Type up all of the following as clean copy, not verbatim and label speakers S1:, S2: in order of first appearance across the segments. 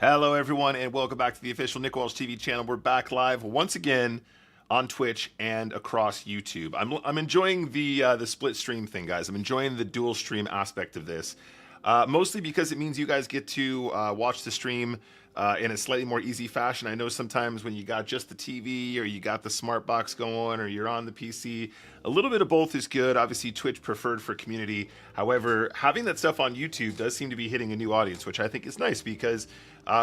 S1: Hello, everyone, and welcome back to the official Nick Walsh TV channel. We're back live once again on Twitch and across YouTube. I'm enjoying the split stream thing, guys. I'm enjoying the dual stream aspect of this, mostly because it means you guys get to watch the stream in a slightly more easy fashion. I know sometimes when you got just the TV or you got the smart box going or you're on the PC, a little bit of both is good. Obviously, Twitch preferred for community. However, having that stuff on YouTube does seem to be hitting a new audience, which I think is nice because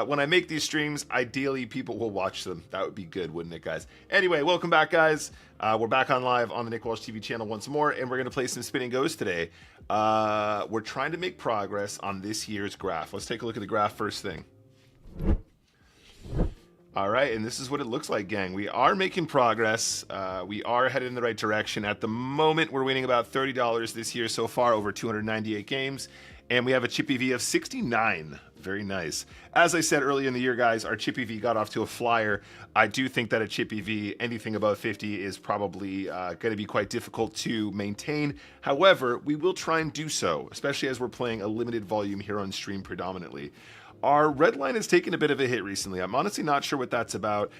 S1: when I make these streams, ideally people will watch them. That would be good, wouldn't it, guys? Anyway, welcome back, guys. We're back on live on the Nick Walsh TV channel once more, and we're going to play some Spin and Goes today. We're trying to make progress on this year's graph. Let's take a look at the graph first thing. All right, and this is what it looks like, gang. We are making progress. We are headed in the right direction. At the moment, we're winning about $30 this year so far, over 298 games. And we have a chip EV of 69. Very nice. As I said earlier in the year, guys, our chip EV got off to a flyer. I do think that a chip EV, anything above 50, is probably going to be quite difficult to maintain. However, we will try and do so, especially as we're playing a limited volume here on stream predominantly. Our red line has taken a bit of a hit recently. I'm honestly not sure what that's about.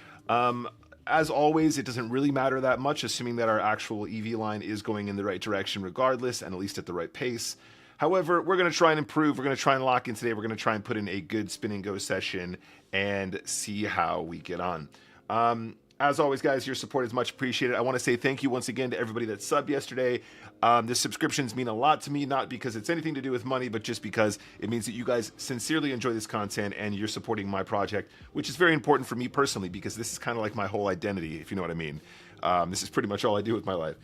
S1: As always, it doesn't really matter that much, assuming that our actual EV line is going in the right direction regardless, and at least at the right pace. However, we're going to try and improve. We're going to try and lock in today. We're going to try and put in a good spin and go session and see how we get on. As always, guys, your support is much appreciated. I want to say thank you once again to everybody that subbed yesterday. The subscriptions mean a lot to me, not because it's anything to do with money, but just because it means that you guys sincerely enjoy this content and you're supporting my project, which is very important for me personally because this is kind of like my whole identity, if you know what I mean. This is pretty much all I do with my life.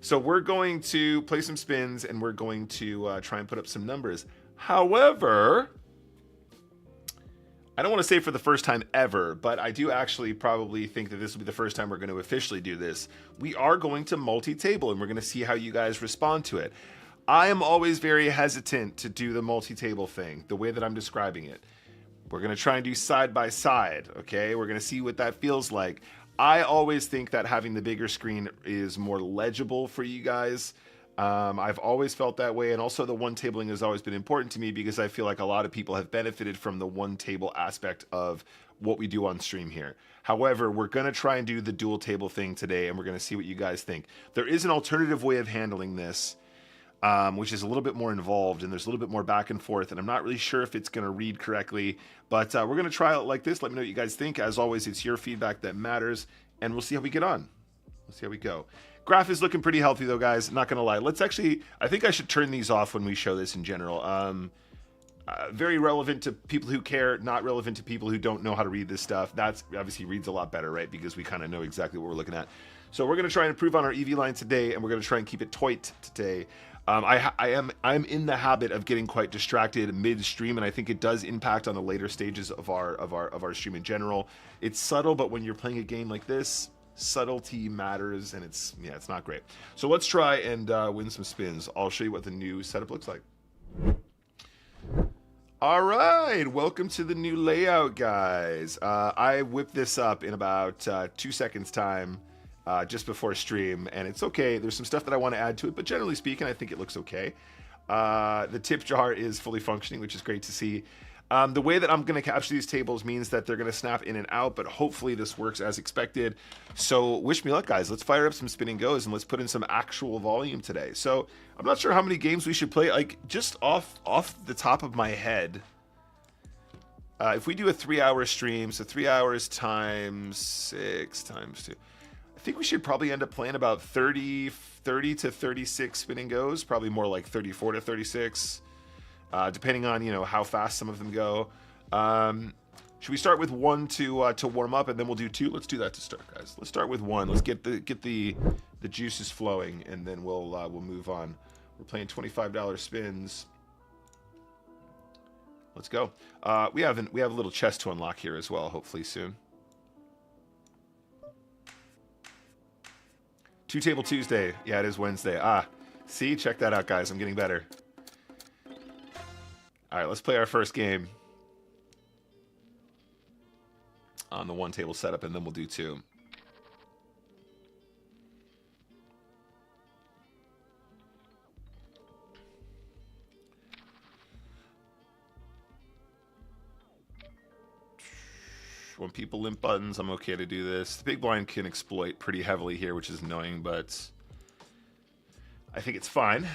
S1: So we're going to play some spins and we're going to try and put up some numbers. However, I don't want to say for the first time ever, but I do actually probably think that this will be the first time we're going to officially do this. We are going to multi-table and we're going to see how you guys respond to it. I am always very hesitant to do the multi-table thing, the way that I'm describing it. We're going to try and do side by side, okay? We're going to see what that feels like. I always think that having the bigger screen is more legible for you guys. I've always felt that way, and also the one tabling has always been important to me because I feel like a lot of people have benefited from the one table aspect of what we do on stream here. However, we're going to try and do the dual table thing today, and we're going to see what you guys think. There is an alternative way of handling this, which is a little bit more involved, and there's a little bit more back and forth, and I'm not really sure if it's going to read correctly, but we're going to try it like this. Let me know what you guys think. As always, it's your feedback that matters, and we'll see how we get on. We'll see how we go. Graph is looking pretty healthy, though, guys. Not going to lie. Let's actually... I think I should turn these off when we show this in general. Very relevant to people who care, not relevant to people who don't know how to read this stuff. That's obviously reads a lot better, right? Because we kind of know exactly what we're looking at. So we're going to try and improve on our EV line today, and we're going to try and keep it tight today. I'm in the habit of getting quite distracted mid-stream, and I think it does impact on the later stages of our stream in general. It's subtle, but when you're playing a game like this, subtlety matters, and it's not great. So let's try and win some spins. I'll show you what the new setup looks like. All right, welcome to the new layout, guys. I whipped this up in about 2 seconds time. Just before stream, and it's okay. There's some stuff that I want to add to it, but generally speaking, I think it looks okay. The tip jar is fully functioning, which is great to see. The way that I'm going to capture these tables means that they're going to snap in and out, but hopefully this works as expected. So wish me luck, guys. Let's fire up some spin and goes, and let's put in some actual volume today. So I'm not sure how many games we should play. Like, just off the top of my head, if we do a 3-hour stream, so 3 hours times 6 times 2, I think we should probably end up playing about 30 to 36 spin and goes, probably more like 34 to 36, depending on, you know, how fast some of them go. Should we start with 1 to warm up, and then we'll do 2? Let's do that to start, guys. Let's start with 1. Let's get the juices flowing, and then we'll move on. We're playing $25 spins. Let's go. We have a little chest to unlock here as well, hopefully soon. Two Table Tuesday. Yeah, it is Wednesday. See? Check that out, guys. I'm getting better. All right, let's play our first game on the one table setup, and then we'll do 2. When people limp buttons, I'm okay to do this. The big blind can exploit pretty heavily here, which is annoying, but I think it's fine.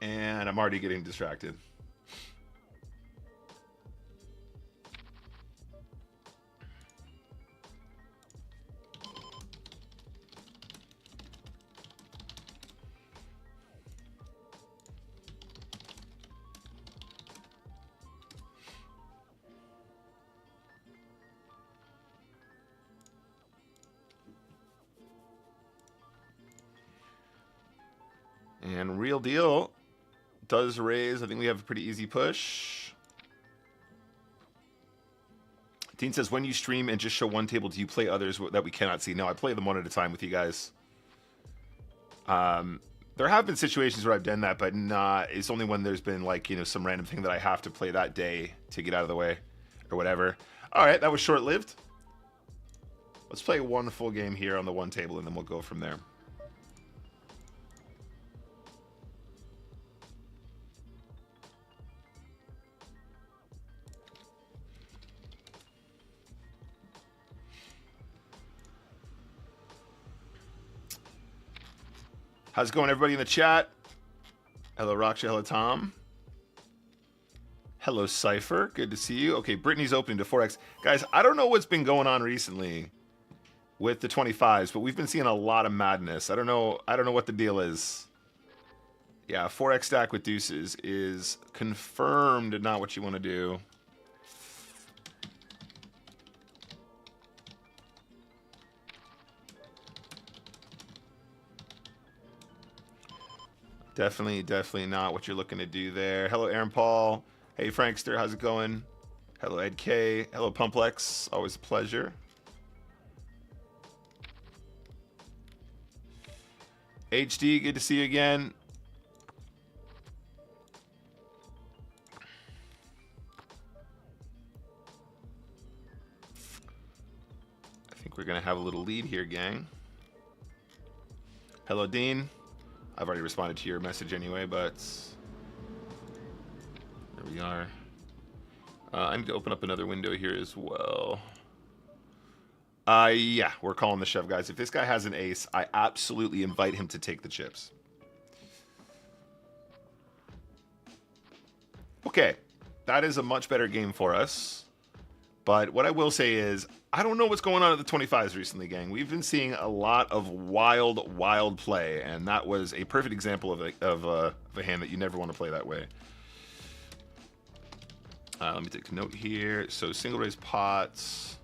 S1: And I'm already getting distracted. And Real Deal does raise. I think we have a pretty easy push. Dean says, when you stream and just show one table, do you play others that we cannot see? No, I play them one at a time with you guys. There have been situations where I've done that, but not. It's only when there's been like, you know, some random thing that I have to play that day to get out of the way or whatever. All right, that was short-lived. Let's play one full game here on the one table, and then we'll go from there. How's it going, everybody in the chat? Hello, Raksha. Hello, Tom. Hello, Cypher. Good to see you. Okay, Brittany's opening to 4x. Guys, I don't know what's been going on recently with the 25s, but we've been seeing a lot of madness. I don't know what the deal is. Yeah, 4x stack with deuces is confirmed not what you want to do. Definitely not what you're looking to do there. Hello, Aaron Paul. Hey, Frankster, how's it going? Hello, Ed K. Hello, Pumplex. Always a pleasure. HD, good to see you again. I think we're going to have a little lead here, gang. Hello, Dean. I've already responded to your message anyway, but there we are. I need to open up another window here as well. Yeah, we're calling the shove, guys. If this guy has an ace, I absolutely invite him to take the chips. Okay, that is a much better game for us. But what I will say is, I don't know what's going on at the 25s recently, gang. We've been seeing a lot of wild play, and that was a perfect example of a hand that you never want to play that way. Let me take a note here. So single raise pots,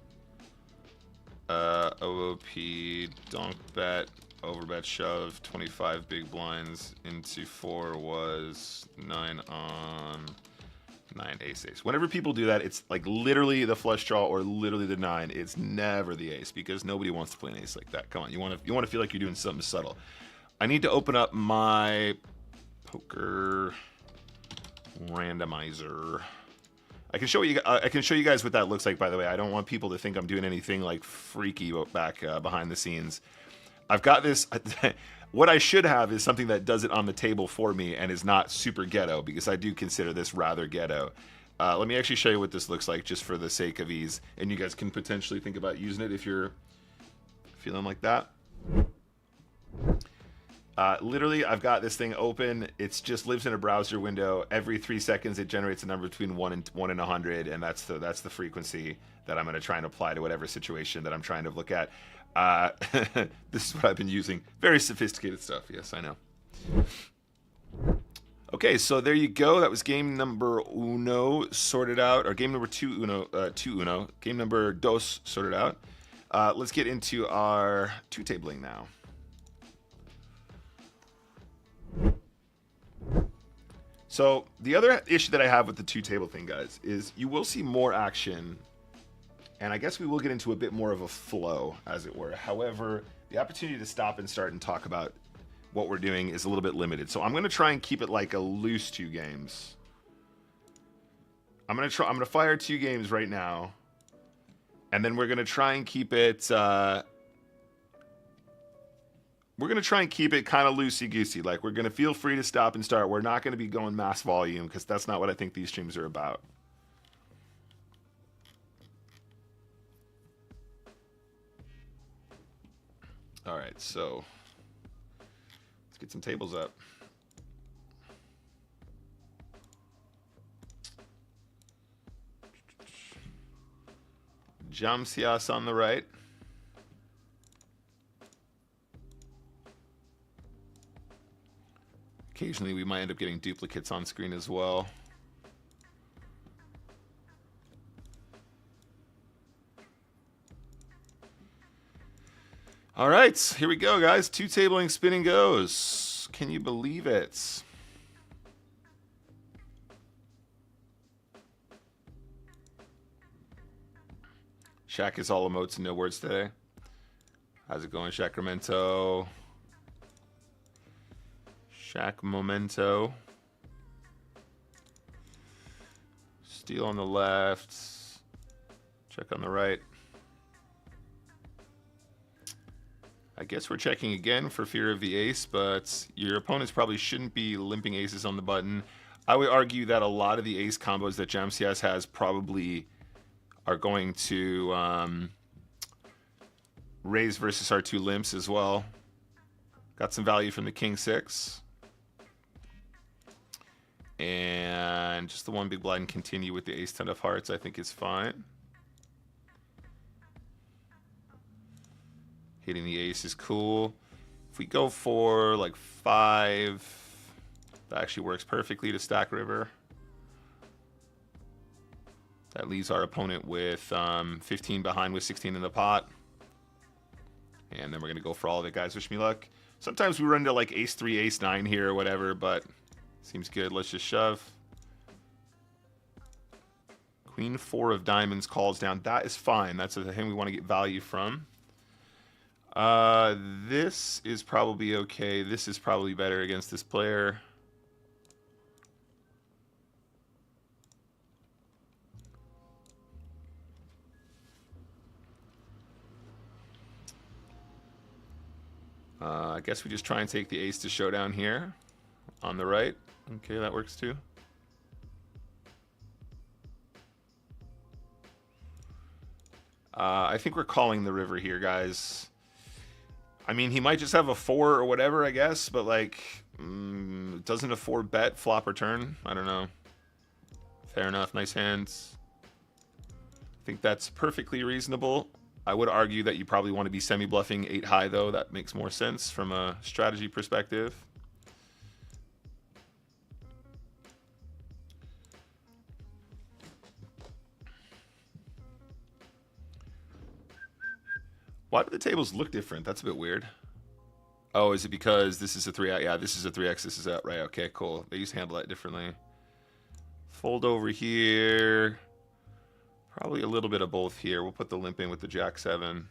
S1: OOP, donk bet, overbet shove, 25 big blinds into 4 was 9 on 9 ace ace. Whenever people do that, it's like literally the flush draw or literally the 9. It's never the ace because nobody wants to play an ace like that. Come on, you want to feel like you're doing something subtle. I need to open up my poker randomizer. I can show you guys what that looks like, by the way. I don't want people to think I'm doing anything like freaky back behind the scenes. I've got this. What I should have is something that does it on the table for me and is not super ghetto, because I do consider this rather ghetto. Let me actually show you what this looks like just for the sake of ease, and you guys can potentially think about using it if you're feeling like that. Literally, I've got this thing open. It just lives in a browser window. Every 3 seconds, it generates a number between 1 and 100, and that's the frequency that I'm going to try and apply to whatever situation that I'm trying to look at. This is what I've been using. Very sophisticated stuff. Yes, I know. Okay, so there you go. That was game number uno sorted out, or game number two uno. Game number dos sorted out. Let's get into our two tabling now. So the other issue that I have with the two table thing, guys, is you will see more action, and I guess we will get into a bit more of a flow, as it were. However, the opportunity to stop and start and talk about what we're doing is a little bit limited. So I'm going to try and keep it like a loose 2 games. I'm gonna fire 2 games right now, and then we're gonna try and keep it. We're gonna try and keep it kind of loosey goosey. Like, we're gonna feel free to stop and start. We're not gonna be going mass volume because that's not what I think these streams are about. All right, so let's get some tables up. Jamsias on the right. Occasionally we might end up getting duplicates on screen as well. All right, here we go, guys. 2 tabling spinning goes. Can you believe it? Shaq is all emotes and no words today. How's it going, Sacramento? Shaq Momento. Steal on the left. Check on the right. I guess we're checking again for fear of the ace, but your opponents probably shouldn't be limping aces on the button. I would argue that a lot of the ace combos that Jamsias has probably are going to raise versus our 2 limps as well. Got some value from the king 6. And just the 1 big blind continue with the ace 10 of hearts I think is fine. Hitting the ace is cool. If we go for like 5, that actually works perfectly to stack river. That leaves our opponent with 15 behind with 16 in the pot. And then we're going to go for all of it, guys. Wish me luck. Sometimes we run into like ace 3, ace 9 here or whatever, but seems good. Let's just shove. Queen 4 of diamonds calls down. That is fine. That's the thing we want to get value from. This is probably okay. This is probably better against this player. I guess we just try and take the ace to showdown here on the right. Okay, that works too. I think we're calling the river here, guys. I mean, he might just have a 4 or whatever, I guess, but like, doesn't a 4 bet flop or turn? I don't know. Fair enough, nice hands. I think that's perfectly reasonable. I would argue that you probably want to be semi-bluffing 8 high, though. That makes more sense from a strategy perspective. Why do the tables look different? That's a bit weird. Oh, is it because this is a 3x? Yeah, this is a 3x, this is out. Right, okay, cool. They used to handle that differently. Fold over here. Probably a little bit of both here. We'll put the limp in with the jack 7.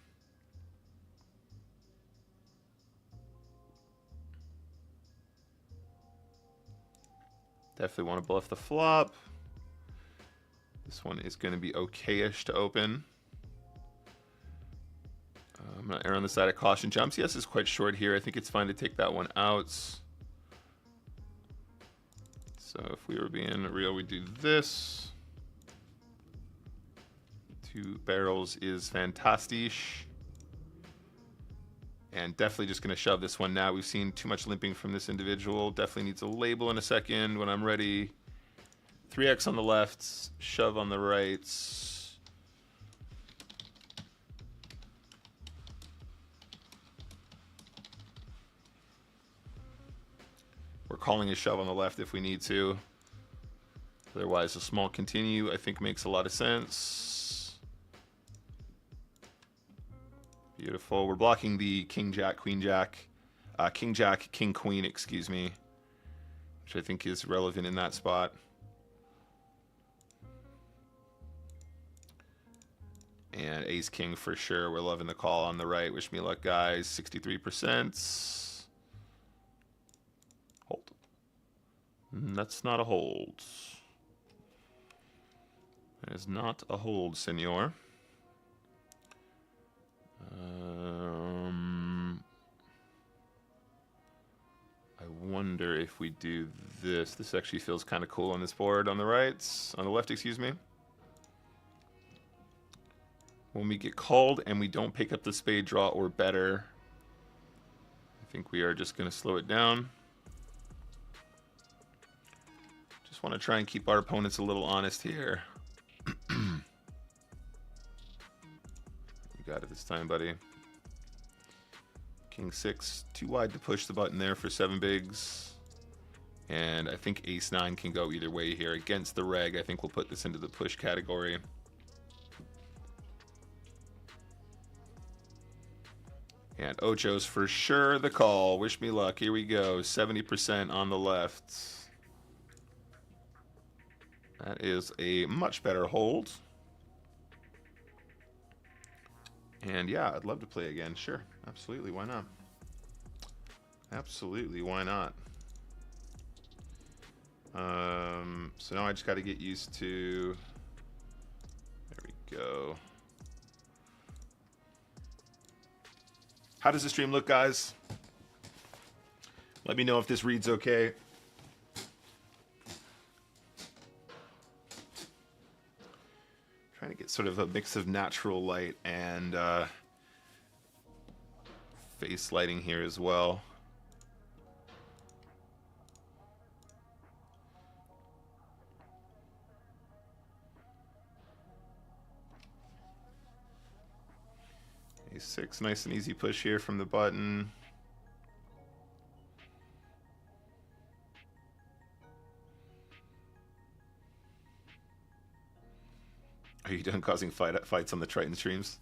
S1: Definitely want to bluff the flop. This one is going to be okay-ish to open. I'm going to err on the side of caution. Jamsias is quite short here. I think it's fine to take that one out. So if we were being real, we do this. 2 barrels is fantastic. And definitely just going to shove this one now. We've seen too much limping from this individual. Definitely needs a label in a second when I'm ready. 3x on the left, shove on the right. We're calling a shove on the left if we need to. Otherwise, a small continue I think makes a lot of sense. Beautiful. We're blocking the king jack, queen jack, king jack, king queen, excuse me, which I think is relevant in that spot. And ace king for sure. We're loving the call on the right. Wish me luck, guys. 63%. Hold. That's not a hold. That is not a hold, senor. I wonder if we do this. This actually feels kind of cool on this board on the right. On the left, excuse me. When we get called and we don't pick up the spade draw or better, I think we are just going to slow it down. Just want to try and keep our opponents a little honest here. You got it this time, buddy. King 6, too wide to push the button there for 7 bigs. And I think ace 9 can go either way here. Against the reg, I think we'll put this into the push category. And Ocho's for sure the call. Wish me luck. Here we go. 70% on the left. That is a much better hold. And yeah, I'd love to play again. Sure. Absolutely. Why not? Absolutely. Why not? So now I just got to get used to... There we go. How does the stream look, guys? Let me know if this reads okay. Trying to get sort of a mix of natural light and face lighting here as well. A6, nice and easy push here from the button. Are you done causing fights on the Triton streams?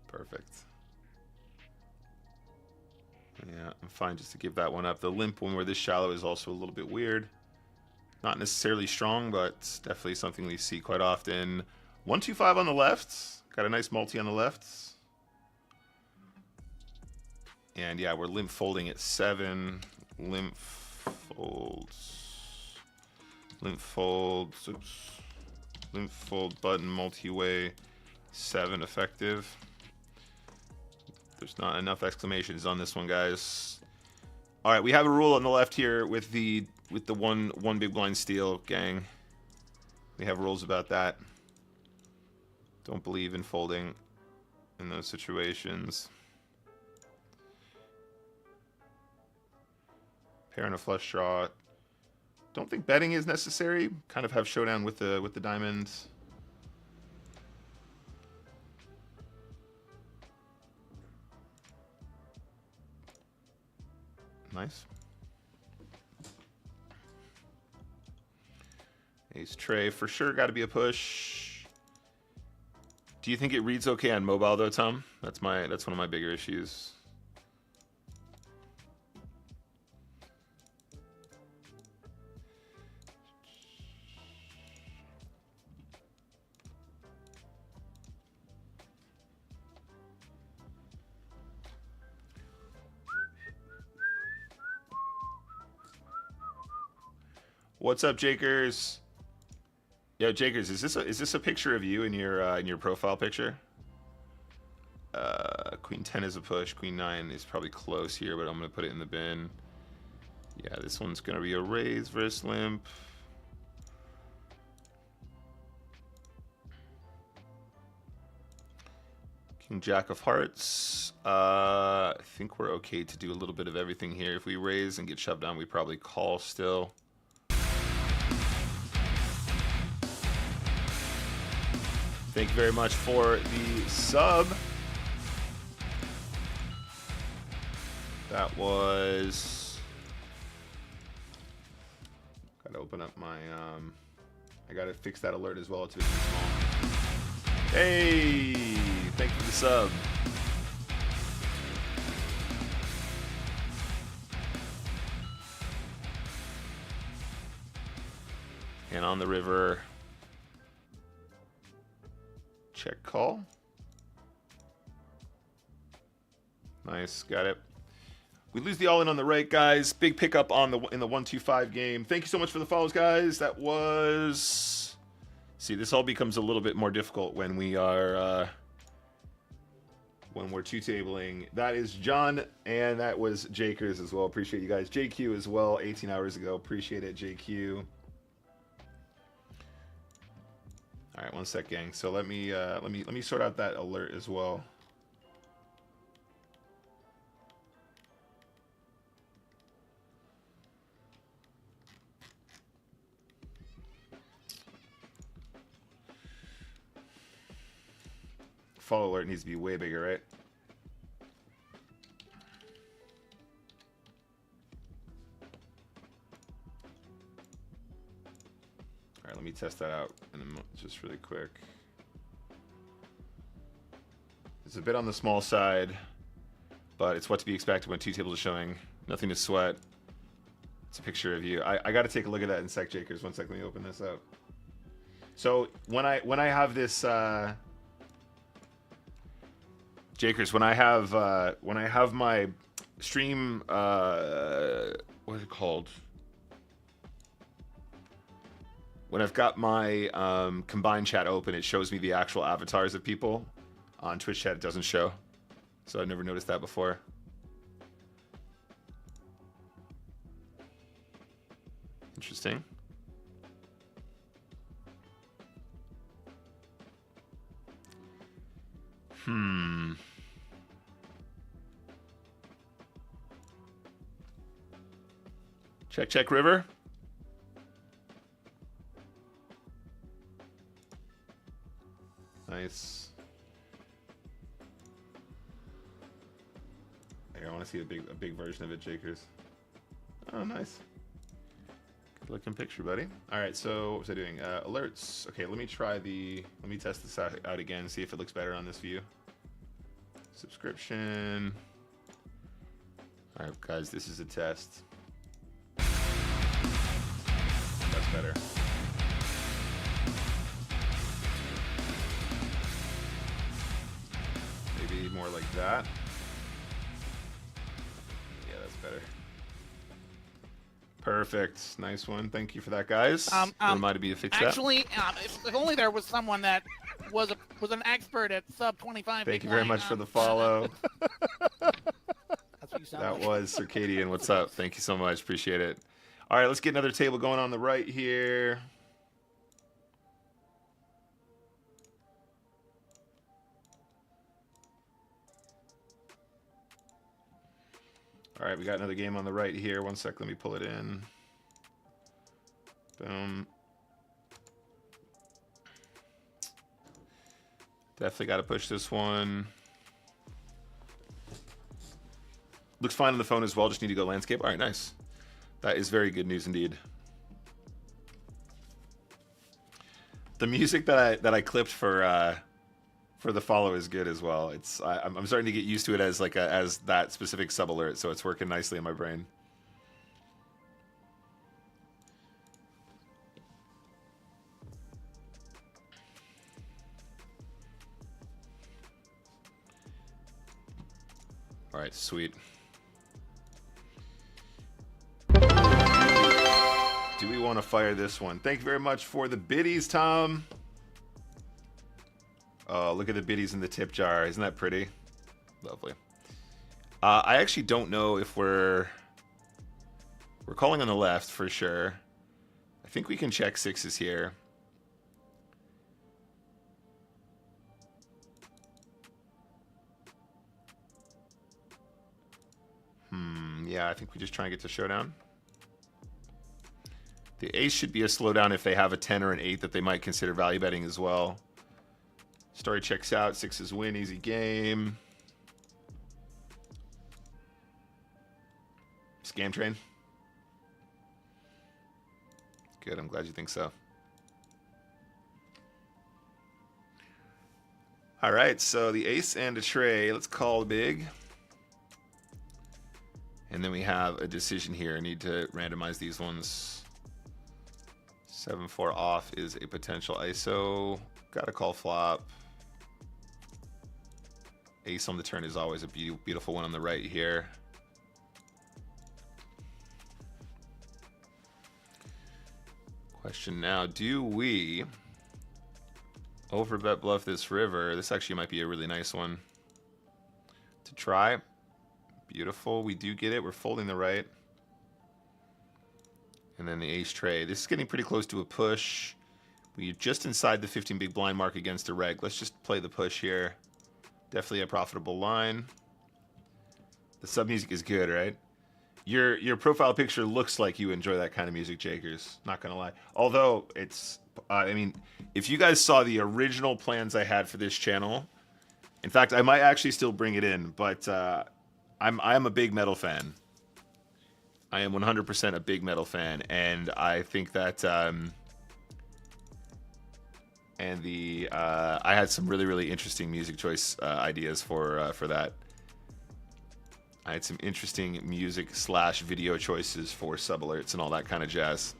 S1: Perfect. Yeah, I'm fine just to give that one up. The limp when we're this shallow is also a little bit weird. Not necessarily strong, but definitely something we see quite often. 1-2-5 on the left. Got a nice multi on the left. And yeah, we're limp folding at 7. Limp folds. Limp folds. Oops. Limp fold button multi-way 7 effective. There's not enough exclamations on this one, guys. All right, we have a rule on the left here with the one big blind steal, gang. We have rules about that. Don't believe in folding in those situations. Pair and a flush draw. Don't think betting is necessary. Kind of have showdown with the diamond. Nice. Ace tray for sure. Got to be a push. Do you think it reads okay on mobile though, Tom? That's one of my bigger issues. What's up, Jakers? Yo, Jakers, is this a picture of you in your profile picture? Queen 10 is a push. Queen 9 is probably close here, but I'm gonna put it in the bin. Yeah, this one's gonna be a raise versus limp. King Jack of Hearts. I think we're okay to do a little bit of everything here. If we raise and get shoved down, we probably call still. Thank you very much for the sub. That was... Gotta open up my... I gotta fix that alert as well. It's a bit too small. Hey! Thank you for the sub. And on the river... Check call. Nice, got it. We lose the all-in on the right, guys. Big pickup on in the 1-2-5 game. Thank you so much for the follows, guys. That was See, this all becomes a little bit more difficult when we are when we're two-tabling. That is John, and that was Jakers as well. Appreciate you guys. JQ as well, 18 hours ago. Appreciate it, JQ. All right, one sec, gang. So let me sort out that alert as well. Follow alert needs to be way bigger, right? All right, let me test that out just really quick. It's a bit on the small side, but it's what to be expected when two tables are showing. Nothing to sweat. It's a picture of you. I got to take a look at that in sec, Jakers. One sec, let me open this up. So when I have this. Jakers, when I have my stream, what is it called? When I've got my combined chat open, it shows me the actual avatars of people. On Twitch chat, it doesn't show. So I've never noticed that before. Interesting. Check, river. Nice. Here, I want to see a big version of it, Jakers. Oh, nice. Good looking picture, buddy. All right, so what was I doing? Alerts. Okay, let me test this out again, see if it looks better on this view. Subscription. All right, guys, this is a test. That's better. Maybe more like that. Yeah, that's better. Perfect. Nice one. Thank you for that, guys. Reminded me to fix that.
S2: Actually, if only there was someone that was an expert at sub 25.
S1: Thank you very much for the follow.
S2: That's what you sound
S1: that
S2: like.
S1: was Circadian. What's up? Thank you so much. Appreciate it. All right, let's get another table going on the right here. All right, we got another game on the right here. One sec, let me pull it in. Boom. Definitely got to push this one. Looks fine on the phone as well. Just need to go landscape. All right, nice. That is very good news indeed. The music that I clipped for the follow is good as well. I'm starting to get used to it as as that specific sub alert, so it's working nicely in my brain. All right, sweet. Do we want to fire this one? Thank you very much for the biddies, Tom. Oh, look at the biddies in the tip jar. Isn't that pretty? Lovely. I actually don't know if we're calling on the left for sure. I think we can check sixes here. Yeah, I think we just try and get to showdown. The ace should be a slowdown if they have a 10 or an 8 that they might consider value betting as well. Story checks out. Sixes win. Easy game. Scam train. Good. I'm glad you think so. All right. So the ace and a tray. Let's call big. And then we have a decision here. I need to randomize these ones. 7-4 off is a potential ISO. Got to call flop. Ace on the turn is always a beautiful one on the right here. Question now, do we Overbet bluff this river. This actually might be a really nice one to try. Beautiful. We do get it. We're folding the right. And then the ace trade. This is getting pretty close to a push. We're just inside the 15 big blind mark against a reg. Let's just play the push here. Definitely a profitable line. The sub music is good, right? Your profile picture looks like you enjoy that kind of music, Jakers. Not gonna lie. Although it's, I mean, if you guys saw the original plans I had for this channel, in fact, I might actually still bring it in. But I'm a big metal fan. I am 100% a big metal fan, and I think that I had some really interesting music choice ideas for that. I had some interesting music / video choices for sub alerts and all that kind of jazz.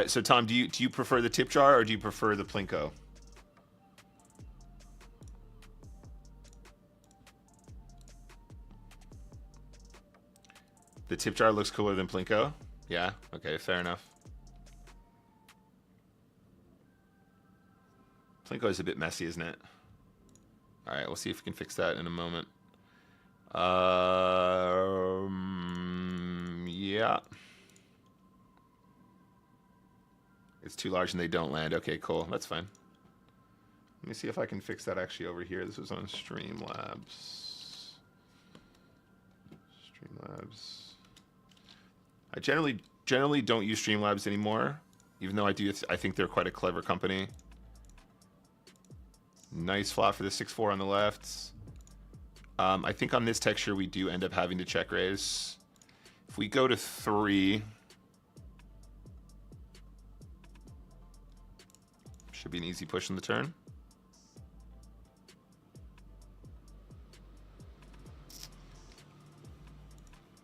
S1: So Tom, do you prefer the tip jar or do you prefer the Plinko? The tip jar looks cooler than Plinko? Yeah? Okay, fair enough. Plinko is a bit messy, isn't it? Alright, we'll see if we can fix that in a moment. Yeah. It's too large and they don't land. Okay, cool. That's fine. Let me see if I can fix that actually over here. This was on Streamlabs. Streamlabs. I generally don't use Streamlabs anymore, even though I think they're quite a clever company. Nice flop for the 6-4 on the left. I think on this texture we do end up having to check raise. If we go to 3, should be an easy push in the turn.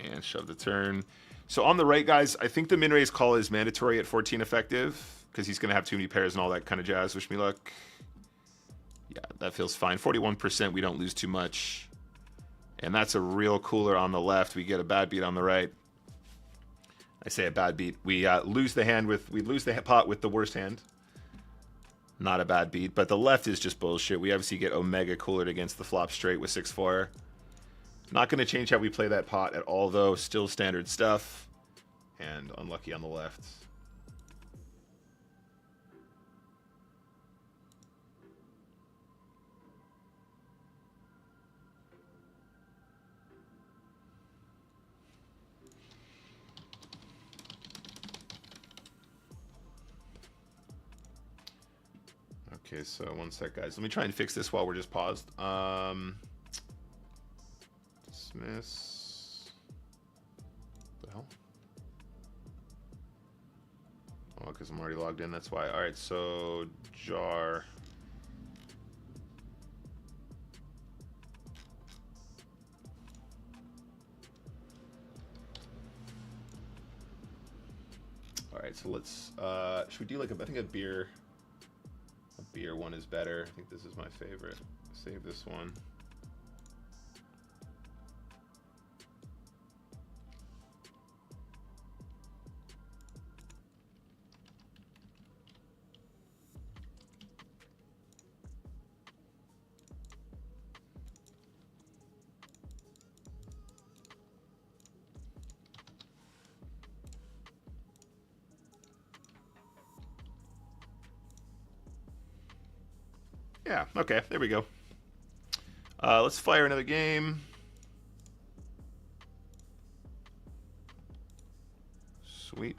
S1: And shove the turn. So on the right, guys, I think the min raise call is mandatory at 14 effective because he's going to have too many pairs and all that kind of jazz. Wish me luck. Yeah, that feels fine. 41%, we don't lose too much. And that's a real cooler on the left. We get a bad beat on the right. I say a bad beat. We lose the pot with the worst hand. Not a bad beat, but the left is just bullshit. We obviously get omega coolered against the flop straight with 6-4. Not going to change how we play that pot at all, though. Still standard stuff. And unlucky on the left. Okay, so one sec, guys. Let me try and fix this while we're just paused. Dismiss. What the hell? Oh, because I'm already logged in, that's why. All right, so jar. All right, so let's, should we do like I think a beer one is better. I think this is my favorite. Save this one. Yeah, okay, there we go. Let's fire another game. Sweet.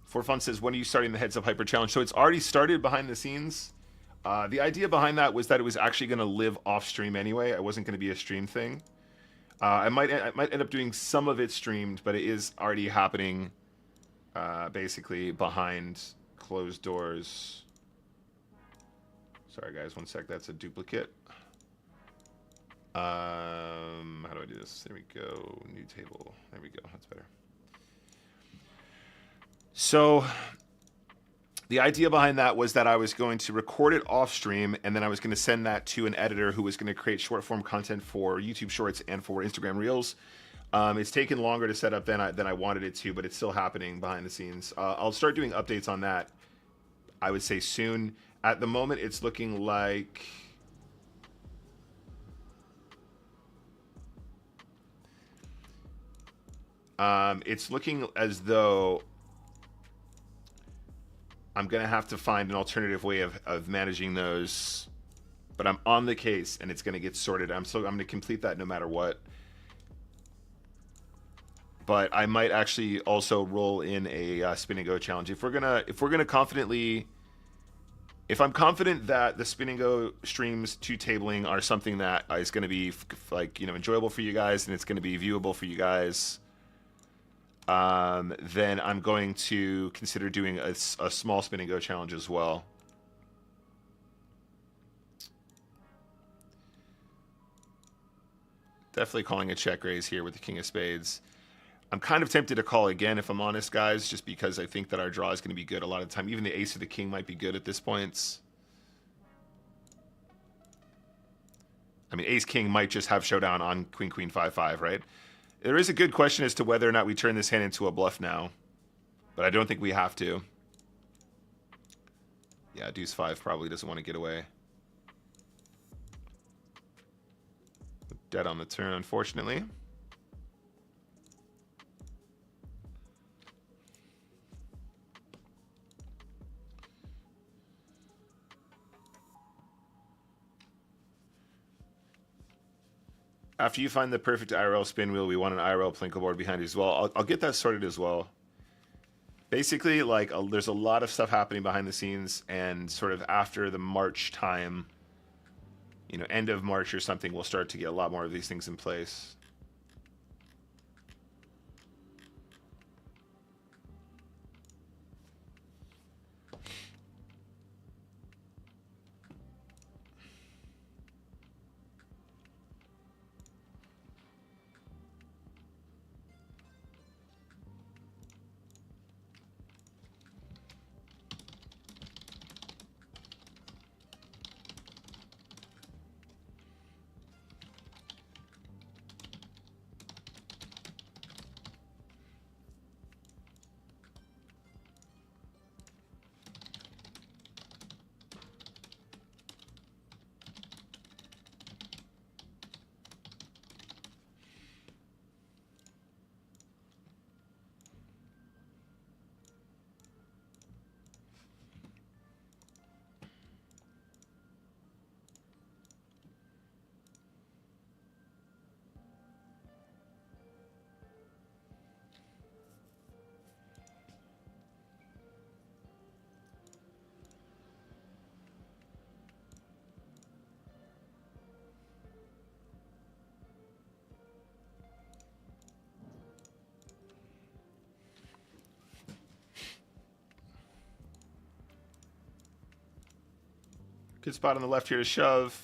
S1: For Fun says, when are you starting the Heads Up Hyper Challenge? So it's already started behind the scenes. The idea behind that was that it was actually going to live off stream anyway. It wasn't going to be a stream thing. I might end up doing some of it streamed, but it is already happening basically behind closed doors. Sorry, guys, one sec. That's a duplicate. How do I do this? There we go. New table. There we go. That's better. So The idea behind that was that I was going to record it off stream, and then I was going to send that to an editor who was going to create short form content for YouTube Shorts and for Instagram Reels. It's taken longer to set up than I wanted it to, but it's still happening behind the scenes. I'll start doing updates on that, I would say, soon. At the moment, it's looking like... it's looking as though I'm going to have to find an alternative way of managing those. But I'm on the case, and it's going to get sorted. I'm going to complete that no matter what. But I might actually also roll in a spin and go challenge if we're gonna confidently. If I'm confident that the spin and go streams to tabling are something that is going to be like, you know, enjoyable for you guys, and it's going to be viewable for you guys, then I'm going to consider doing a small spin and go challenge as well. Definitely calling a check raise here with the King of Spades. I'm kind of tempted to call again, if I'm honest, guys, just because I think that our draw is going to be good a lot of the time. Even the ace or the king might be good at this point. I mean, ace-king might just have showdown on queen-queen 5-5, right? There is a good question as to whether or not we turn this hand into a bluff now. But I don't think we have to. Yeah, deuce 5 probably doesn't want to get away. Dead on the turn, unfortunately. After you find the perfect IRL spin wheel, we want an IRL plinko board behind you as well. I'll get that sorted as well. Basically, like, there's a lot of stuff happening behind the scenes, and sort of after the March time, you know, end of March or something, we'll start to get a lot more of these things in place. Good spot on the left here to shove.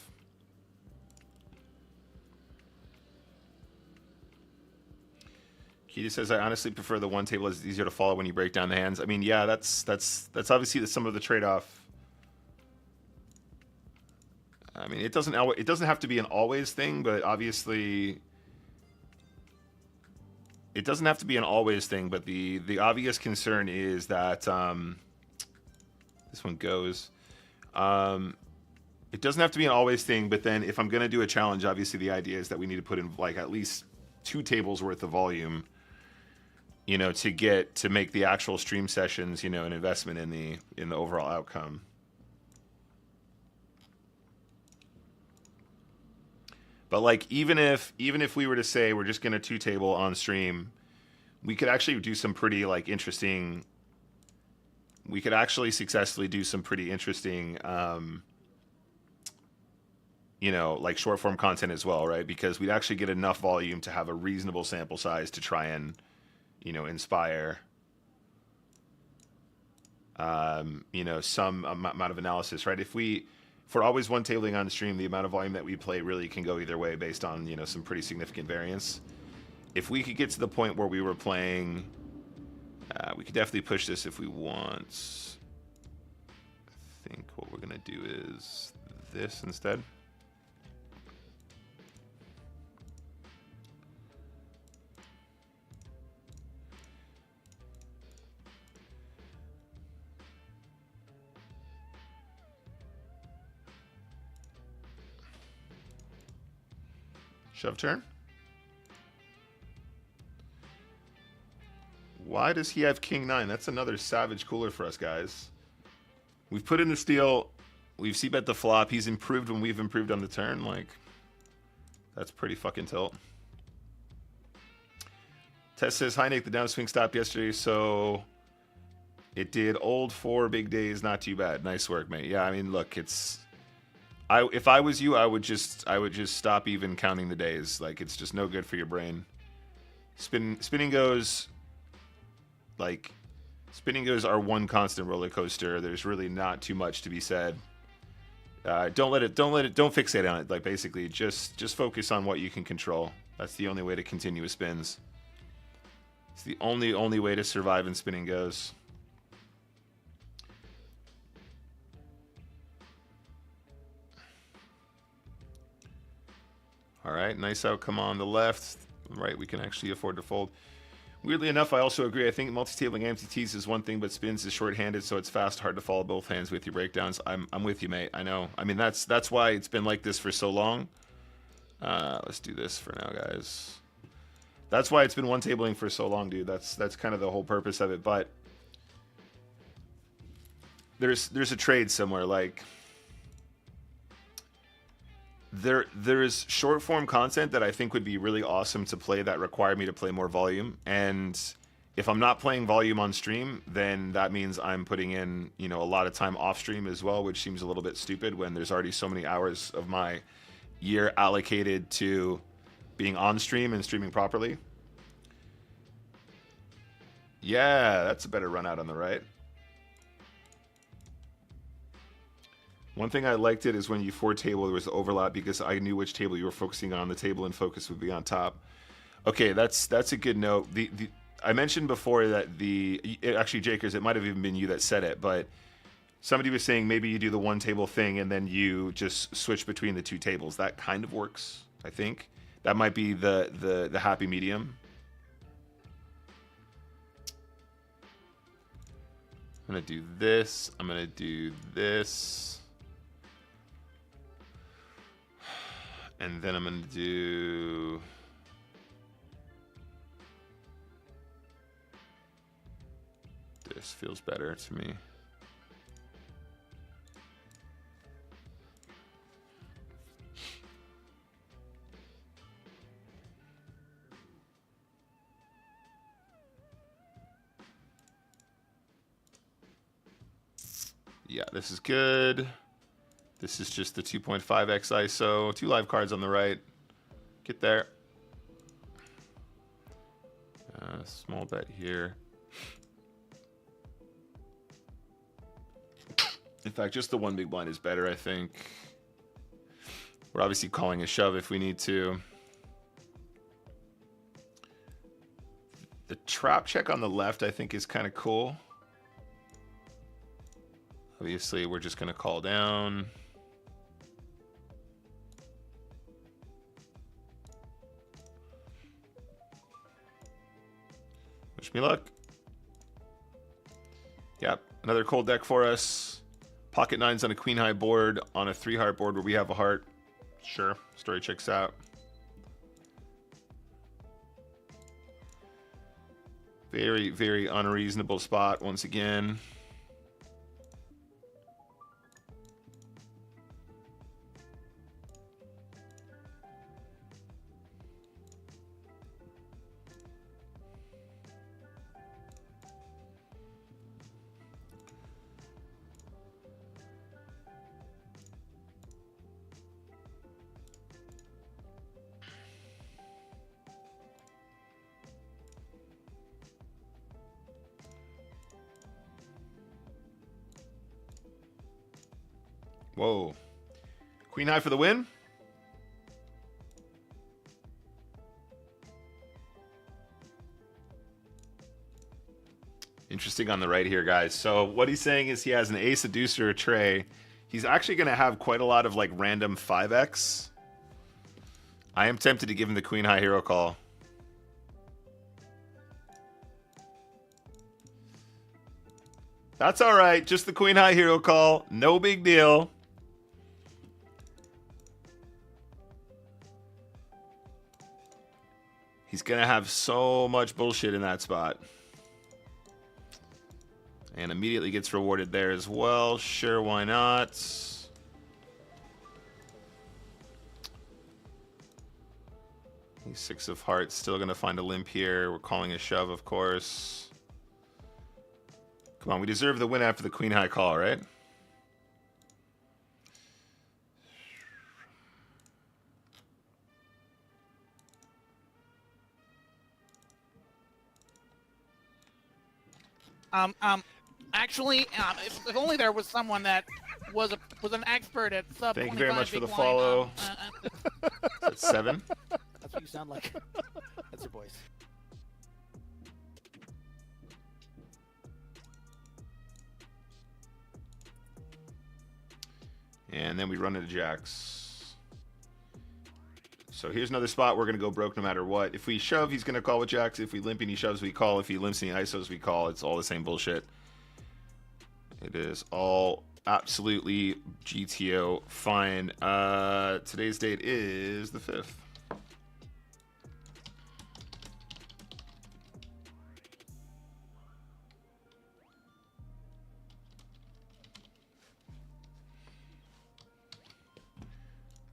S1: Keita says, I honestly prefer the one table as it's easier to follow when you break down the hands. I mean, yeah, that's obviously some of the trade-off. I mean, it doesn't have to be an always thing, but obviously it doesn't have to be an always thing, but the obvious concern is that this one goes. It doesn't have to be an always thing, but then if I'm going to do a challenge, obviously the idea is that we need to put in like at least 2 tables worth of volume, you know, to make the actual stream sessions, you know, an investment in the overall outcome. But like even if we were to say we're just going to 2 table on stream, we could actually do some pretty like interesting. We could actually successfully do some pretty interesting, you know, like short form content as well, right? Because we'd actually get enough volume to have a reasonable sample size to try and, you know, inspire, you know, some amount of analysis, right? If we're always one tabling on the stream, the amount of volume that we play really can go either way based on, you know, some pretty significant variance. If we could get to the point where we were playing, we could definitely push this if we want. think what we're going to do is this instead. Shove turn. Why does he have king 9? That's another savage cooler for us, guys. We've put in the steal. We've c-bet the flop. He's improved when we've improved on the turn. Like, that's pretty fucking tilt. Tess says, hi, Nick. The downswing stopped yesterday, so it did. Old 4 big days. Not too bad. Nice work, mate. Yeah, I mean, look, it's... if I was you, I would just stop even counting the days. Like, it's just no good for your brain. Spinning goes... Like, spinning goes are one constant roller coaster. There's really not too much to be said. Don't fixate on it. Like, basically, just focus on what you can control. That's the only way to continue with spins. It's the only way to survive in spinning goes. All right, nice outcome on the left. Right, we can actually afford to fold. Weirdly enough, I also agree. I think multi-tabling MTTs is one thing, but spins is short-handed, so it's fast, hard to follow both hands with your breakdowns. I'm with you, mate. I know. I mean, that's why it's been like this for so long. Let's do this for now, guys. That's why it's been one tabling for so long, dude. That's kind of the whole purpose of it. But there's a trade somewhere. Like, there's short form content that I think would be really awesome to play that require me to play more volume. And if I'm not playing volume on stream, then that means I'm putting in, you know, a lot of time off stream as well, which seems a little bit stupid when there's already so many hours of my year allocated to being on stream and streaming properly. Yeah, that's a better run out on the right. One thing I liked it is when you 4-table, there was overlap because I knew which table you were focusing on. The table in focus would be on top. Okay, that's a good note. I mentioned before that actually, Jakers, it might have even been you that said it, but somebody was saying maybe you do the one table thing and then you just switch between the two tables. That kind of works, I think. That might be the happy medium. I'm gonna do this. I'm gonna do this. And then I'm going to do... This feels better to me. Yeah, this is good. This is just the 2.5x ISO. 2 live cards on the right. Get there. Small bet here. In fact, just the one big blind is better, I think. We're obviously calling a shove if we need to. The trap check on the left, I think, is kind of cool. Obviously, we're just going to call down. Wish me luck. Yep, another cold deck for us. Pocket nines on a queen high board on a 3-heart board where we have a heart. Sure, story checks out. Very, very unreasonable spot once again. Whoa. Queen high for the win. Interesting on the right here, guys. So what he's saying is he has an ace, a deuce, or a tray. He's actually going to have quite a lot of like random 5x. I am tempted to give him the queen high hero call. That's all right. Just the queen high hero call. No big deal. He's going to have so much bullshit in that spot. And immediately gets rewarded there as well. Sure, why not? He's 6 of hearts. Still going to find a limp here. We're calling a shove, of course. Come on, we deserve the win after the queen high call, right?
S2: Actually, if only there was someone that was an expert at sub.
S1: Thank you very much for the follow. That's 7.
S3: That's what you sound like. That's your voice.
S1: And then we run into jacks. So here's another spot we're going to go broke no matter what. If we shove, he's going to call with jacks. If we limp and he shoves, we call. If he limps and he ISOs, we call. It's all the same bullshit. It is all absolutely GTO fine. Today's date is the 5th.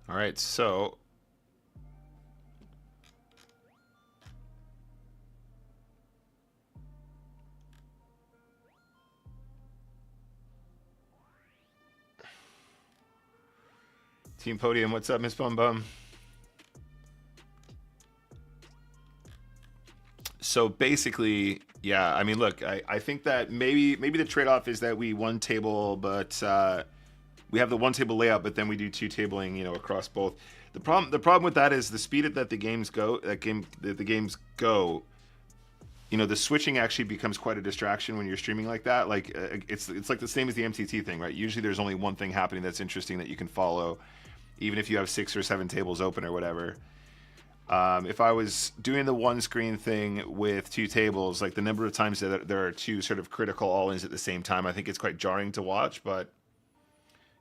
S1: All right, so Team Podium, what's up, Miss Bum Bum? So basically, yeah, I mean, look, I think that maybe the trade-off is that we one table, but we have the one table layout, but then we do two tabling, you know, across both. The problem with that is the speed that the games go, you know, the switching actually becomes quite a distraction when you're streaming like that. Like it's like the same as the MTT thing, right? Usually there's only one thing happening that's interesting that you can follow, even if you have 6 or 7 tables open or whatever. If I was doing the one screen thing with 2 tables, like the number of times that there are 2 sort of critical all-ins at the same time, I think it's quite jarring to watch, but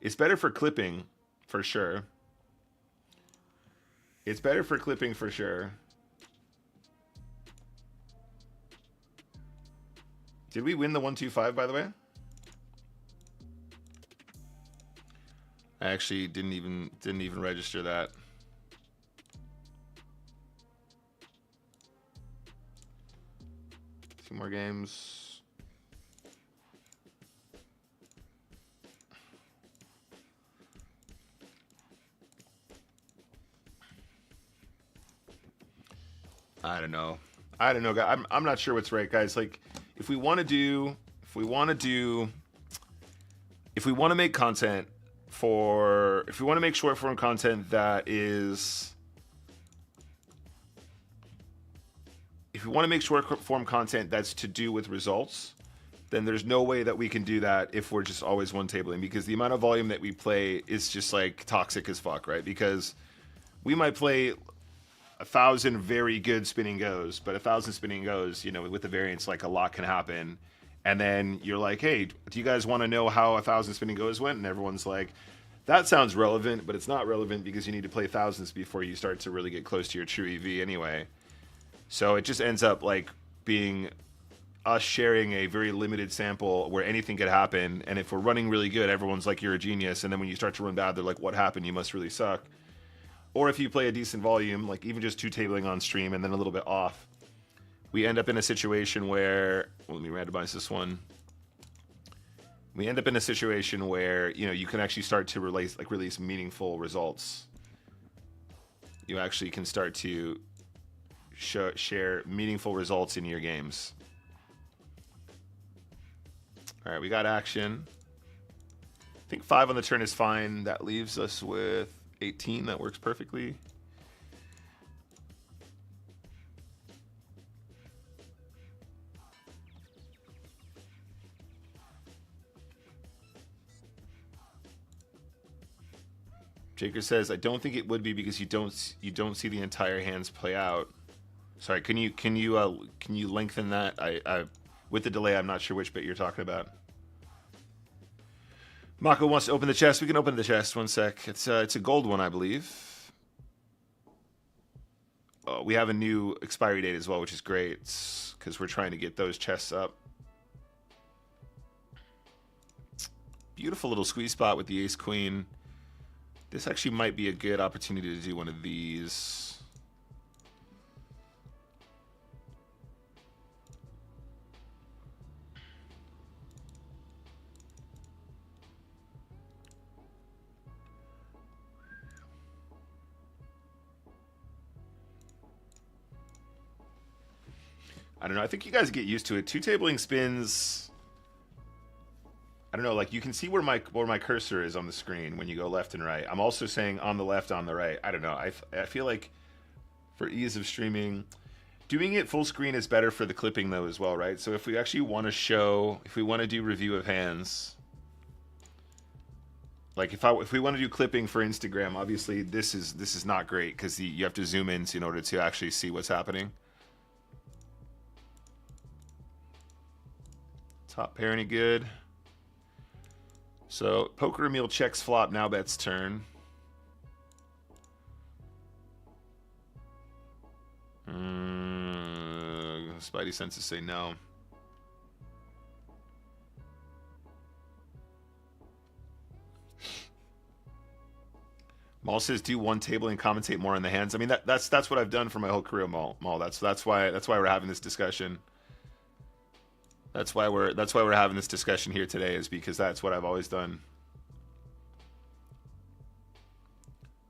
S1: it's better for clipping, for sure. It's better for clipping, for sure. Did we win the 1-2-5, by the way? I actually didn't even register that. Two more games. I don't know, guys. I'm not sure what's right, guys. Like, if we want to make content if we want to make short form content that is, if we want to make short form content that's to do with results, then there's no way that we can do that if we're just always one tabling, because the amount of volume that we play is just like toxic as fuck, right? Because we might play 1,000 very good spinning goes, but 1,000 spinning goes, you know, with the variance, like a lot can happen. And then you're like, hey, do you guys want to know how 1,000 spinning goes went? And everyone's like, that sounds relevant, but it's not relevant because you need to play thousands before you start to really get close to your true EV anyway. So it just ends up like being us sharing a very limited sample where anything could happen. And if we're running really good, everyone's like, you're a genius. And then when you start to run bad, they're like, what happened? You must really suck. Or if you play a decent volume, like even just 2 tabling on stream and then a little bit off, we end up in a situation where, well, let me randomize this one. We end up in a situation where, you know, you can actually start to release meaningful results. You actually can start to share meaningful results in your games. All right, we got action. I think 5 on the turn is fine. That leaves us with 18. That works perfectly. Jaker says, I don't think it would be because you don't see the entire hands play out. Sorry, can you lengthen that? I with the delay, I'm not sure which bit you're talking about. Mako wants to open the chest. We can open the chest. 1 sec. It's a gold one, I believe. Oh, we have a new expiry date as well, which is great because we're trying to get those chests up. Beautiful little squeeze spot with the ace queen. This actually might be a good opportunity to do one of these. I don't know. I think you guys get used to it. Two tabling spins. I don't know. Like you can see where my cursor is on the screen when you go left and right. I'm also saying on the left, on the right. I don't know. I feel like for ease of streaming, doing it full screen is better for the clipping though as well, right? So if we actually want to show, if we want to do review of hands, like if we want to do clipping for Instagram, obviously this is not great because you have to zoom in in order to actually see what's happening. Top pair any good. So Poker Emil checks flop, now bets turn. Spidey senses say no. Maul says do one table and commentate more on the hands. I mean that's what I've done for my whole career, Maul. That's why we're having this discussion. That's why we're having this discussion here today, is because that's what I've always done.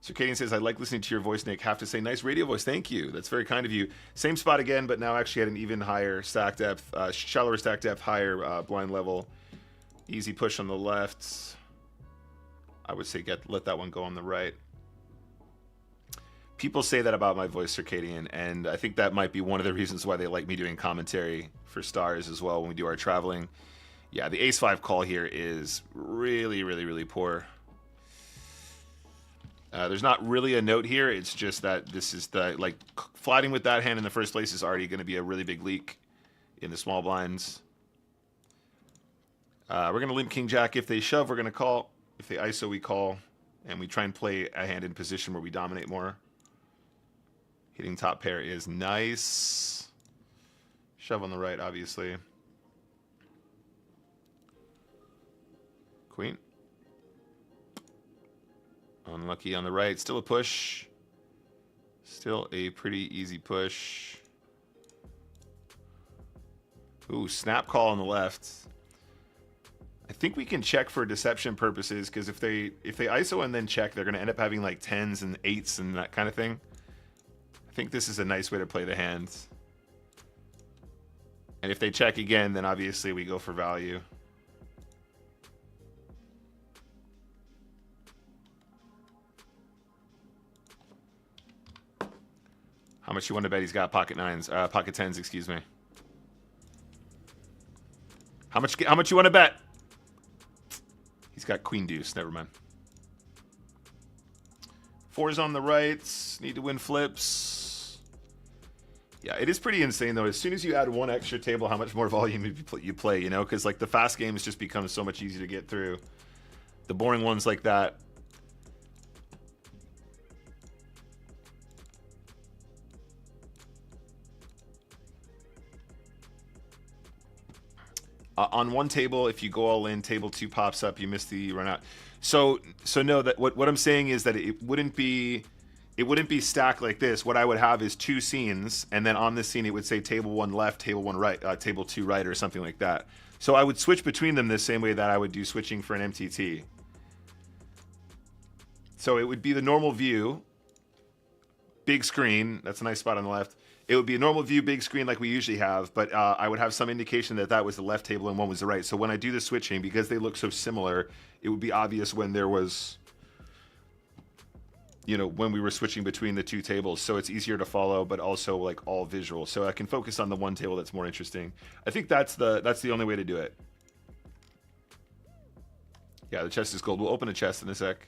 S1: Circadian says, I like listening to your voice, Nick. Have to say, nice radio voice. Thank you. That's very kind of you. Same spot again, but now actually at an even higher stack depth, shallower stack depth, higher blind level. Easy push on the left. I would say let that one go on the right. People say that about my voice, Circadian, and I think that might be one of the reasons why they like me doing commentary for Stars as well when we do our traveling. Yeah, the ace-5 call here is really, really, really poor. There's not really a note here. It's just that this is like flatting with that hand in the first place is already going to be a really big leak in the small blinds. We're going to limp King Jack. If they shove, we're going to call. If they ISO, we call. And we try and play a hand in position where we dominate more. Hitting top pair is nice. Shove on the right, obviously. Queen. Unlucky on the right. Still a push. Still a pretty easy push. Ooh, snap call on the left. I think we can check for deception purposes, because if they ISO and then check, they're going to end up having like 10s and 8s and that kind of thing. I think this is a nice way to play the hands. And if they check again, then obviously we go for value. How much you want to bet he's got pocket 9s? Pocket 10s, excuse me. How much you want to bet? He's got queen deuce. Never mind. 4s on the right. Need to win flips. Yeah, it is pretty insane though. As soon as you add one extra table, how much more volume you play, you know? Because like the fast games just become so much easier to get through. The boring ones like that. On one table, if you go all in, table 2 pops up, you miss the run out. So no, that what I'm saying is that it wouldn't be stacked like this. What I would have is 2 scenes, and then on this scene it would say table 1 left, table 1 right, table 2 right, or something like that. So I would switch between them the same way that I would do switching for an MTT. So it would be the normal view, big screen. That's a nice spot on the left. It would be a normal view, big screen like we usually have, but I would have some indication that that was the left table and one was the right. So when I do the switching, because they look so similar, it would be obvious when there was, you know, when we were switching between the 2 tables. So it's easier to follow, but also like all visual. So I can focus on the one table that's more interesting. I think that's the only way to do it. Yeah, the chest is gold. We'll open a chest in a sec.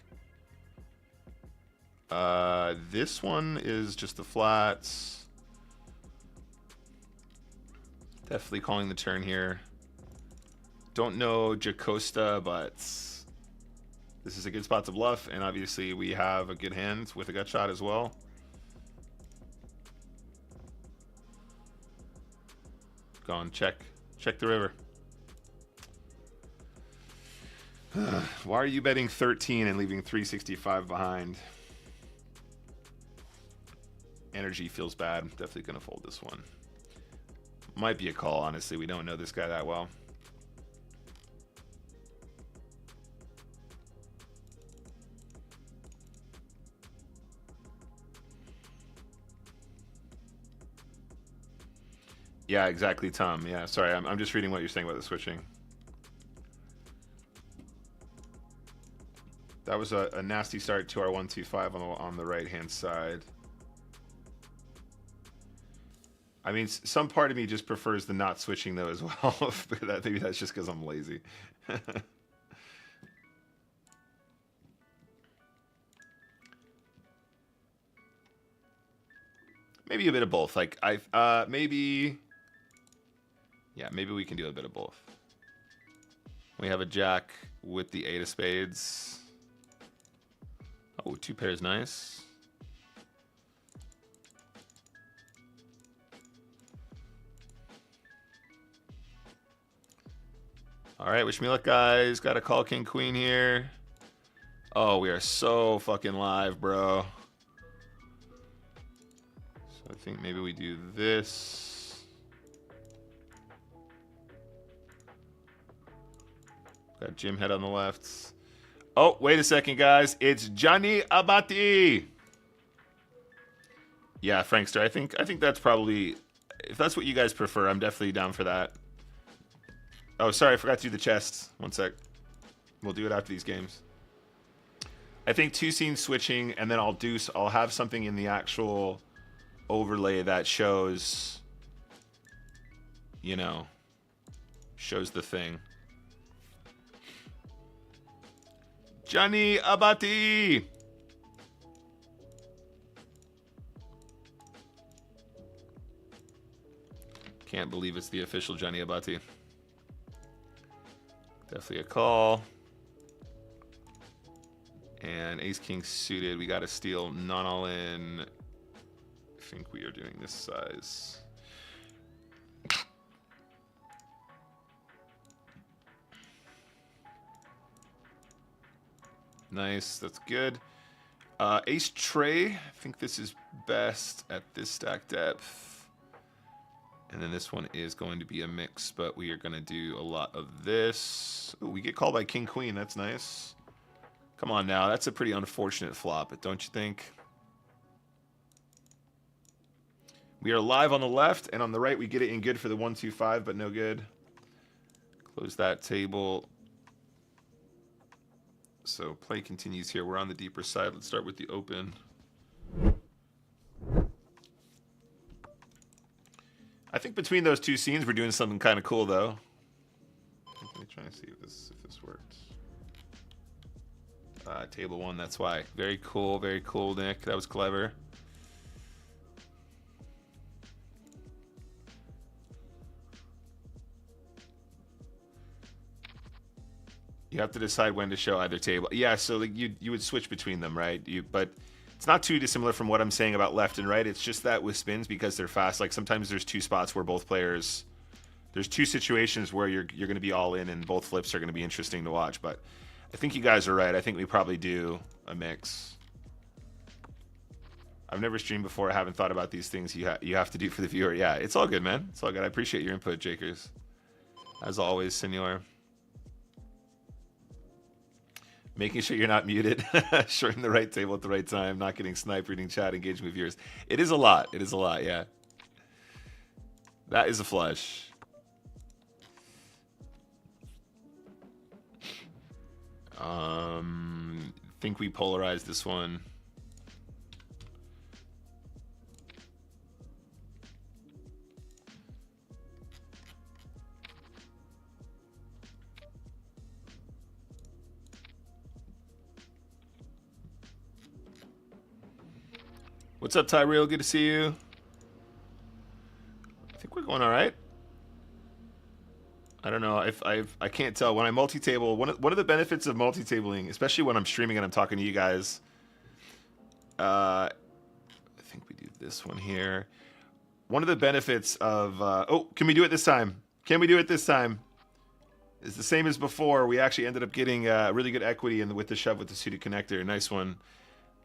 S1: This one is just the flats. Definitely calling the turn here. Don't know Jacosta, but this is a good spot to bluff, and obviously we have a good hand with a gut shot as well. Go on, check the river. Why are you betting 13 and leaving 365 behind? Energy feels bad. Definitely gonna fold this one. Might be a call, honestly. We don't know this guy that well. Yeah, exactly, Tom. Yeah, sorry, I'm just reading what you're saying about the switching. That was a nasty start to our 1-2-5 on the right-hand side. I mean, some part of me just prefers the not switching, though, as well. But maybe that's just because I'm lazy. Maybe a bit of both. Like, maybe... Yeah, maybe we can do a bit of both. We have a jack with the 8 of spades. Oh, 2 pairs, nice. All right, wish me luck, guys. Got to call king queen here. Oh, we are so fucking live, bro. So I think maybe we do this. Got Jim head on the left. Oh, wait a second, guys. It's Johnny Abati. Yeah, Frankster. I think that's probably, if that's what you guys prefer, I'm definitely down for that. Oh, sorry, I forgot to do the chest. One sec. We'll do it after these games. I think 2 scenes switching, and then I'll have something in the actual overlay that shows, you know, shows the thing. Johnny Abati. Can't believe it's the official Johnny Abati. Definitely a call. And ace king suited. We got to steal, not all in. I think we are doing this size. Nice, that's good. Ace tray. I think this is best at this stack depth. And then this one is going to be a mix, but we are going to do a lot of this. Ooh, we get called by king queen. That's nice. Come on now. That's a pretty unfortunate flop, but don't you think? We are live on the left, and on the right we get it in good for the 1-2-5, but no good. Close that table. So play continues here. We're on the deeper side. Let's start with the open. I think between those 2 scenes, we're doing something kind of cool, though. Let me try and see if this works. Table 1, that's why. Very cool, Nick. That was clever. You have to decide when to show either table. Yeah, so like you would switch between them, right? But it's not too dissimilar from what I'm saying about left and right. It's just that with spins, because they're fast, like sometimes there's 2 spots where both players, there's 2 situations where you're going to be all in and both flips are going to be interesting to watch. But I think you guys are right. I think we probably do a mix. I've never streamed before. I haven't thought about these things you have to do for the viewer. Yeah, it's all good, man. It's all good. I appreciate your input, Jakers. As always, senor. Making sure you're not muted, shorting the right table at the right time, not getting sniped, reading chat, engaging with viewers. It is a lot. It is a lot, yeah. That is a flush. Think we polarized this one. What's up, Tyrell? Good to see you. I think we're going all right. I don't know if I can't tell when I multi-table. One of the benefits of multi-tabling, especially when I'm streaming and I'm talking to you guys. I think we do this one here. One of the benefits of oh, can we do it this time? Can we do it this time? It's the same as before. We actually ended up getting really good equity with the shove with the suited connector. Nice one.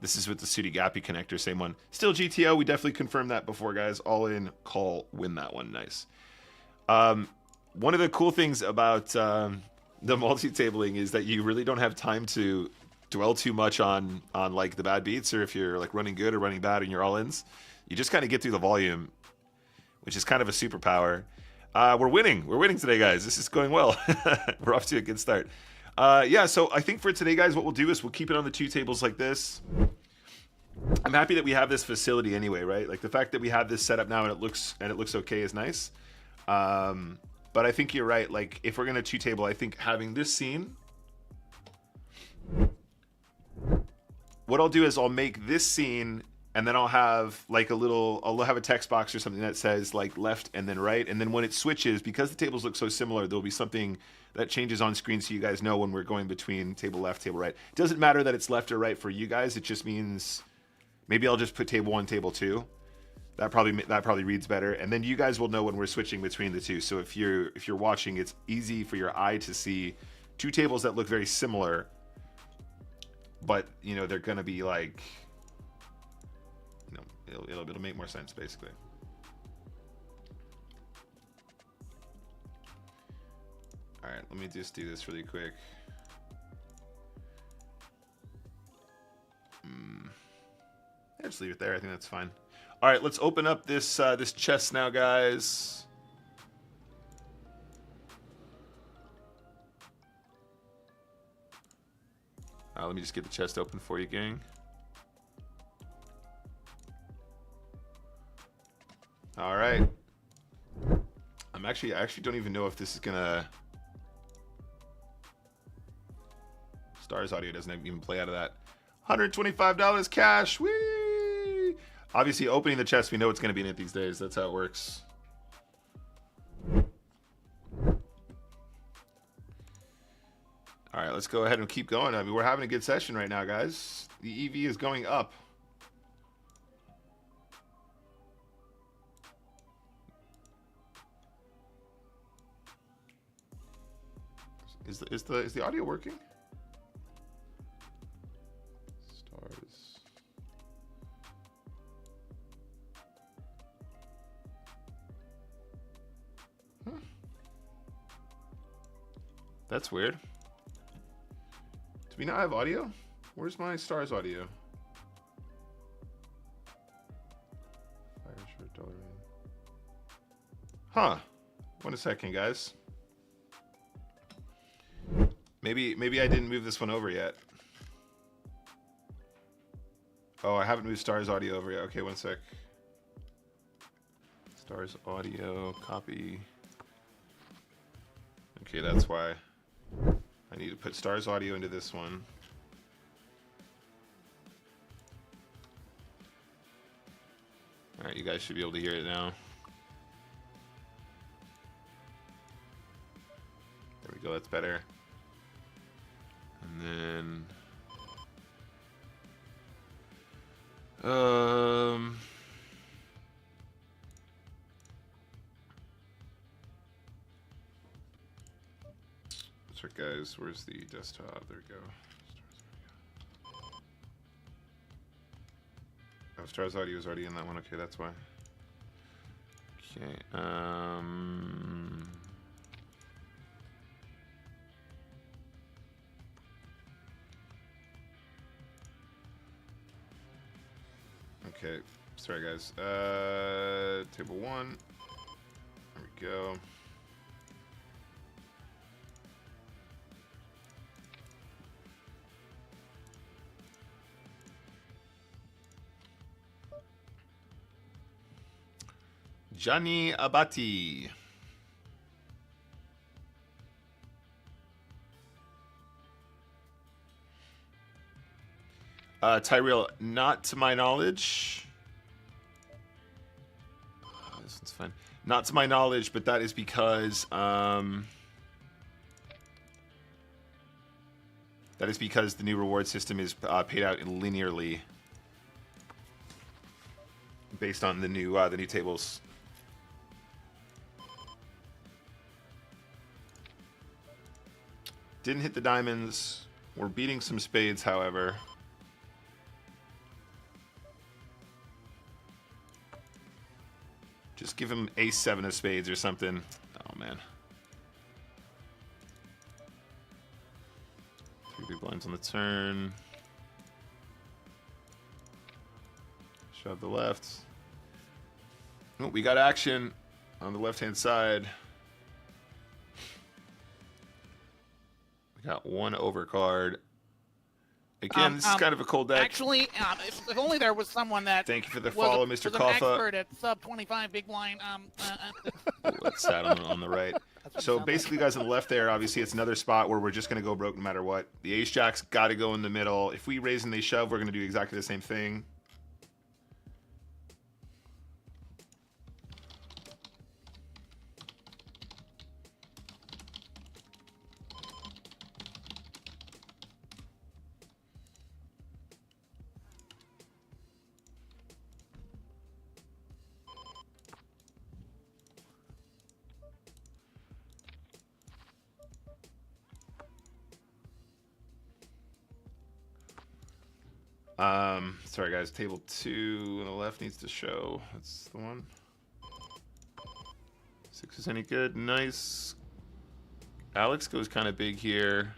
S1: This is with the suited gappy connector, same one. Still GTO, we definitely confirmed that before, guys. All in, call, win that one. Nice. One of the cool things about the multi-tabling is that you really don't have time to dwell too much on like the bad beats, or if you're like running good or running bad and you're all-ins. You just kind of get through the volume, which is kind of a superpower. We're winning. We're winning today, guys. This is going well. We're off to a good start. Yeah, so I think for today, guys, what we'll do is we'll keep it on the two tables like this. I'm happy that we have this facility anyway, right? Like the fact that we have this set up now and it looks okay is nice. But I think you're right. Like if we're gonna two table, I think having this scene. What I'll do is I'll make this scene, and then I'll have like I'll have a text box or something that says like left and then right, and then when it switches, because the tables look so similar, there'll be something that changes on screen so you guys know when we're going between table left, table right. It doesn't matter that it's left or right for you guys. It just means maybe I'll just put table 1, table 2. That probably reads better, and then you guys will know when we're switching between the two. So if you're watching, it's easy for your eye to see two tables that look very similar, but you know they're gonna be like, you know, it'll make more sense basically. All right, let me just do this really quick. Yeah, just leave it there. I think that's fine. All right, let's open up this this chest now, guys. Let me just get the chest open for you, gang. All right. I actually don't even know if this is gonna. Stars Audio doesn't even play out of that. $125 cash. Whee! Obviously, opening the chest, we know it's going to be in it these days. That's how it works. All right, let's go ahead and keep going. I mean, we're having a good session right now, guys. The EV is going up. Is the audio working? Stars. Huh. That's weird. Do we not have audio? Where's my Stars audio? Fire shirt dollar. Huh. Wait a second, guys. Maybe I didn't move this one over yet. Oh, I haven't moved Stars audio over yet. Okay, one sec. Stars audio, copy. Okay, that's why. I need to put Stars audio into this one. All right, you guys should be able to hear it now. There we go, that's better. And then that's right, guys. Where's the desktop? There we go. Oh, Stars Audio is already in that one. Okay, that's why. Okay. Okay, sorry guys. Table 1. There we go. Gianni Abati. Tyrell, not to my knowledge. Not to my knowledge, but that is because the new reward system is paid out linearly based on the new tables. Didn't hit the diamonds. We're beating some spades, however. Just give him ace-7 of spades or something. Oh, man. 3 big blinds on the turn. Shove the left. Oh, we got action on the left-hand side. We got 1 overcard. Again, this is kind of a cold deck.
S2: Actually, if only there was someone that
S1: Thank you for the follow, Mr.
S2: was an
S1: Koffa.
S2: expert at sub 25 big blind.
S1: Oh, that's sad on the right. So basically, guys, on the left there, obviously, it's another spot where we're just going to go broke no matter what. The ace-jack's got to go in the middle. If we raise and they shove, we're going to do exactly the same thing. Sorry guys, table 2 on the left needs to show. That's the one. 6 is any good? Nice. Alex goes kind of big here.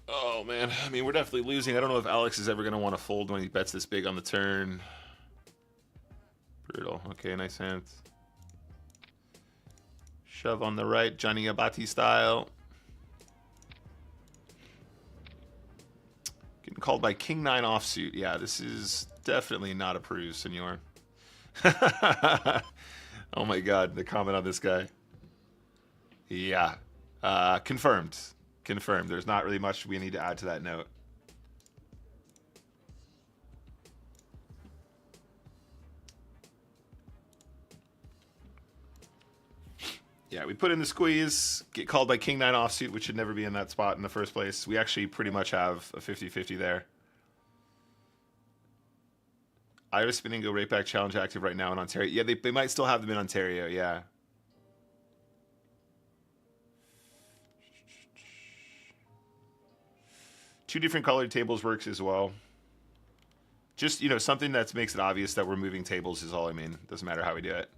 S1: Oh man, I mean, we're definitely losing. I don't know if Alex is ever going to want to fold when he bets this big on the turn. Brutal. Okay, nice hand. Shove on the right, Johnny Abati style. Getting called by King 9 offsuit. Yeah, this is definitely not approved, senor. Oh my god, the comment on this guy. Yeah. Confirmed. Confirmed. There's not really much we need to add to that note. Yeah, we put in the squeeze, get called by King 9 offsuit, which should never be in that spot in the first place. We actually pretty much have a 50-50 there. Irish spinning go right back challenge active right now in Ontario. Yeah, they might still have them in Ontario, yeah. Two different colored tables works as well. Just, you know, something that makes it obvious that we're moving tables is all I mean. Doesn't matter how we do it.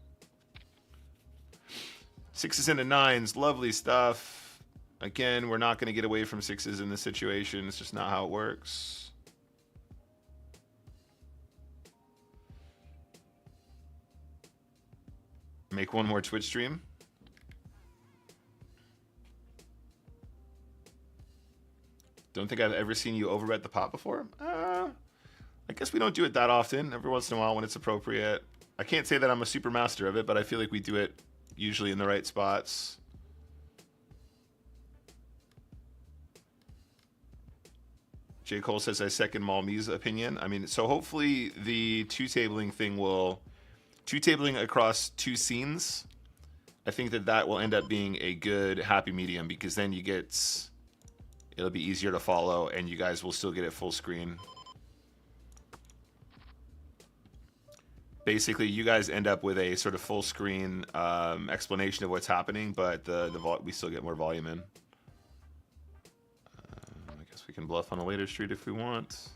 S1: 6s into 9s, lovely stuff. Again, we're not going to get away from 6s in this situation. It's just not how it works. Make one more Twitch stream. Don't think I've ever seen you overbet the pot before. I guess we don't do it that often. Every once in a while when it's appropriate. I can't say that I'm a super master of it, but I feel like we do it usually in the right spots. J. Cole says I second Malmi's opinion. I mean, so hopefully the two-tabling thing will... Two-tabling across 2 scenes, I think that will end up being a good happy medium, because then you get... It'll be easier to follow, and you guys will still get it full screen. Basically, you guys end up with a sort of full screen explanation of what's happening, but we still get more volume in. I guess we can bluff on a later street if we want.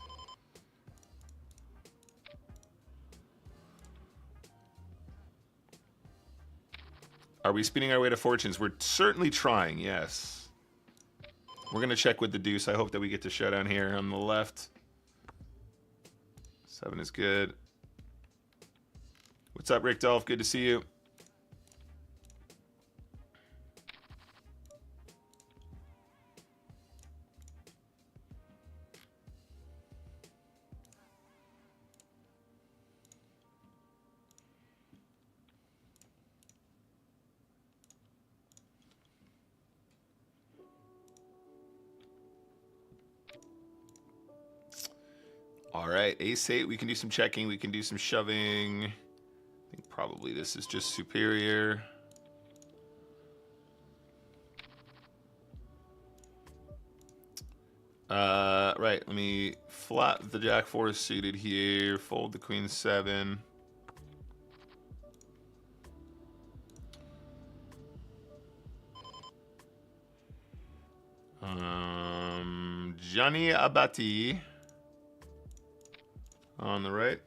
S1: Are we spinning our way to fortunes? We're certainly trying, yes. We're going to check with the deuce. I hope that we get to showdown here on the left. 7 is good. What's up, Rick Dolph? Good to see you. All right, ace-8. We can do some checking. We can do some shoving. I think probably this is just superior. Right, let me flat the jack-4 suited here, fold the queen-7. Johnny Abati on the right.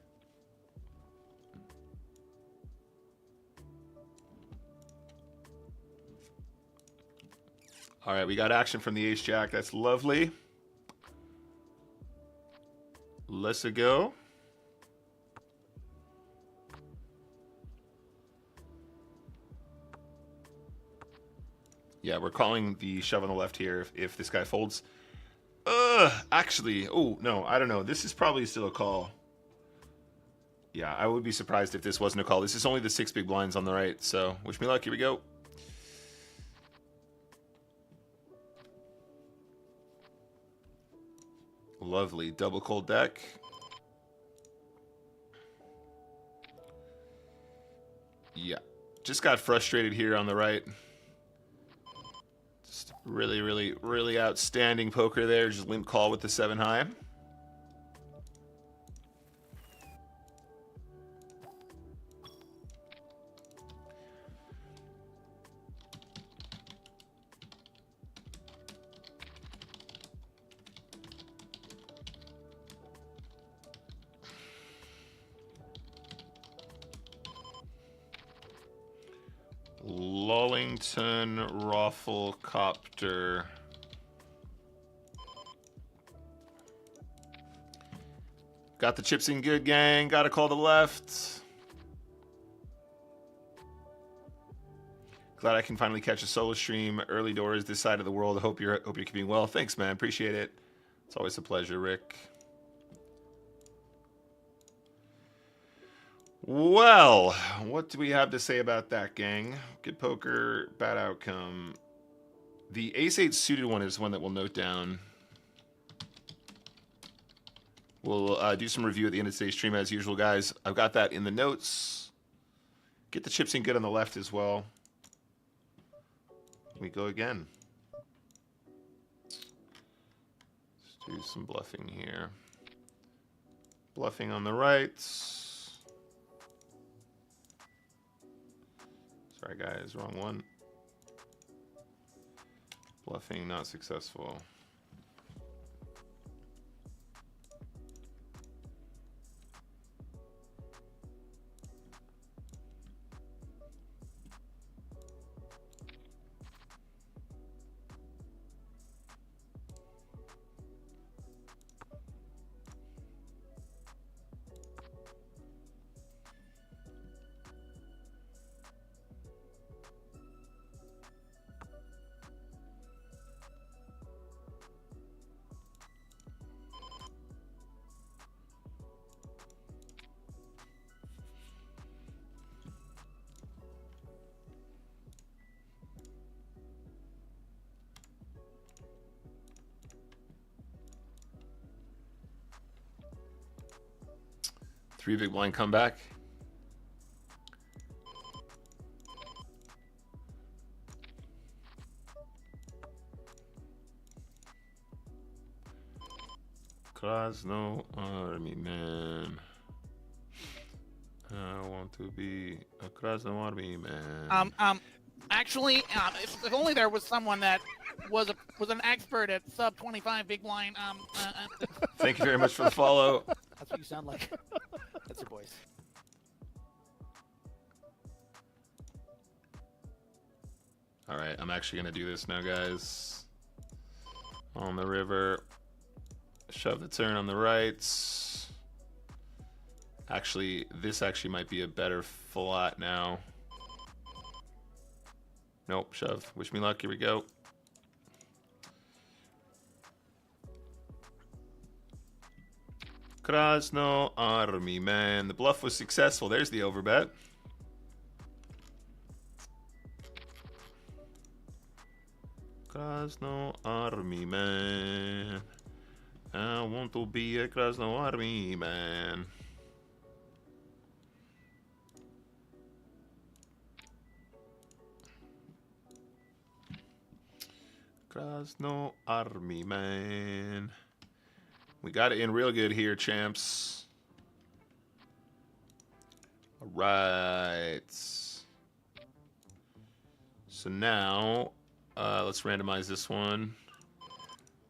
S1: All right, we got action from the ace-jack. That's lovely. Let's go. Yeah, we're calling the shove on the left here if this guy folds. Actually, oh, no, I don't know. This is probably still a call. Yeah, I would be surprised if this wasn't a call. This is only the 6 big blinds on the right, so wish me luck. Here we go. Lovely double cold deck. Yeah, just got frustrated here on the right. Just really, really, really outstanding poker there. Just limp call with the 7 high. Lullington Rafflecopter. Got the chips in good, gang. Got to call the left. Glad I can finally catch a solo stream. Early doors this side of the world. Hope you're keeping well. Thanks, man. Appreciate it. It's always a pleasure, Rick. Well, what do we have to say about that, gang? Good poker, bad outcome. The ace-8 suited one is one that we'll note down. We'll do some review at the end of today's stream as usual, guys. I've got that in the notes. Get the chips in good on the left as well. We go again. Let's do some bluffing here. Bluffing on the right. Sorry, guys, wrong one. Bluffing not successful. Three big blind comeback. Krasno Army, man. I want to be a Krasno Army, man.
S2: Actually, if only there was someone that was an expert at sub 25 big blind.
S1: Thank you very much for the follow.
S3: That's what you sound like. That's your voice.
S1: All right, I'm actually gonna do this now, guys. On the river, shove the turn on the right. Actually, this actually might be a better flat now. Nope, shove. Wish me luck. Here we go. Krasno Army, man. The bluff was successful. There's the overbet. Krasno Army, man. I want to be a Krasno Army man. Krasno Army man. We got it in real good here, champs. All right. So now, let's randomize this one.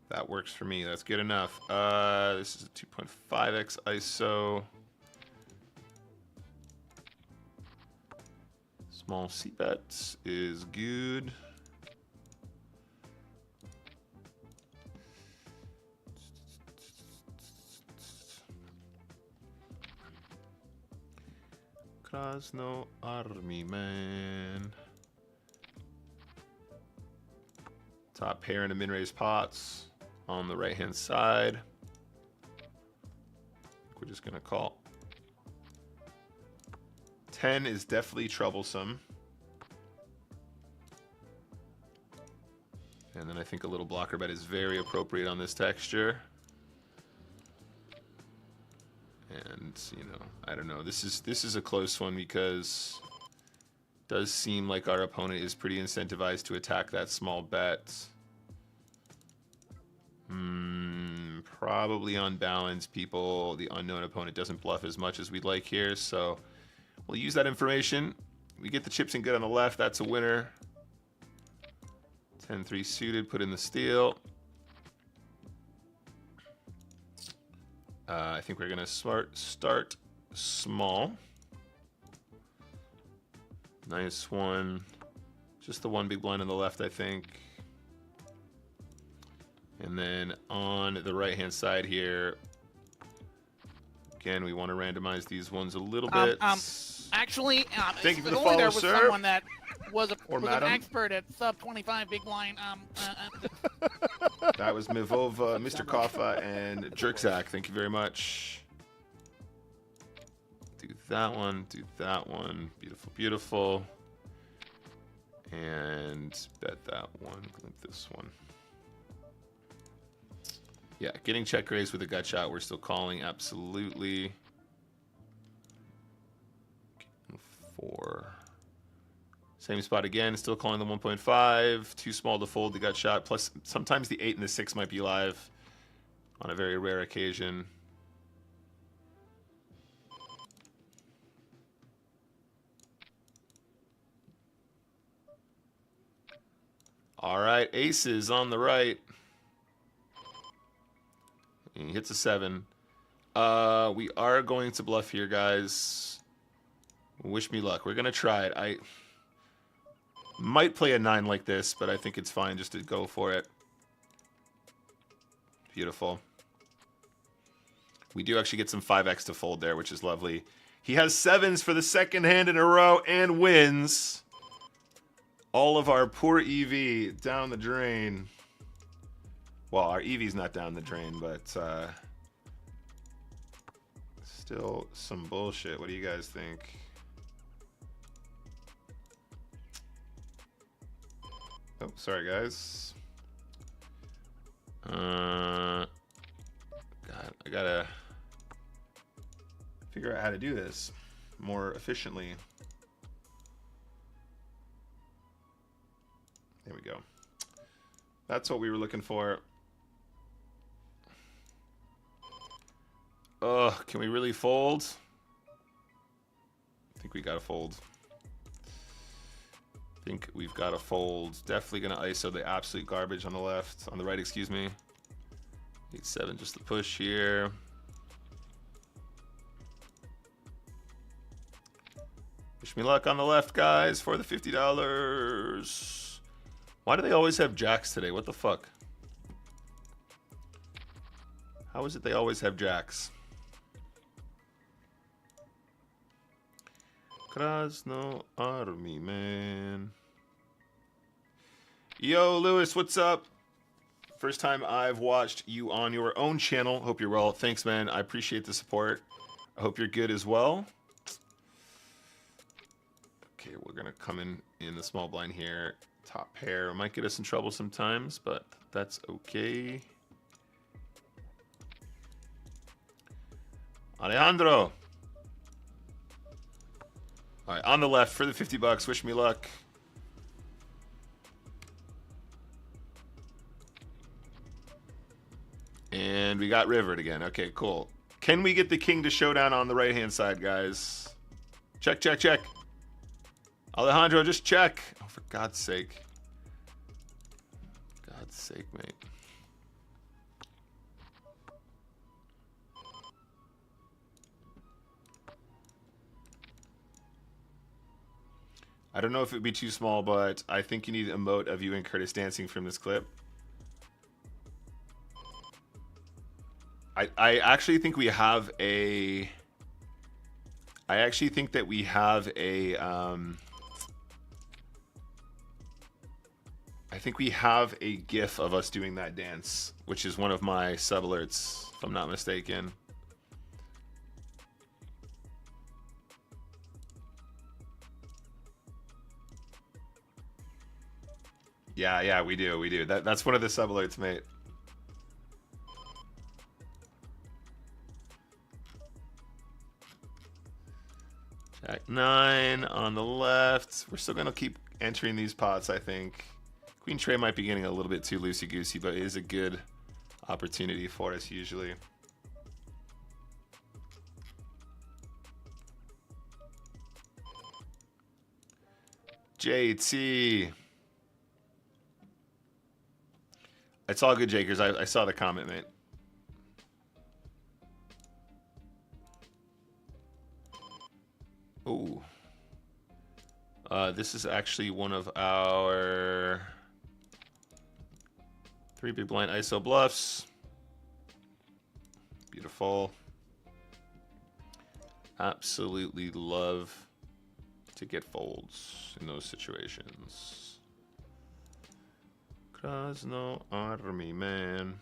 S1: That works for me. That's good enough. This is a 2.5x ISO. Small c-bet is good. Krasno Army man. Top pair in the min-raise pots on the right-hand side. We're just gonna call. 10 is definitely troublesome. And then I think a little blocker bet is very appropriate on this texture. And, you know, I don't know. This is a close one because it does seem like our opponent is pretty incentivized to attack that small bet. Probably on balance, the unknown opponent doesn't bluff as much as we'd like here, so we'll use that information. We get the chips in good on the left, that's a winner. 10-3 suited, put in the steal. I think we're gonna start small. Nice one. Just the one big blind on the left, I think. And then on the right-hand side here, again, we want to randomize these ones a little bit.
S2: Actually,
S1: Thank you for
S2: if
S1: the
S2: only there
S1: follow,
S2: was
S1: sir.
S2: someone that was an
S1: madam.
S2: expert at sub 25 big blind.
S1: That was Mivova, Mr. Koffa, and Jerkzak. Thank you very much. Do that one, do that one. Beautiful, beautiful. And bet that one, glint this one. Yeah, getting check raised with a gut shot, we're still calling, absolutely. 4. Same spot again, still calling the 1.5. Too small to fold the gut shot. Plus, sometimes the 8 and the 6 might be live on a very rare occasion. All right, aces on the right. And he hits a 7. We are going to bluff here, guys. Wish me luck. We're going to try it. I might play a 9 like this, but I think it's fine just to go for it. Beautiful. We do actually get some 5x to fold there, which is lovely. He has 7s for the second hand in a row and wins. All of our poor EV down the drain. Well, our EV's not down the drain, but still some bullshit. What do you guys think? Oh, sorry, guys. God, I gotta figure out how to do this more efficiently. There we go. That's what we were looking for. Ugh, can we really fold? I think we gotta fold. I think we've gotta fold. Definitely gonna ISO the absolute garbage on the left, on the right, excuse me. 8-7, just the push here. Wish me luck on the left, guys, for the $50. Why do they always have jacks today? What the fuck? How is it they always have jacks? Krasno Army, man. Yo, Lewis, what's up? First time I've watched you on your own channel. Hope you're well. Thanks, man. I appreciate the support. I hope you're good as well. Okay, we're going to come in the small blind here. Top pair. Might get us in trouble sometimes, but that's okay. Alejandro. All right, on the left for the 50 bucks. Wish me luck. And we got rivered again. Okay, cool. Can we get the king to showdown on the right-hand side, guys? Check, check, check. Alejandro, just check. Oh, for God's sake. God's sake, mate. I don't know if it would be too small, but I think you need an emote of you and Curtis dancing from this clip. I actually think we have a... I actually think that we have a... I think we have a GIF of us doing that dance, which is one of my sub alerts, if I'm not mistaken. Yeah, we do. That's one of the sub alerts, mate. Jack 9 on the left. We're still gonna keep entering these pots, I think. Queen Trey might be getting a little bit too loosey-goosey, but it is a good opportunity for us usually. JT. It's all good, Jakers. I saw the comment, mate. Ooh. This is actually one of our 3 big blind ISO bluffs. Beautiful. Absolutely love to get folds in those situations. Krasno Army, man.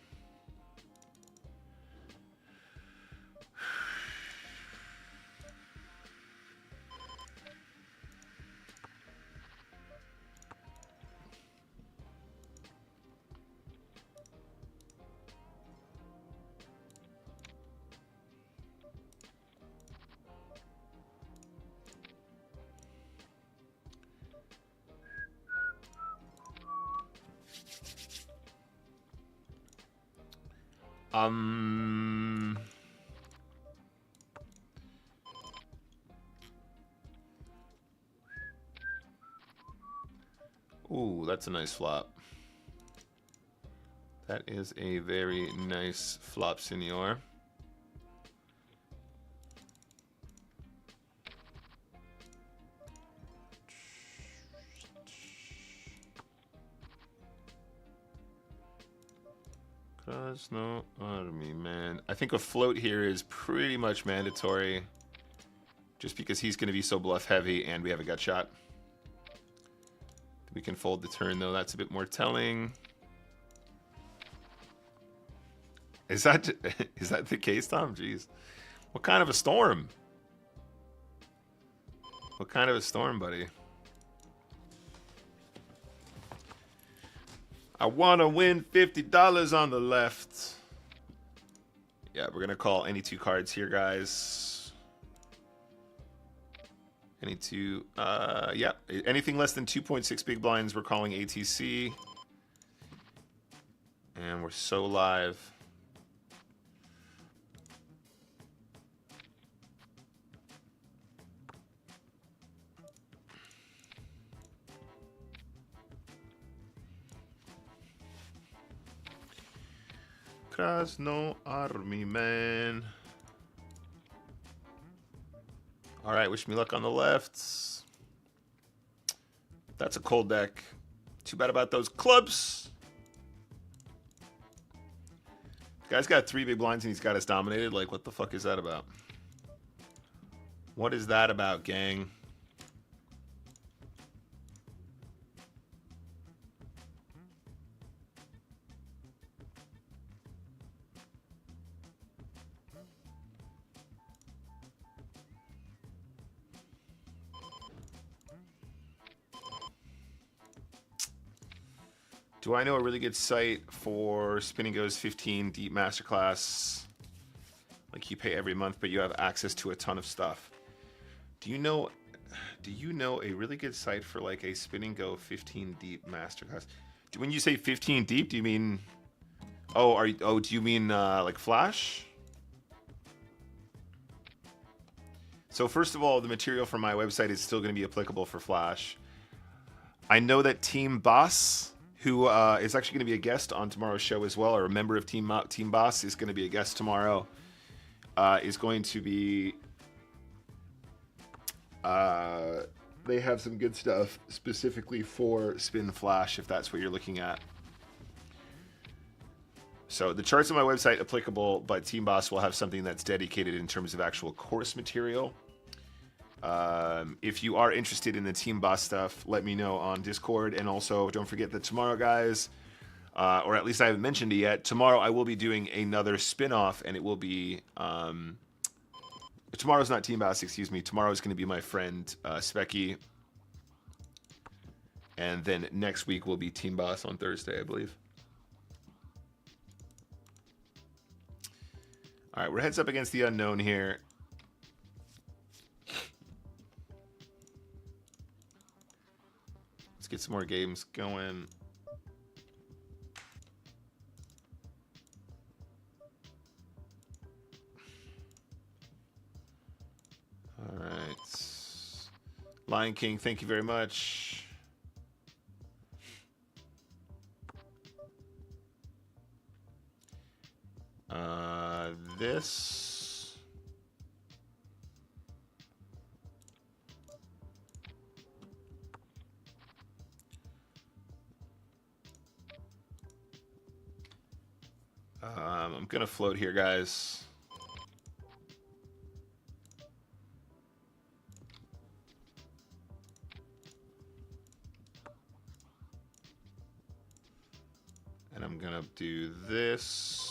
S1: Ooh, that's a nice flop. That is a very nice flop, senor. Krasno Army, man. I think a float here is pretty much mandatory just because he's going to be so bluff heavy and we have a gut shot. We can fold the turn, though. That's a bit more telling. Is that the case, Tom? Jeez. What kind of a storm? What kind of a storm, buddy? I want to win $50 on the left. Yeah, we're going to call any 2 cards here, guys. Any 2, yeah. Anything less than 2.6 big blinds, we're calling ATC. And we're so live. Krasno Army, man. All right, wish me luck on the left. That's a cold deck. Too bad about those clubs. Guy's got 3 big blinds and he's got us dominated. Like, what the fuck is that about? What is that about, gang? Do I know a really good site for Spinning Goes 15 Deep Masterclass? Like you pay every month, but you have access to a ton of stuff. Do you know a really good site for like a spin and go 15 deep masterclass? When you say 15 deep, do you mean do you mean like Flash? So first of all, the material from my website is still going to be applicable for Flash. I know that Team Boss, who is actually going to be a guest on tomorrow's show as well, or a member of Team Boss is going to be a guest tomorrow, is going to be... they have some good stuff specifically for Spin Flash, if that's what you're looking at. So the charts on my website applicable, but Team Boss will have something that's dedicated in terms of actual course material. If you are interested in the Team Boss stuff, let me know on Discord. And also, don't forget that tomorrow, guys, or at least I haven't mentioned it yet, tomorrow I will be doing another spin-off, and it will be... tomorrow's not Team Boss, excuse me. Tomorrow's going to be my friend Specky. And then next week will be Team Boss on Thursday, I believe. All right, we're heads up against the unknown here. Let's get some more games going. All right. Lion King, thank you very much. This. I'm gonna float here, guys. And I'm gonna do this.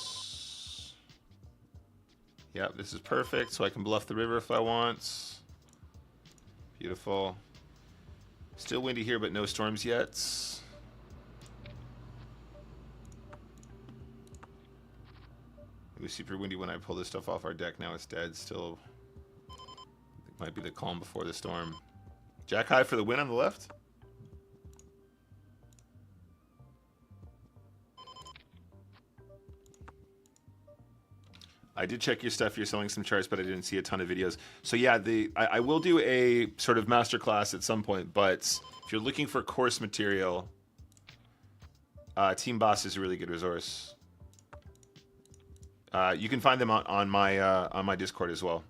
S1: Yep, this is perfect, so I can bluff the river if I want. Beautiful. Still windy here, but no storms yet. It was super windy when I pulled this stuff off our deck. Now it's dead. Still, it might be the calm before the storm. Jack high for the win on the left. I did check your stuff. You're selling some charts, but I didn't see a ton of videos. So yeah, I will do a sort of masterclass at some point. But if you're looking for course material, Team Boss is a really good resource. You can find them on my Discord as well.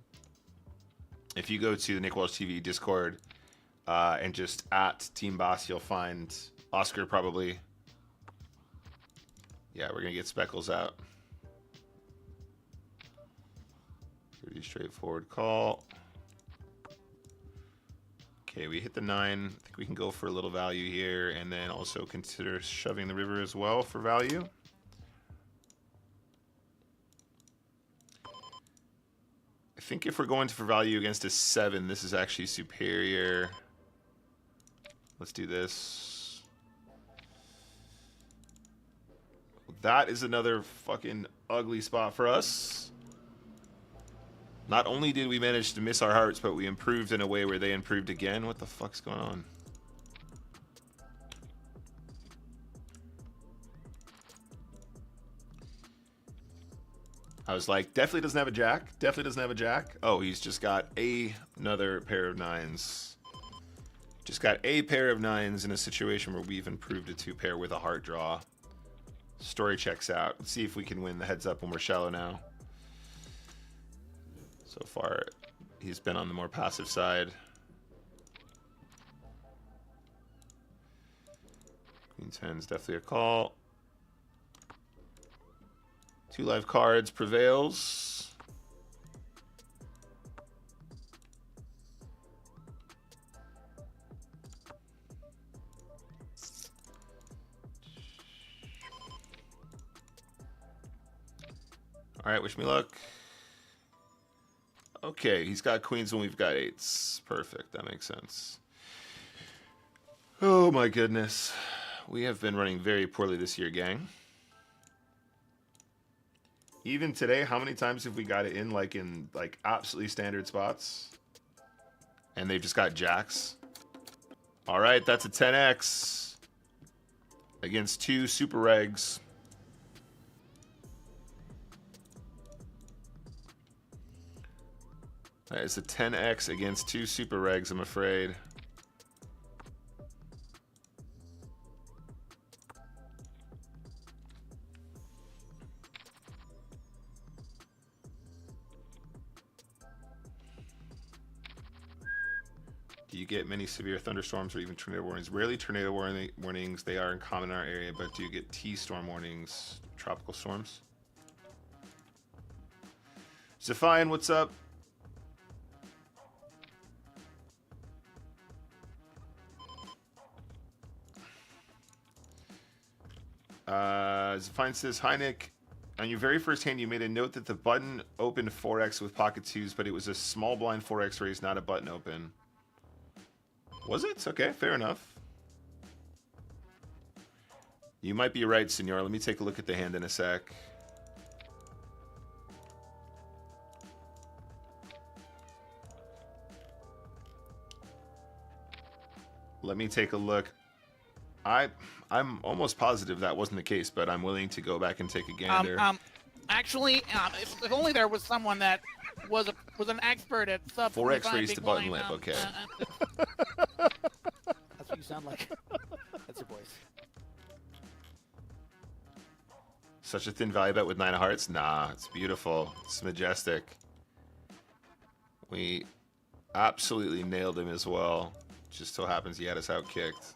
S1: If you go to the Nick Welch TV Discord and just at Team Boss, you'll find Oscar probably. Yeah, we're gonna get Speckles out. Pretty straightforward call. Okay, we hit the 9. I think we can go for a little value here, and then also consider shoving the river as well for value. I think if we're going for value against a 7, this is actually superior. Let's do this. That is another fucking ugly spot for us. Not only did we manage to miss our hearts, but we improved in a way where they improved again. What the fuck's going on? I was like, definitely doesn't have a jack. Definitely doesn't have a jack. Oh, he's just got another pair of 9s. Just got a pair of 9s in a situation where we've improved a 2-pair with a heart draw. Story checks out. Let's see if we can win the heads up when we're shallow now. So far, he's been on the more passive side. Queen 10 is definitely a call. 2 live cards prevails. All right, wish me luck. Okay, he's got queens when we've got 8s. Perfect, that makes sense. Oh my goodness. We have been running very poorly this year, gang. Even today, how many times have we got it in like absolutely standard spots? And they've just got jacks. All right, that's a 10x against 2 super regs. That is a 10x against 2 super regs, I'm afraid. Do you get many severe thunderstorms or even tornado warnings? Rarely tornado warnings. They are uncommon in our area, but do you get T-storm warnings, tropical storms? Zephian, what's up? Zephian says, hi Nick. On your very first hand, you made a note that the button opened 4x with pocket twos, but it was a small blind 4x raise, not a button open. Was it? Okay, fair enough. You might be right, senor. Let me take a look at the hand in a sec. Let me take a look. I'm almost positive that wasn't the case, but I'm willing to go back and take a gander.
S2: Actually, if only there was someone that was an expert at sub
S1: 4x raised to button lip. Okay.
S3: That's what you sound like. That's your voice.
S1: Such a thin value bet with 9 of hearts? Nah, it's beautiful. It's majestic. We absolutely nailed him as well. Just so happens he had us outkicked.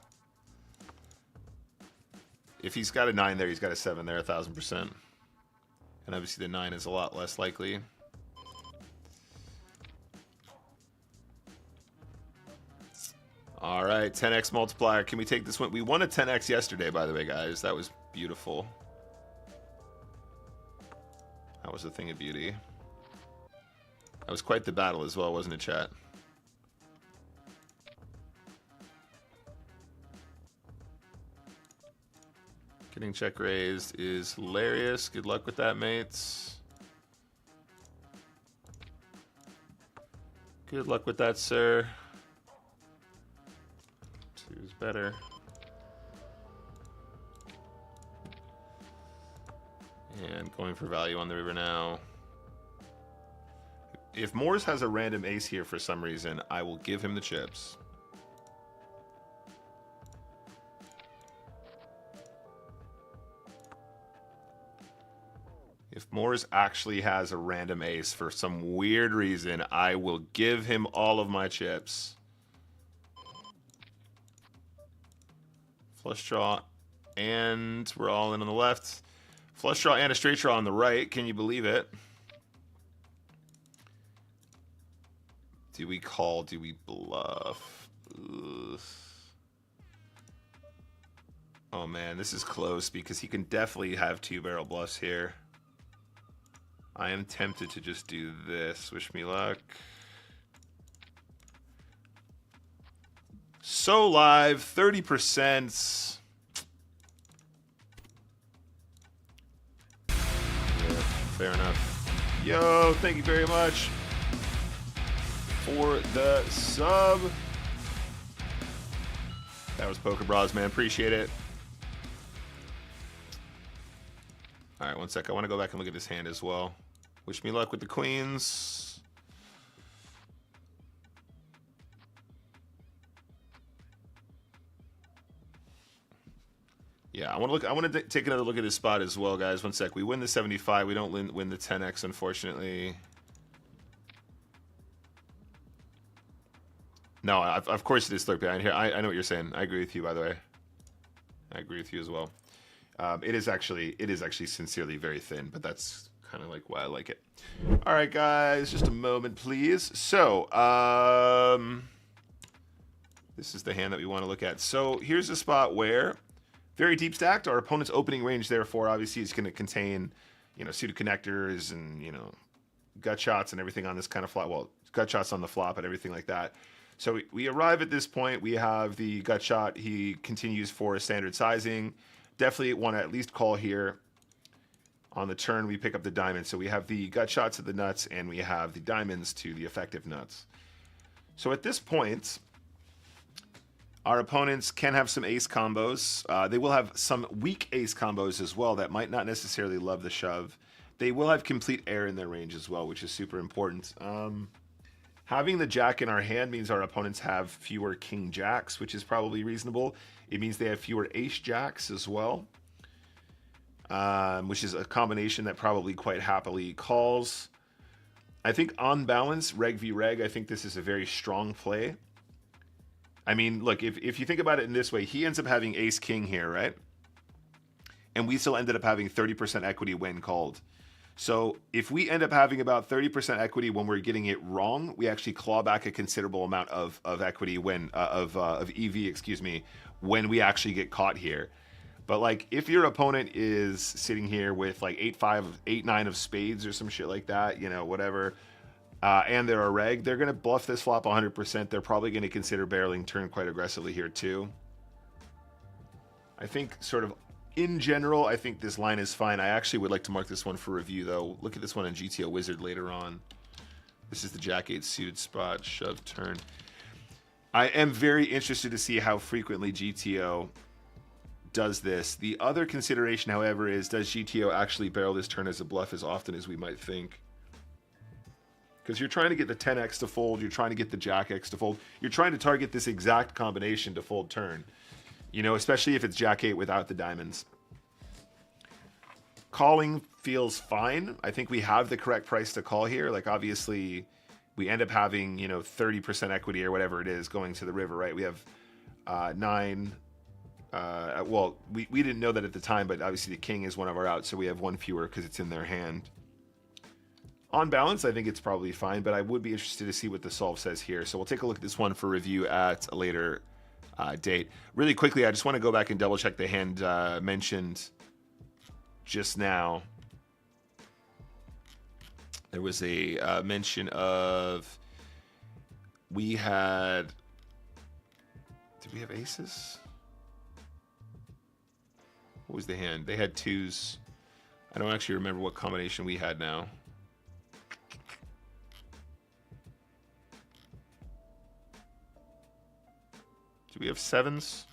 S1: If he's got a 9 there, he's got a 7 there, 1000%. And obviously the 9 is a lot less likely. All right, 10x multiplier. Can we take this one? We won a 10x yesterday, by the way, guys. That was beautiful. That was a thing of beauty. That was quite the battle as well, wasn't it, chat? Getting check raised is hilarious. Good luck with that, mates. Good luck with that, sir. 2 is better. And going for value on the river now. If Moores has a random ace here for some reason, I will give him the chips. If Moores actually has a random ace for some weird reason, I will give him all of my chips. Flush draw, and we're all in on the left. Flush draw and a straight draw on the right. Can you believe it? Do we call? Do we bluff? Ugh. Oh man, this is close because he can definitely have 2-barrel bluffs here. I am tempted to just do this. Wish me luck. So live, 30%. Yeah, fair enough. Yo, thank you very much for the sub. That was Poker Bras, man. Appreciate it. All right, one sec. I want to go back and look at this hand as well. Wish me luck with the queens. Yeah, I want to take another look at this spot as well, guys. One sec. We win the 75. We don't win the 10x, unfortunately. No, of course it is Slurpee. I know what you're saying. I agree with you, by the way. I agree with you as well. It is actually sincerely very thin, but that's kind of like why I like it. All right, guys, just a moment, please. So, this is the hand that we want to look at. So here's a spot where very deep stacked. Our opponent's opening range, therefore, obviously, is going to contain, suited connectors and gut shots and everything on this kind of flop. Well, gut shots on the flop and everything like that. So we arrive at this point. We have the gut shot. He continues for a standard sizing. Definitely want to at least call here. On the turn, we pick up the diamonds. So we have the gut shots of the nuts, and we have the diamonds to the effective nuts. So at this point, our opponents can have some ace combos. They will have some weak ace combos as well that might not necessarily love the shove. They will have complete air in their range as well, which is super important. Having the jack in our hand means our opponents have fewer king jacks, which is probably reasonable. It means they have fewer ace jacks as well, which is a combination that probably quite happily calls. I think on balance, reg v reg, I think this is a very strong play. I mean, look, if you think about it in this way, he ends up having ace king here, right? And we still ended up having 30% equity when called. So if we end up having about 30% equity when we're getting it wrong, we actually claw back a considerable amount of equity when of EV, excuse me, when we actually get caught here. But like if your opponent is sitting here with like 8-5, 8-9 of spades or some shit like that, you know, whatever, and they're a reg, they're gonna bluff this flop 100%. They're probably gonna consider barreling turn quite aggressively here too. I think sort of in general, I think this line is fine. I actually would like to mark this one for review, though. Look at this one in GTO Wizard later on. This is the Jack-8 suited spot, shove turn. I am very interested to see how frequently GTO does this. The other consideration, however, is does GTO actually barrel this turn as a bluff as often as we might think? Because you're trying to get the 10x to fold, you're trying to get the Jack-X to fold. You're trying to target this exact combination to fold turn. You know, especially if it's Jack-8 without the diamonds. Calling feels fine. I think we have the correct price to call here. Like, obviously, we end up having, you know, 30% equity or whatever it is going to the river, right? We have 9. Well, we didn't know that at the time, but obviously the king is one of our outs, so we have one fewer because it's in their hand. On balance, I think it's probably fine, but I would be interested to see what the solve says here. So we'll take a look at this one for review at a later date. Really quickly, I just want to go back and double check the hand mentioned just now. There was a mention of we had, did we have aces? What was the hand? They had twos. I don't actually remember what combination we had now. Do we have sevens?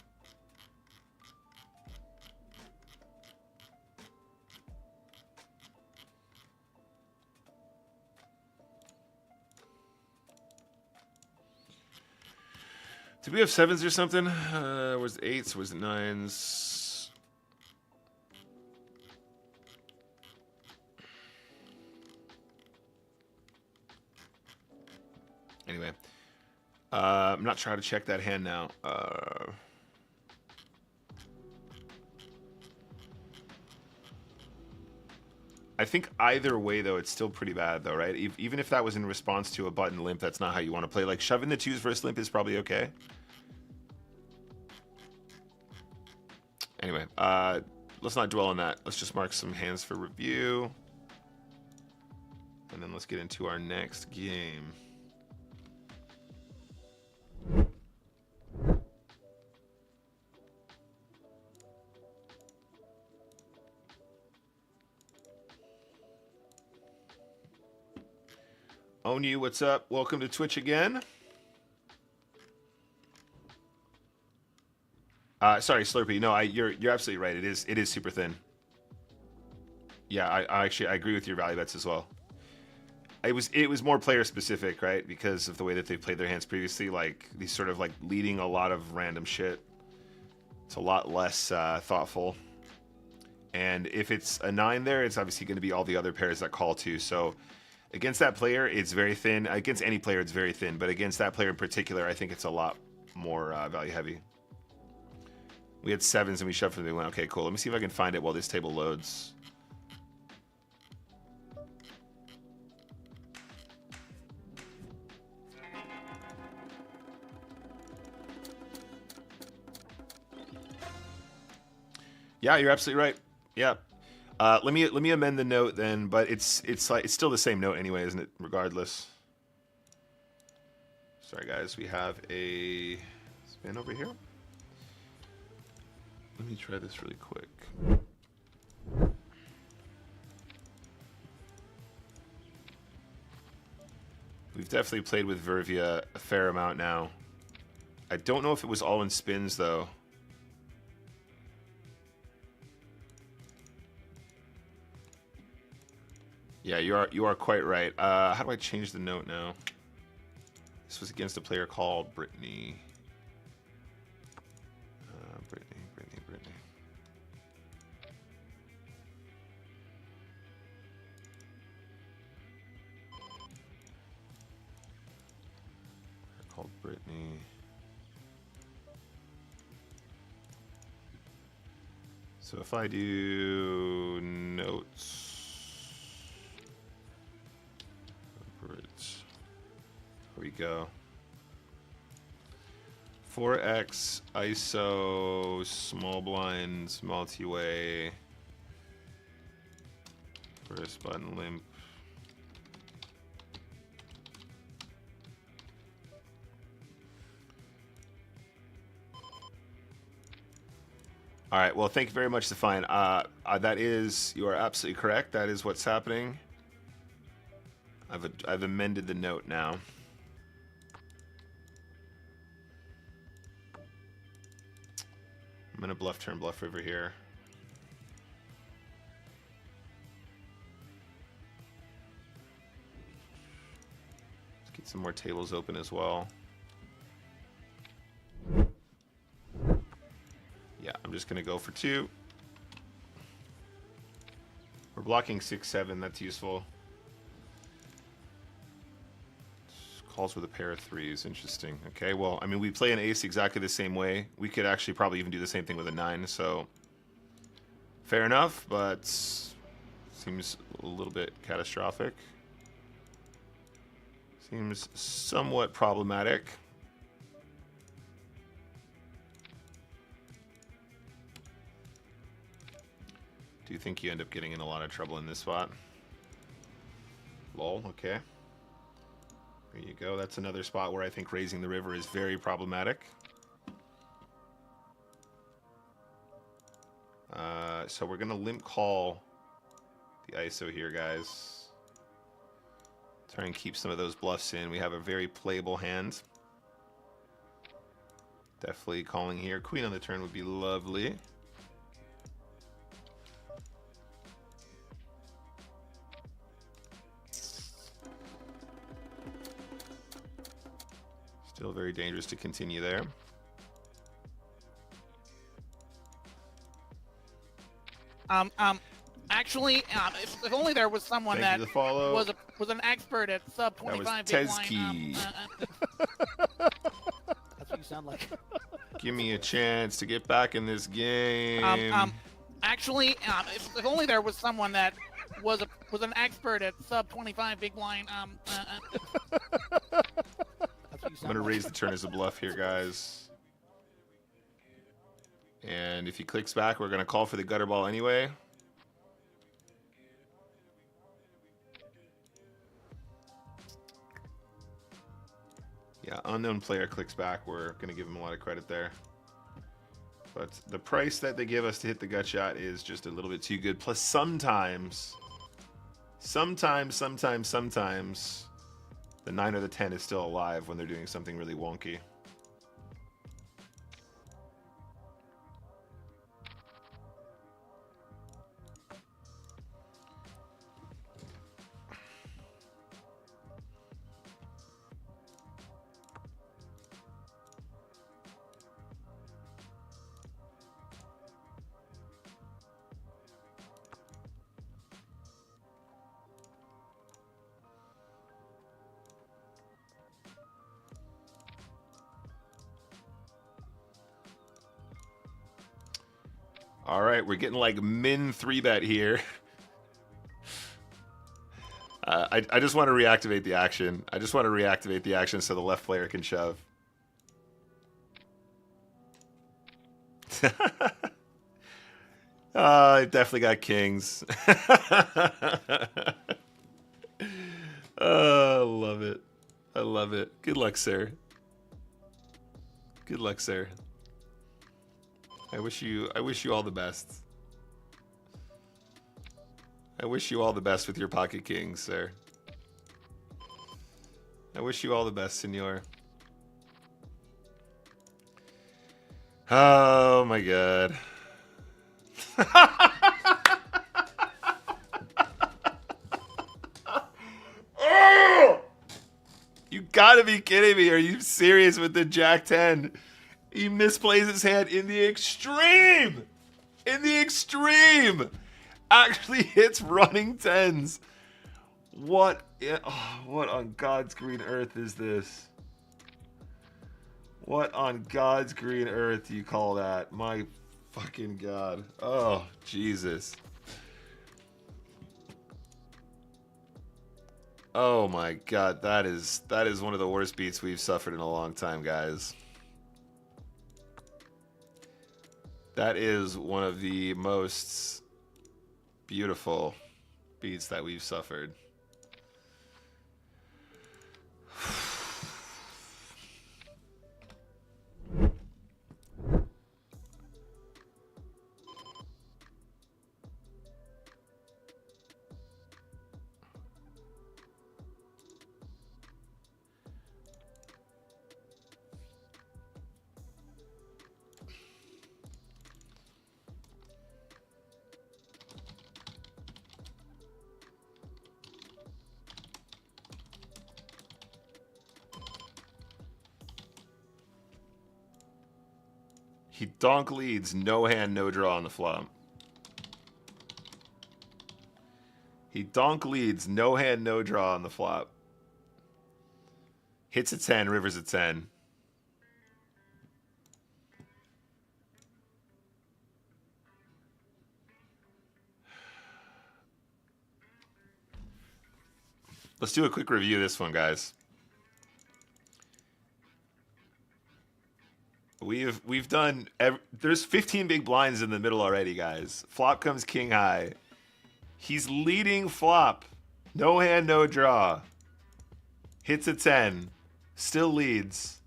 S1: Did we have sevens or something? Was it eights? Was it nines? Anyway. I'm not trying to check that hand now. I think either way, though, it's still pretty bad, though, right? Even if that was in response to a button limp, that's not how you want to play. Like, shoving the twos versus limp is probably okay. Anyway, let's not dwell on that. Let's just mark some hands for review. And then let's get into our next game. Onu, what's up? Welcome to Twitch again. Sorry, Slurpee. No, you're absolutely right. It is super thin. Yeah, I actually agree with your value bets as well. It was more player specific, right? Because of the way that they played their hands previously, like these sort of like leading a lot of random shit. It's a lot less thoughtful. And if it's a 9 there, it's obviously going to be all the other pairs that call too. So against that player, it's very thin. Against any player, it's very thin. But against that player in particular, I think it's a lot more value heavy. We had sevens and we shoved from the one. Okay, cool. Let me see if I can find it while this table loads. Yeah, you're absolutely right. Yeah. Let me amend the note then, but it's still the same note anyway, isn't it? Regardless. Sorry guys, we have a spin over here. Let me try this really quick. We've definitely played with Vervia a fair amount now. I don't know if it was all in spins, though. Yeah, you are quite right. How do I change the note now? This was against a player called Brittany. Brittany. Called Brittany. So if I do notes. Here we go. 4x, ISO, small blinds, multi-way, first button limp. All right, well, thank you very much, Define. That is, you are absolutely correct. That is what's happening. I've amended the note now. I'm gonna bluff turn bluff river here. Let's get some more tables open as well. Yeah, I'm just gonna go for 2. We're blocking 6-7. That's useful. Calls with a pair of 3s. Interesting. Okay, well, I mean, we play an ace exactly the same way. We could actually probably even do the same thing with a 9, so fair enough, but seems a little bit catastrophic. Seems somewhat problematic. Do you think you end up getting in a lot of trouble in this spot? Lol, okay. There you go. That's another spot where I think raising the river is very problematic. So we're going to limp call the ISO here, guys. Try and keep some of those bluffs in. We have a very playable hand. Definitely calling here. Queen on the turn would be lovely. Still very dangerous to continue there.
S2: Actually, if only there was someone that was an expert at sub 25 big blind.
S3: That's what you sound like.
S1: Give me a chance to get back in this game.
S2: Actually, if only there was someone that was an expert at sub 25 big blind.
S1: I'm gonna raise the turn as a bluff here, guys. And if he clicks back, we're gonna call for the gutter ball anyway. Yeah, unknown player clicks back. We're gonna give him a lot of credit there. But the price that they give us to hit the gut shot is just a little bit too good. Plus sometimes, the 9 or the 10 is still alive when they're doing something really wonky. All right, we're getting like min 3-bet here. I just want to reactivate the action. I just want to reactivate the action so the left player can shove. I definitely got kings. Oh, I love it. I love it. Good luck, sir. Good luck, sir. I wish you all the best. I wish you all the best with your pocket kings, sir. I wish you all the best, senor. Oh my god. Oh! You gotta be kidding me. Are you serious with the Jack 10? He misplays his hand in the extreme. In the extreme. Actually hits running tens. What on God's green earth is this? What on God's green earth do you call that? My fucking God. Oh, Jesus. Oh my God, that is one of the worst beats we've suffered in a long time, guys. That is one of the most beautiful beats that we've suffered. He donk leads, no hand, no draw on the flop. He donk leads, no hand, no draw on the flop. Hits a 10, rivers a 10. Let's do a quick review of this one, guys. We've done there's 15 big blinds in the middle already, guys. Flop comes king high. He's leading flop. No hand, no draw. Hits a 10. Still leads.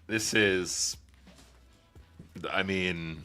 S1: This is, I mean,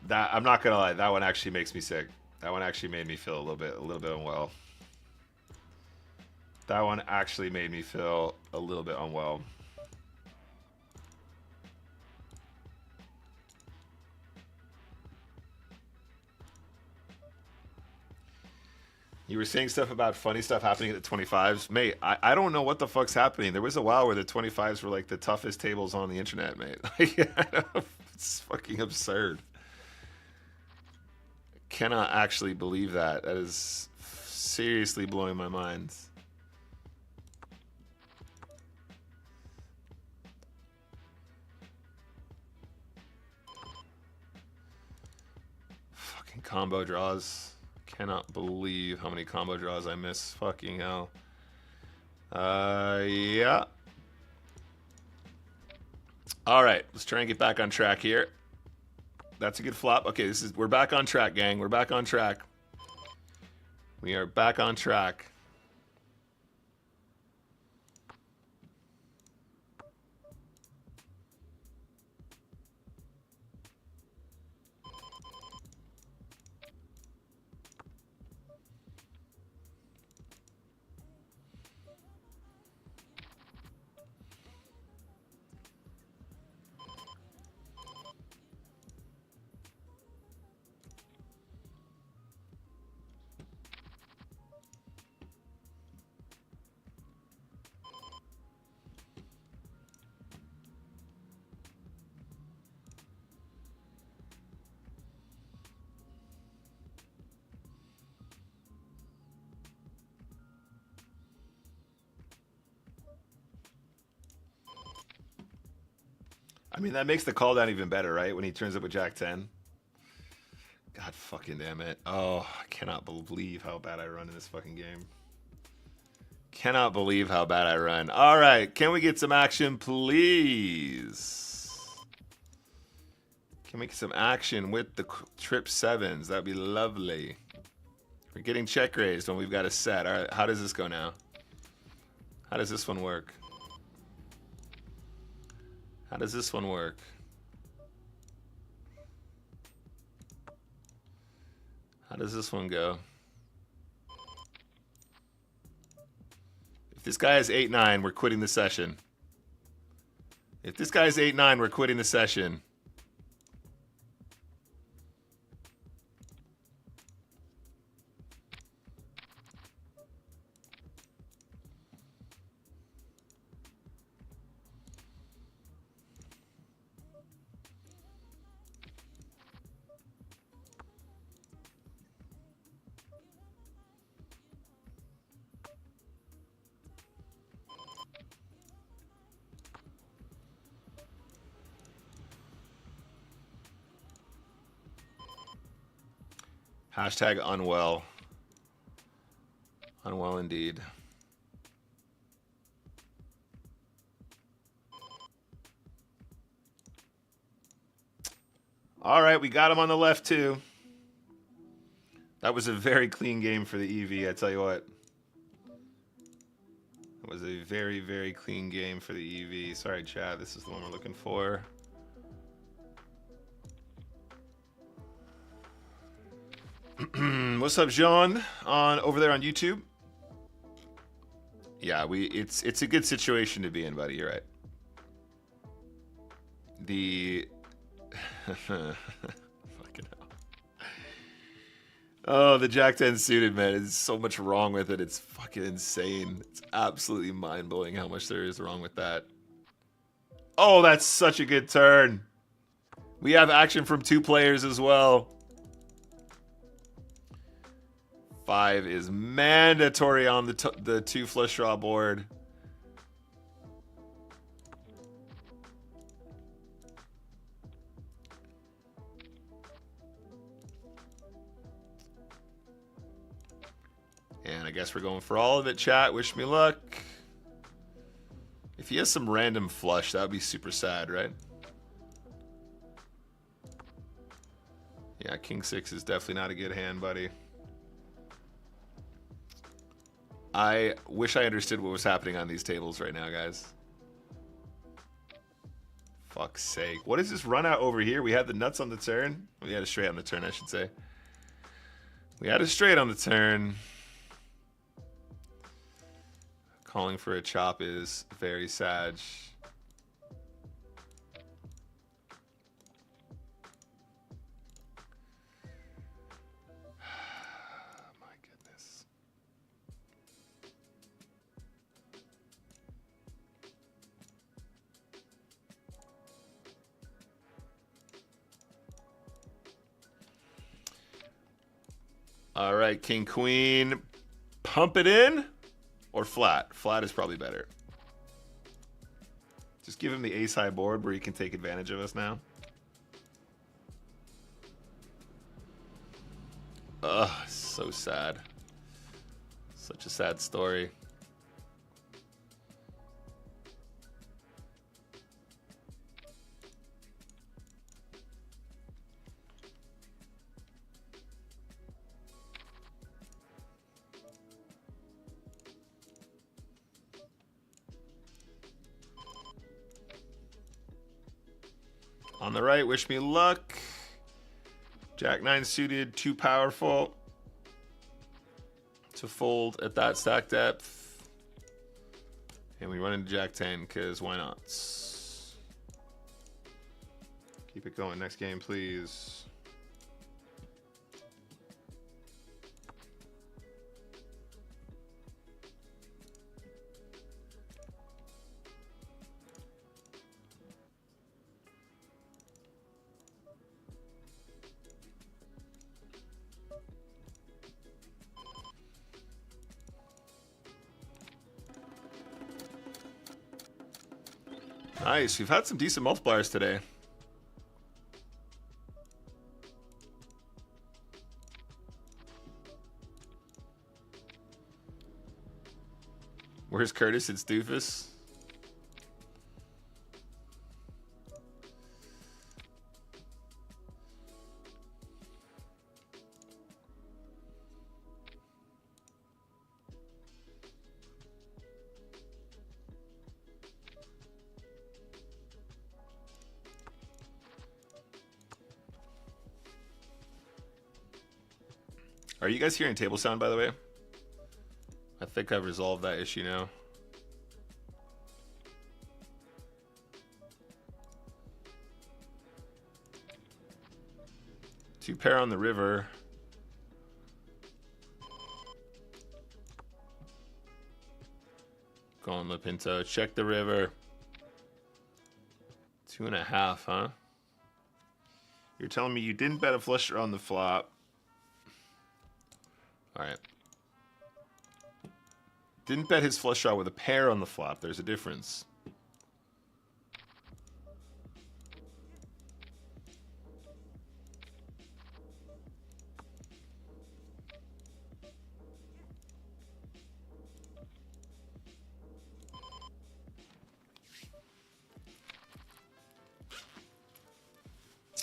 S1: that, I'm not gonna lie, that one actually makes me sick. That one actually made me feel a little bit unwell. That one actually made me feel a little bit unwell. You were saying stuff about funny stuff happening at the 25s. Mate, I don't know what the fuck's happening. There was a while where the 25s were like the toughest tables on the internet, mate. It's fucking absurd. Cannot actually believe that. That is seriously blowing my mind. Fucking combo draws. Cannot believe how many combo draws I miss. Fucking hell. Yeah. All right, let's try and get back on track here. That's a good flop. Okay, we're back on track, gang. We're back on track. We are back on track. I mean, that makes the call down even better, right? When he turns up with Jack 10. God fucking damn it. Oh, I cannot believe how bad I run in this fucking game. Cannot believe how bad I run. All right, can we get some action, please? Can we get some action with the trip sevens? That'd be lovely. We're getting check raised when we've got a set. All right, how does this go now? How does this one work? How does this one work? How does this one go? If this guy is 8-9, we're quitting the session. If this guy is 8-9, we're quitting the session. Hashtag unwell. Unwell indeed. All right, we got him on the left too. That was a very clean game for the EV, I tell you what. It was a very, very clean game for the EV. Sorry, Chad, this is the one we're looking for. What's up, Jean? Over there on YouTube. Yeah, it's a good situation to be in, buddy. You're right. The fucking hell. Oh, the Jack 10 suited, man. There's so much wrong with it. It's fucking insane. It's absolutely mind-blowing how much there is wrong with that. Oh, that's such a good turn. We have action from 2 players as well. 5 is mandatory on the 2 flush draw board. And I guess we're going for all of it, chat. Wish me luck. If he has some random flush, that would be super sad, right? Yeah, King 6 is definitely not a good hand, buddy. I wish I understood what was happening on these tables right now, guys. Fuck's sake. What is this run out over here? We had the nuts on the turn. We had a straight on the turn, I should say. We had a straight on the turn. Calling for a chop is very sad. My goodness. All right, King Queen, pump it in. Or flat. Flat is probably better. Just give him the ace high board where he can take advantage of us now. Ugh, so sad. Such a sad story. On the right, wish me luck. Jack 9 suited, too powerful to fold at that stack depth. And we run into Jack 10 because why not? Keep it going. Next game, please. Nice. We've had some decent multipliers today. Where's Curtis? It's Doofus. Are you guys hearing table sound, by the way? I think I've resolved that issue now. Two pair on the river. Go on, La Pinto. Check the river. 2.5, huh? You're telling me you didn't bet a flush draw on the flop. All right. Didn't bet his flush draw with a pair on the flop. There's a difference.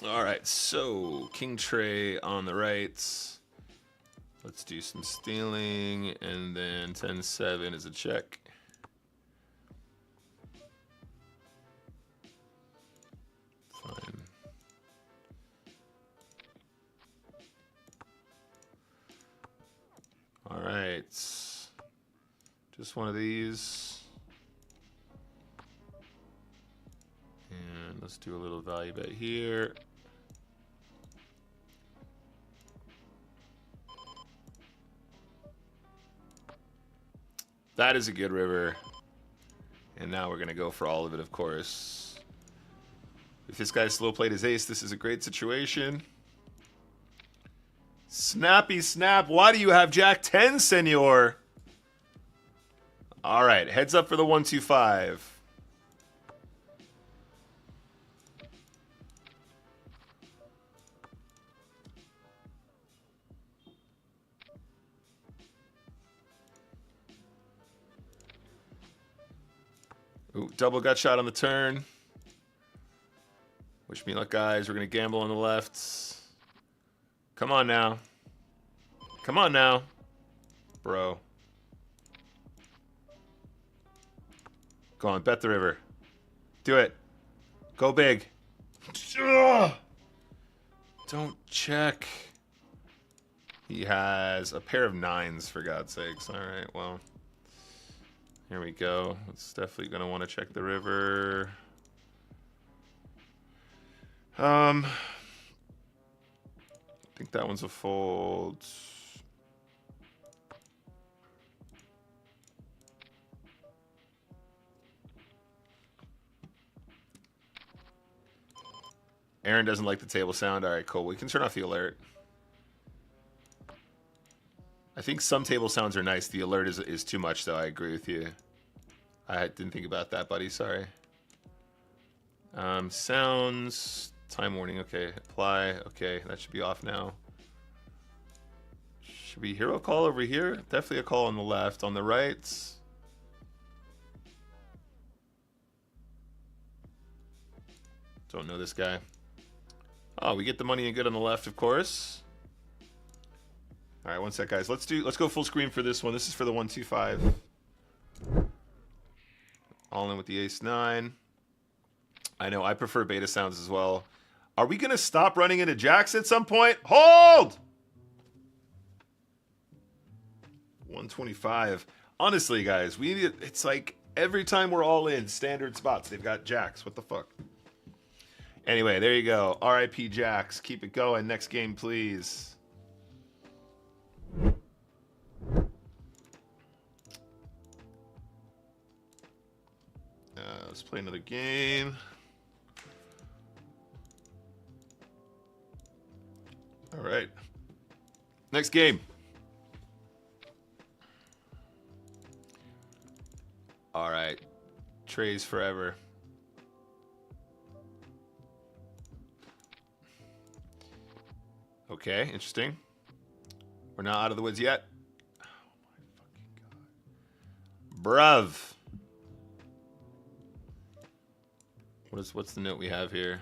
S1: All right, so king tray on the right. Let's do some stealing, and then 10-7 is a check. Fine. All right. Just one of these. And let's do a little value bet here. That is a good river. And now we're going to go for all of it, of course. If this guy slow played his ace, this is a great situation. Snappy snap. Why do you have Jack 10, senor? All right. Heads up for the 1-2-5. Ooh, double gut shot on the turn. Wish me luck, guys. We're going to gamble on the left. Come on now. Come on now. Bro. Go on, bet the river. Do it. Go big. Ugh. Don't check. He has a pair of 9s, for God's sakes. All right, well. Here we go. It's definitely going to want to check the river. I think that one's a fold. Aaron doesn't like the table sound. All right, cool. We can turn off the alert. I think some table sounds are nice. The alert is too much, though. I agree with you. I didn't think about that, buddy. Sorry. Sounds. Time warning. Okay. Apply. Okay. That should be off now. Should we hero call over here? Definitely a call on the left. On the right. Don't know this guy. Oh, we get the money and good on the left, of course. All right, one sec, guys. Let's go full screen for this one. This is for the 1-2-5. All in with the ace-9. I know I prefer beta sounds as well. Are we gonna stop running into jacks at some point? Hold! 125. Honestly, guys, we need. It's like every time we're all in standard spots, they've got jacks. What the fuck? Anyway, there you go. RIP jacks. Keep it going. Next game, please. Let's play another game. All right. Next game. All right. Trays forever. Okay, interesting. We're not out of the woods yet. Oh my fucking god. Bruv. What's the note we have here?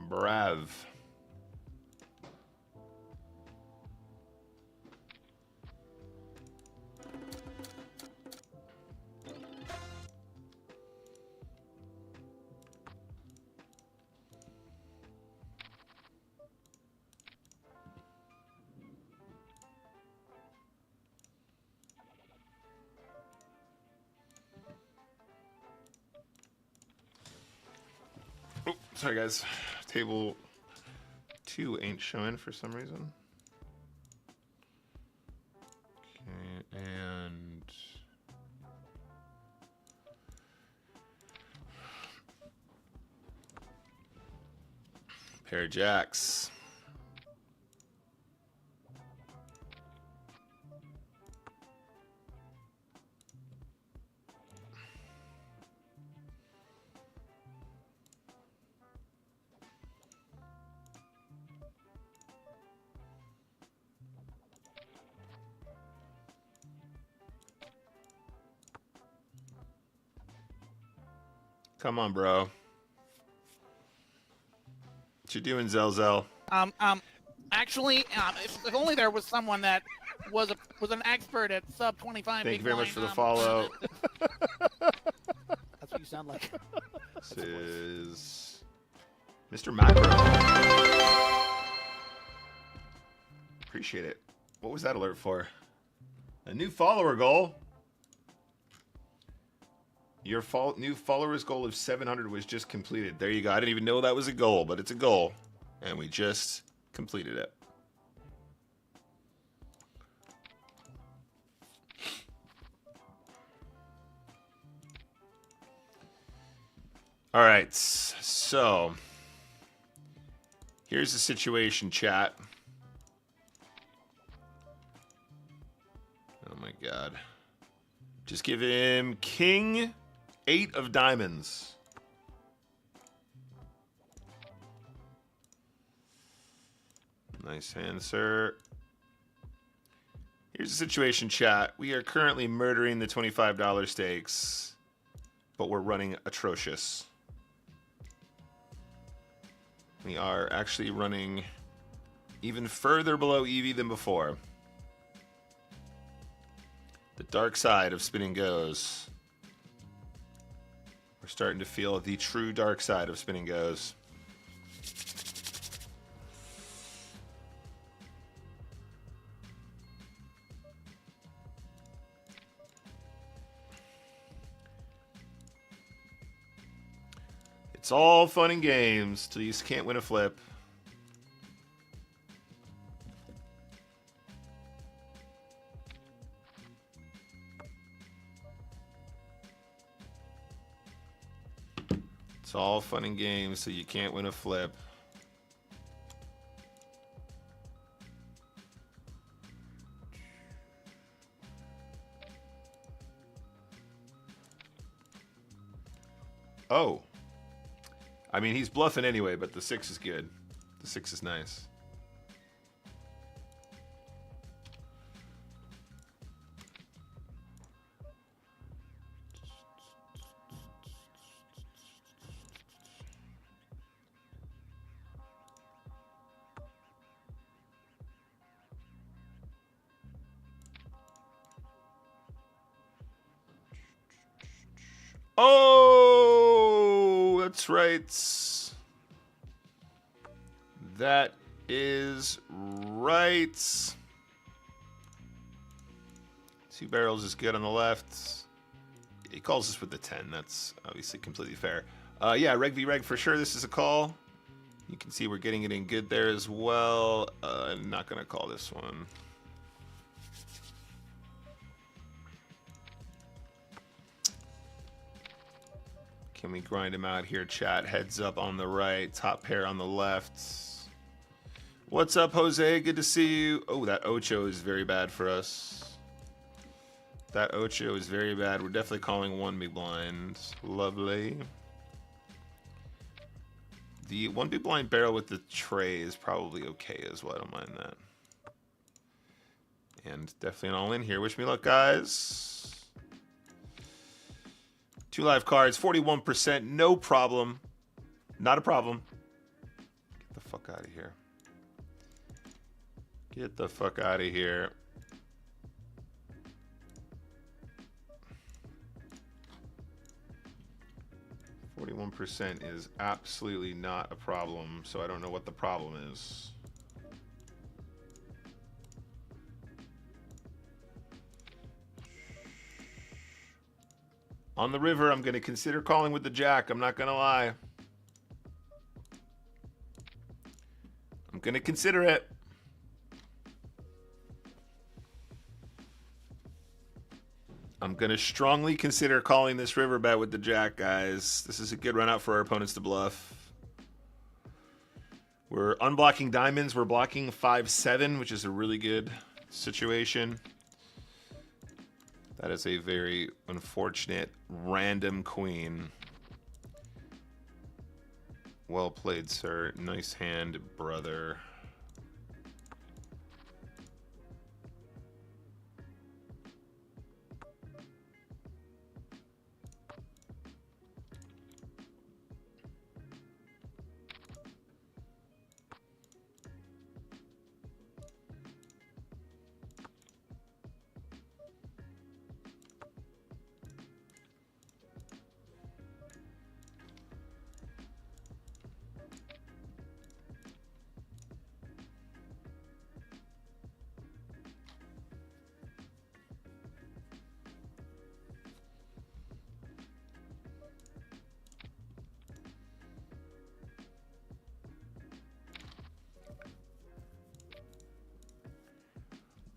S1: Brav. Oh, sorry guys. Table 2 ain't showing for some reason. Okay, and pair of jacks. Come on, bro. What you doing, Zelzel?
S2: Actually, if only there was someone that was an expert at sub 25.
S1: Thank you
S2: big
S1: very much
S2: blind,
S1: for the follow.
S3: That's what you sound like.
S1: This is Mr. Macro. Appreciate it. What was that alert for? A new follower goal. Your new followers goal of 700 was just completed. There you go. I didn't even know that was a goal, but it's a goal. And we just completed it. All right. So here's the situation, chat. Oh my God. Just give him King 8 of diamonds. Nice hand, sir. Here's the situation, chat. We are currently murdering the $25 stakes, but we're running atrocious. We are actually running even further below EV than before. The dark side of spinning goes. We're starting to feel the true dark side of spinning goes. It's all fun and games till you just can't win a flip. It's all fun and games so you can't win a flip. Oh. I mean, he's bluffing anyway, but the 6 is good. The 6 is nice. Oh, that's right. That is right. 2 barrels is good on the left. He calls us with the 10. That's obviously completely fair. Yeah, Reg v Reg for sure. This is a call. You can see we're getting it in good there as well. I'm not going to call this one. Can we grind him out here, chat? Heads up on the right, top pair on the left. What's up, Jose? Good to see you. Oh, that Ocho is very bad for us. That Ocho is very bad. We're definitely calling one big blind. Lovely. The one big blind barrel with the tray is probably okay as well. I don't mind that. And definitely an all in here. Wish me luck, guys. 2 live cards, 41%. No problem. Not a problem. Get the fuck out of here. Get the fuck out of here. %, is absolutely not a problem, so I don't know what the problem is. On the river, I'm going to consider calling with the jack. I'm not going to lie. I'm going to consider it. I'm going to strongly consider calling this river bet with the jack, guys. This is a good run out for our opponents to bluff. We're unblocking diamonds. We're blocking 5-7, which is a really good situation. That is a very unfortunate random queen. Well played, sir. Nice hand, brother.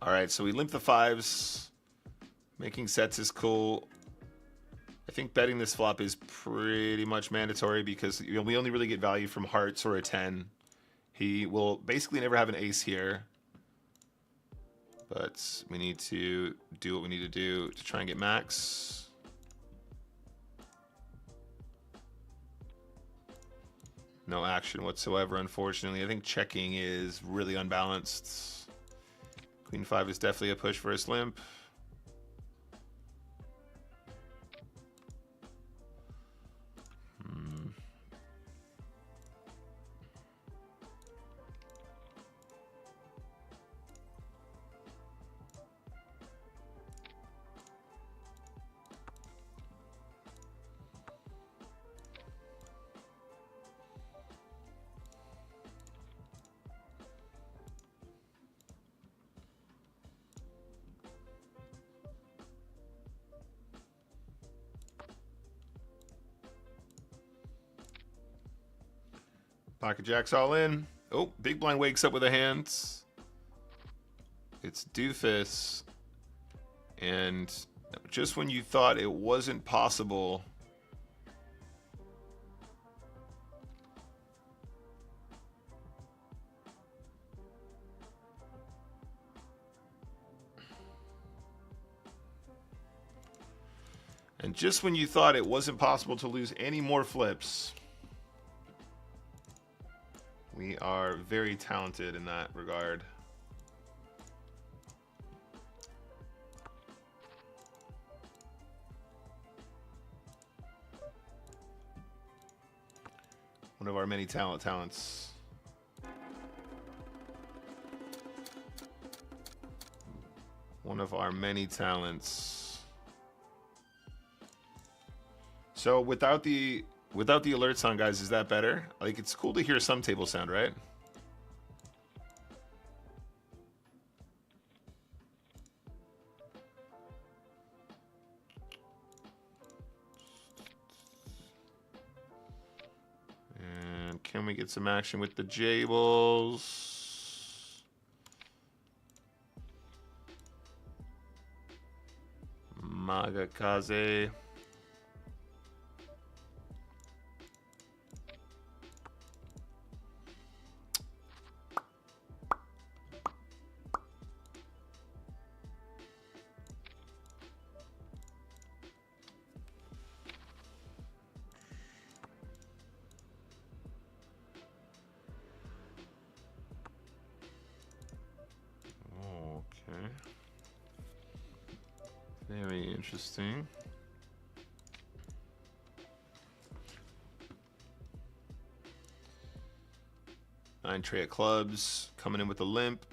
S1: All right, so we limp the 5s. Making sets is cool. I think betting this flop is pretty much mandatory because we only really get value from hearts or a 10. He will basically never have an ace here. But we need to do what we need to do to try and get max. No action whatsoever, unfortunately. I think checking is really unbalanced. Queen 5 is definitely a push for his limp. Pocket Jack's all in. Oh, big blind wakes up with a hand. It's Doofus. And just when you thought it wasn't possible, and just when you thought it wasn't possible to lose any more flips, we are very talented in that regard. One of our many talents. One of our many talents. So without the alerts on, guys, is that better? Like, it's cool to hear some table sound, right? And can we get some action with the Jables? Magakaze. Very interesting. Nine tray of clubs coming in with a limp.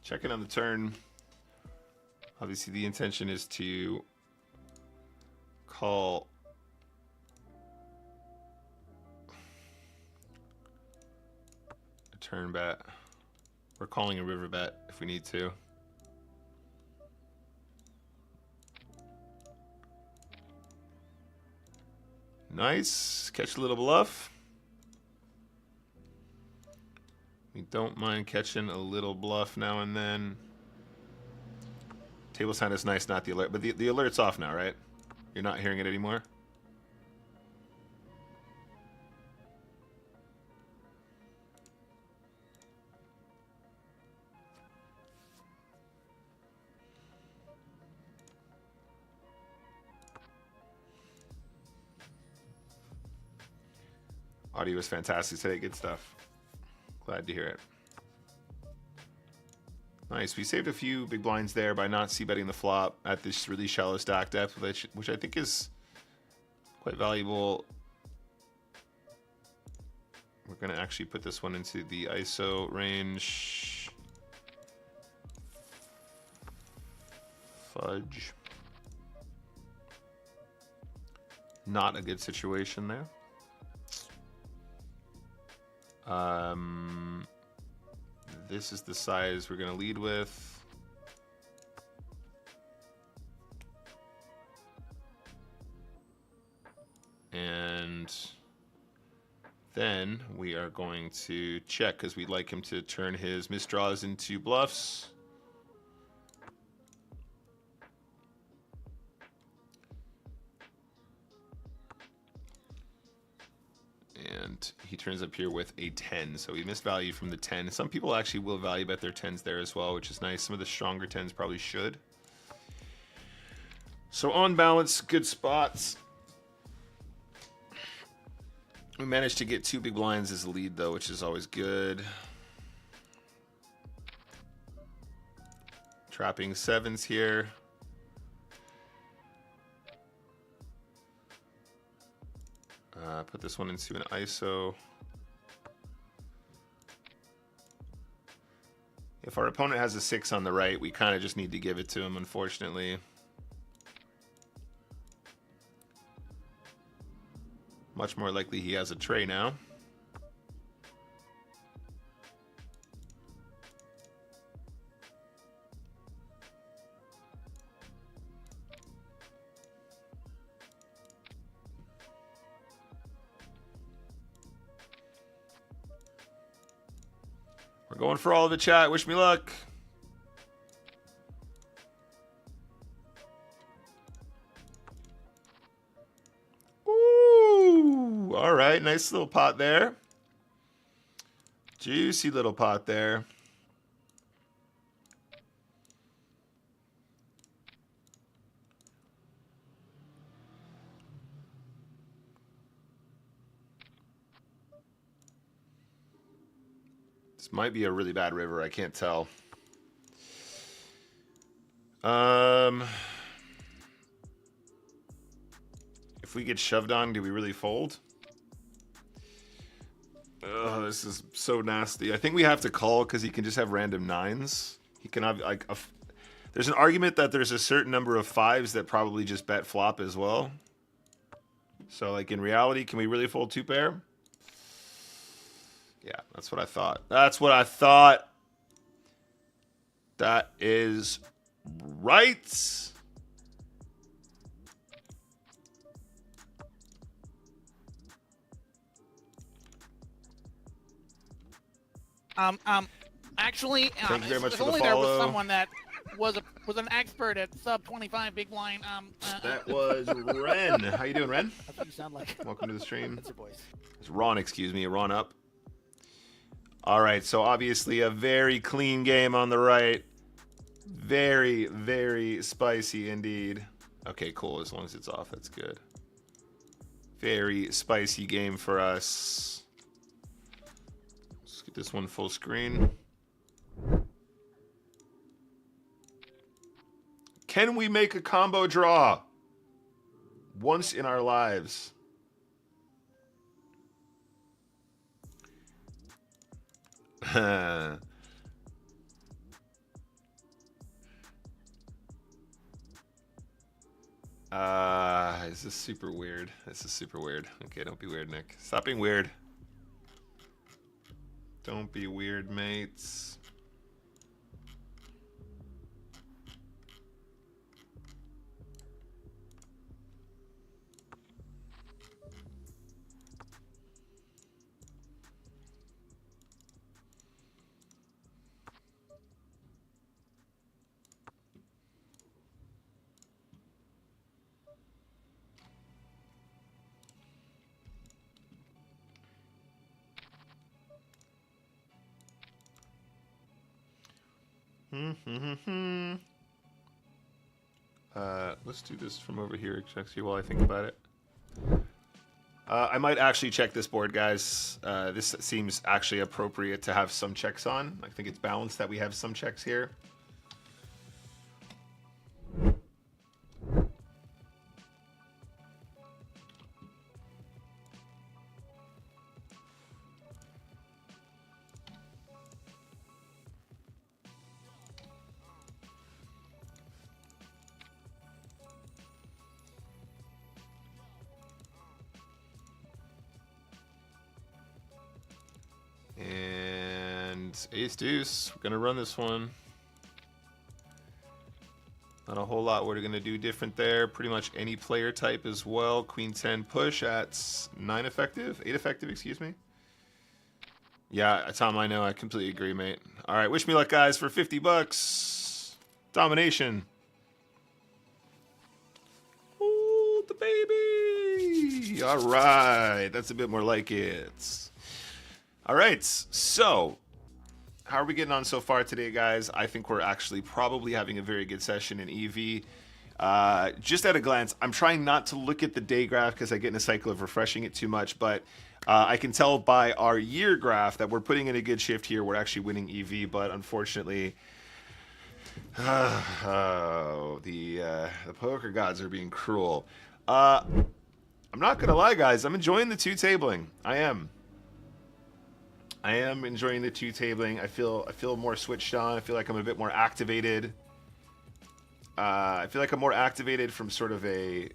S1: Checking on the turn. Obviously, the intention is to call a turn bet. We're calling a river bet if we need to. Nice. Catch a little bluff. We don't mind catching a little bluff now and then. Table sign is nice, not the alert. But the alert's off now, right? You're not hearing it anymore? Audio is fantastic today. Good stuff. Glad to hear it. Nice. We saved a few big blinds there by not c-betting the flop at this really shallow stack depth, which I think is quite valuable. We're going to actually put this one into the ISO range. Fudge. Not a good situation there. This is the size we're going to lead with. And then we are going to check because we'd like him to turn his misdraws into bluffs. And he turns up here with a 10, so he missed value from the 10. Some people actually will value bet their 10s there as well, which is nice. Some of the stronger 10s probably should. So on balance, good spots. We managed to get 2 big blinds as a lead, though, which is always good. Trapping 7s here. Put this one into an ISO. If our opponent has a 6 on the right, we kind of just need to give it to him, unfortunately. Much more likely he has a tray now. We're going for all of the chat. Wish me luck. Ooh, all right. Nice little pot there. Juicy little pot there. This might be a really bad river. I can't tell. If we get shoved on, do we really fold? Oh, this is so nasty. I think we have to call because he can just have random 9s. He can have like there's an argument that there's a certain number of 5s that probably just bet flop as well. So like in reality, can we really fold 2 pair? Yeah, that's what I thought. That's what I thought. That is right.
S2: Actually,
S1: Thank you very much
S2: if
S1: for the
S2: only there was
S1: follow.
S2: someone that was an expert at sub 25 big blind.
S1: That was Ren. How you doing, Ren?
S3: That's what you sound like.
S1: Welcome to the stream.
S3: That's your voice.
S1: It's Ron, excuse me. Ron up. All right, so obviously a very clean game on the right. Very, very spicy indeed. Okay, cool. As long as it's off, that's good. Very spicy game for us. Let's get this one full screen. Can we make a combo draw? Once in our lives. This is super weird. This is super weird. Okay, don't be weird, Nick. Stop being weird. Don't be weird, mates. Let's do this from over here, actually, while I think about it. I might actually check this board, guys. This seems actually appropriate to have some checks on. I think it's balanced that we have some checks here. Ace deuce. We're gonna run this one. Not a whole lot we're gonna do different there. Pretty much any player type as well. Queen 10 push at 9 effective, 8 effective, excuse me. Yeah, Tom, I know. I completely agree, mate. All right, wish me luck, guys, for 50 bucks. Domination. Oh, the baby. All right, that's a bit more like it. All right, so how are we getting on so far today, guys? I think we're actually probably having a very good session in EV. Just at a glance, I'm trying not to look at the day graph because I get in a cycle of refreshing it too much, but I can tell by our year graph that we're putting in a good shift here. We're actually winning EV, but unfortunately, the poker gods are being cruel. I'm not going to lie, guys. I'm enjoying the two tabling. I am enjoying the two tabling. I feel more switched on. I feel like I'm a bit more activated. I feel like I'm more activated from sort of a,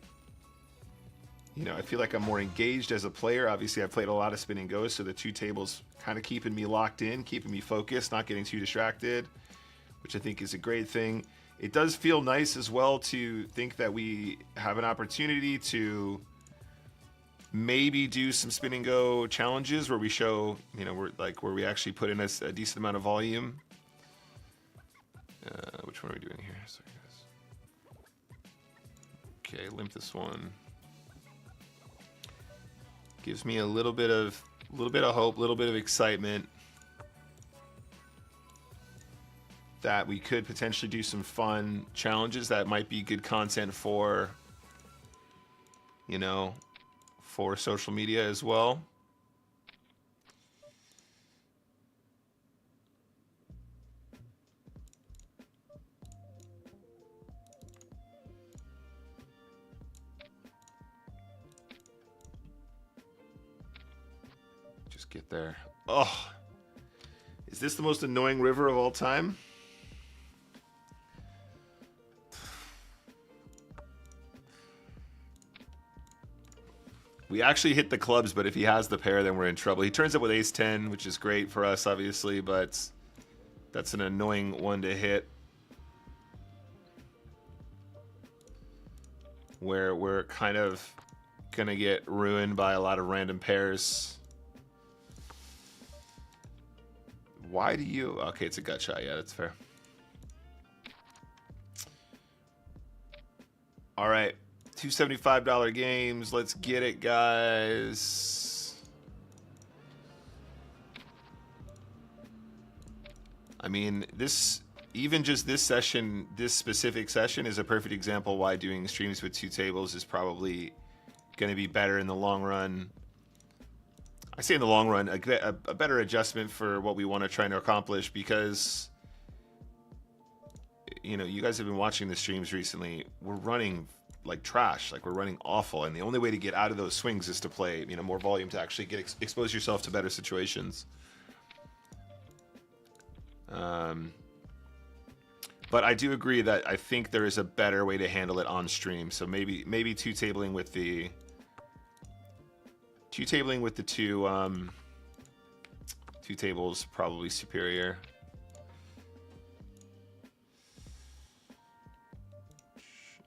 S1: I feel like I'm more engaged as a player. Obviously, I've played a lot of spin and goes, so the two tables kind of keeping me locked in, keeping me focused, not getting too distracted, which I think is a great thing. It does feel nice as well to think that we have an opportunity to maybe do some spin and go challenges where we show, where we actually put in a decent amount of volume. Which one are we doing here? Sorry, guys. Okay, limp this one. Gives me a little bit of hope, a little bit of excitement that we could potentially do some fun challenges that might be good content for, for social media as well. Just get there. Oh, is this the most annoying river of all time? We actually hit the clubs, but if he has the pair, then we're in trouble. He turns up with ace-10, which is great for us, obviously, but that's an annoying one to hit. Where we're kind of going to get ruined by a lot of random pairs. Why do you? Okay, it's a gut shot. Yeah, that's fair. All right, $275 games. Let's get it, guys. I mean, even just this session, this specific session is a perfect example why doing streams with 2 tables is probably going to be better in the long run. I say in the long run, a better adjustment for what we want to try to accomplish, because, you know, you guys have been watching the streams recently. We're running like trash, like we're running awful, and the only way to get out of those swings is to play, you know, more volume, to actually get expose yourself to better situations. But I do agree that I think there is a better way to handle it on stream. So maybe two tabling with the two tables probably superior.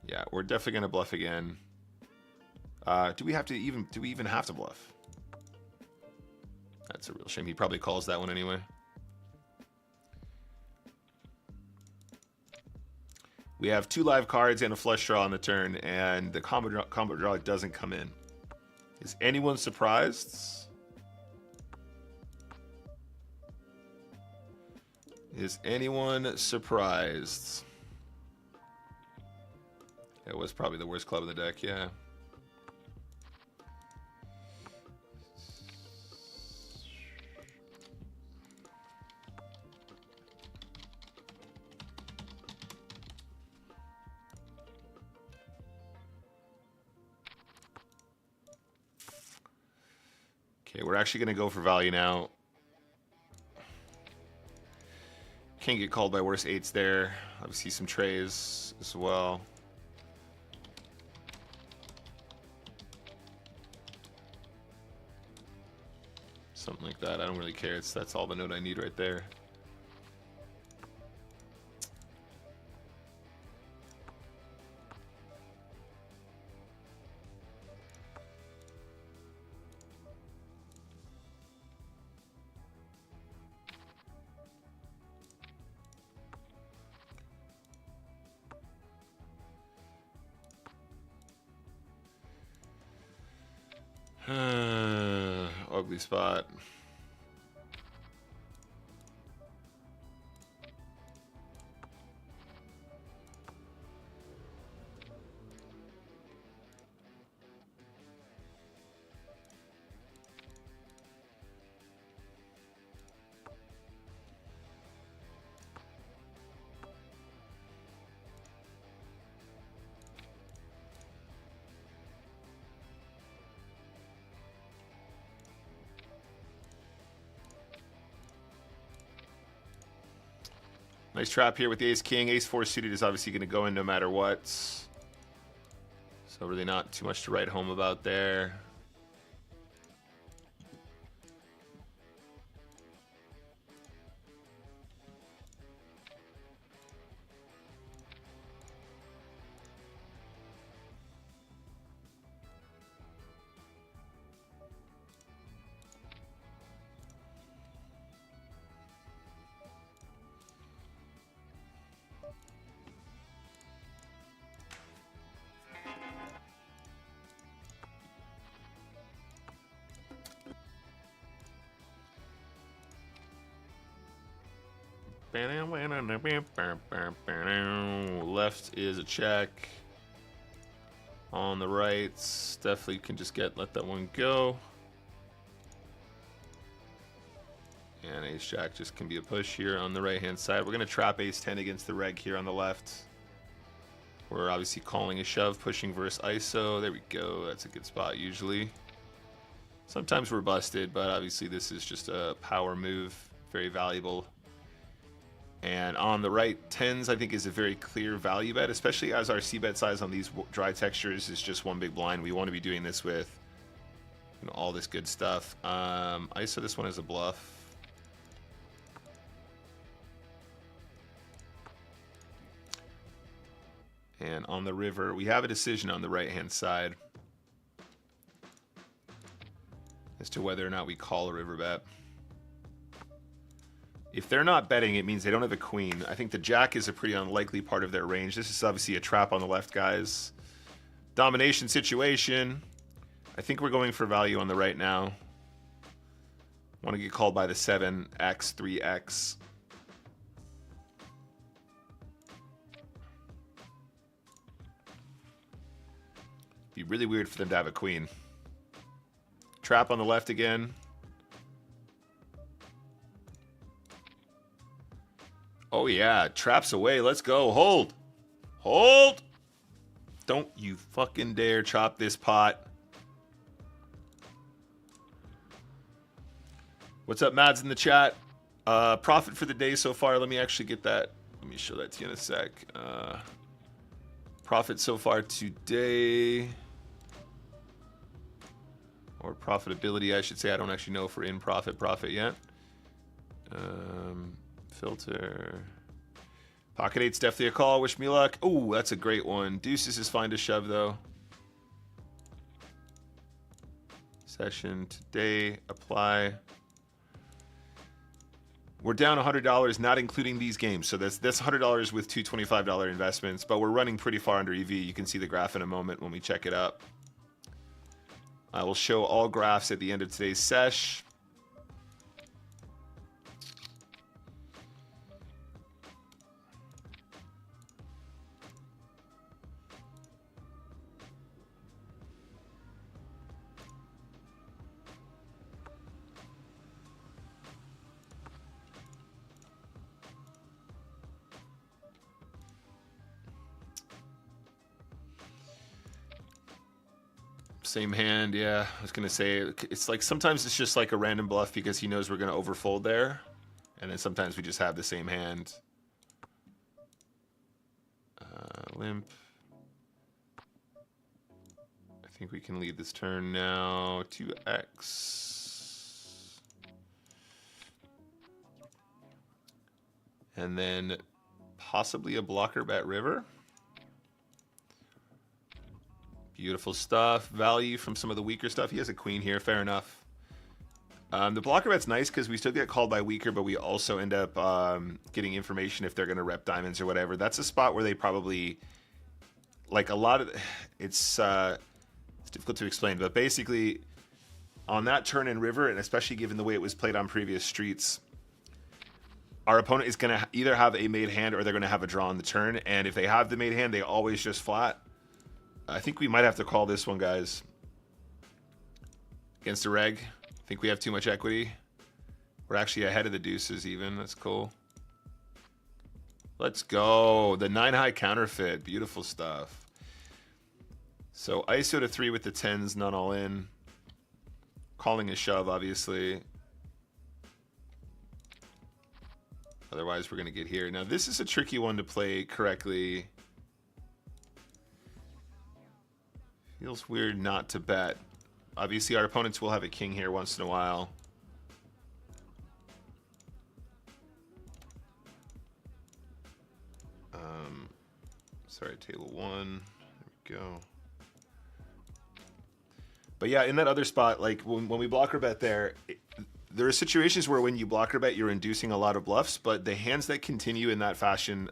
S1: Yeah, we're definitely gonna bluff again. Do we even have to bluff? That's a real shame. He probably calls that one anyway. We have 2 live cards and a flush draw on the turn, and the combo draw doesn't come in. Is anyone surprised? Is anyone surprised? It was probably the worst club in the deck, yeah. Okay, we're actually going to go for value now. Can't get called by worse 8s there. Obviously some trays as well. Something like that. I don't really care. That's all the note I need right there. Ugly spot. Nice trap here with the ace-king. Ace-4 suited is obviously going to go in no matter what. So really not too much to write home about there. Left is a check. On the right, definitely can just let that one go. And ace jack just can be a push here on the right hand side. We're gonna trap ace 10 against the reg here on the left. We're obviously calling a shove, pushing versus ISO. There we go. That's a good spot usually. Sometimes we're busted, but obviously this is just a power move, very valuable. And on the right, 10s I think is a very clear value bet, especially as our c-bet size on these dry textures is just one big blind. We want to be doing this with, you know, all this good stuff. ISO this one is a bluff. And on the river, we have a decision on the right-hand side as to whether or not we call a river bet. If they're not betting, it means they don't have a queen. I think the jack is a pretty unlikely part of their range. This is obviously a trap on the left, guys. Domination situation. I think we're going for value on the right now. Want to get called by the 7x, 3x. Be really weird for them to have a queen. Trap on the left again. Oh yeah, traps away. Let's go. Hold. Hold. Don't you fucking dare chop this pot. What's up, Mads, in the chat? Profit for the day so far. Let me actually get that. Let me show that to you in a sec. Profit so far today. Or profitability, I should say. I don't actually know if we're in profit yet. Filter. Pocket 8's definitely a call. Wish me luck. Oh, that's a great one. Deuces is fine to shove, though. Session today. Apply. We're down $100, not including these games. So that's $100 with two $25 investments, but we're running pretty far under EV. You can see the graph in a moment when we check it up. I will show all graphs at the end of today's sesh. Same hand, yeah. I was going to say, it's like sometimes it's just like a random bluff because he knows we're going to overfold there. And then sometimes we just have the same hand. Limp. I think we can lead this turn now. 2x. And then possibly a blocker bet river. Beautiful stuff. Value from some of the weaker stuff. He has a queen here. Fair enough. The blocker bet's nice because we still get called by weaker, but we also end up getting information if they're going to rep diamonds or whatever. That's a spot where they probably, like a lot of, it's difficult to explain, but basically on that turn in river, and especially given the way it was played on previous streets, our opponent is going to either have a made hand or they're going to have a draw on the turn. And if they have the made hand, they always just flat. I think we might have to call this one, guys. Against a reg. I think we have too much equity. We're actually ahead of the deuces even. That's cool. Let's go. The 9-high counterfeit. Beautiful stuff. So ISO to 3 with the 10s, none all in. Calling a shove, obviously. Otherwise, we're going to get here. Now, this is a tricky one to play correctly. Feels weird not to bet. Obviously, our opponents will have a king here once in a while. Sorry, table 1. There we go. But yeah, in that other spot, like when we blocker bet there, there are situations where when you blocker bet, you're inducing a lot of bluffs, but the hands that continue in that fashion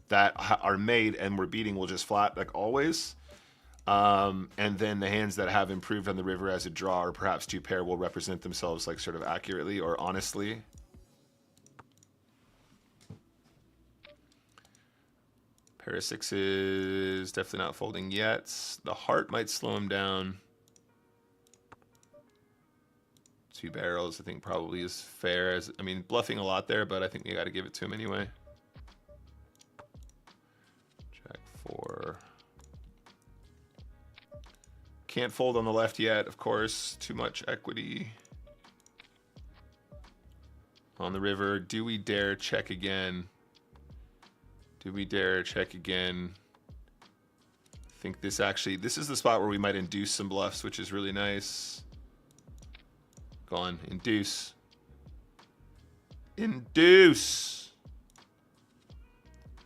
S1: that are made and we're beating will just flat, like always. And then the hands that have improved on the river as a draw or perhaps two pair will represent themselves like sort of accurately or honestly. Pair of sixes, definitely not folding yet. The heart might slow him down. Two barrels, I think probably is fair. As I mean, bluffing a lot there, but I think you got to give it to him anyway. Jack 4. Can't fold on the left yet, of course. Too much equity. On the river, do we dare check again? Do we dare check again? I think this is the spot where we might induce some bluffs, which is really nice. Go on, induce. Induce!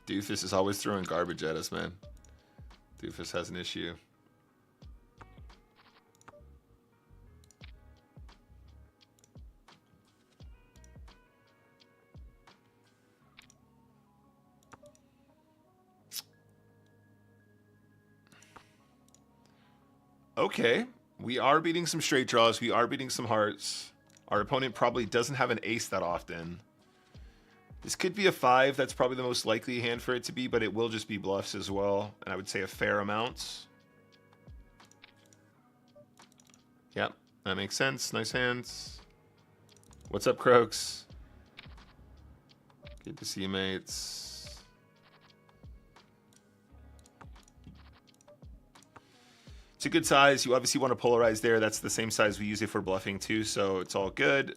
S1: Doofus is always throwing garbage at us, man. Doofus has an issue. Okay. We are beating some straight draws. We are beating some hearts. Our opponent probably doesn't have an ace that often. This could be a 5. That's probably the most likely hand for it to be, but it will just be bluffs as well. And I would say a fair amount. Yep, that makes sense. Nice hands. What's up, Croaks? Good to see you, mates. It's a good size. You obviously want to polarize there. That's the same size we use it for bluffing too, so it's all good.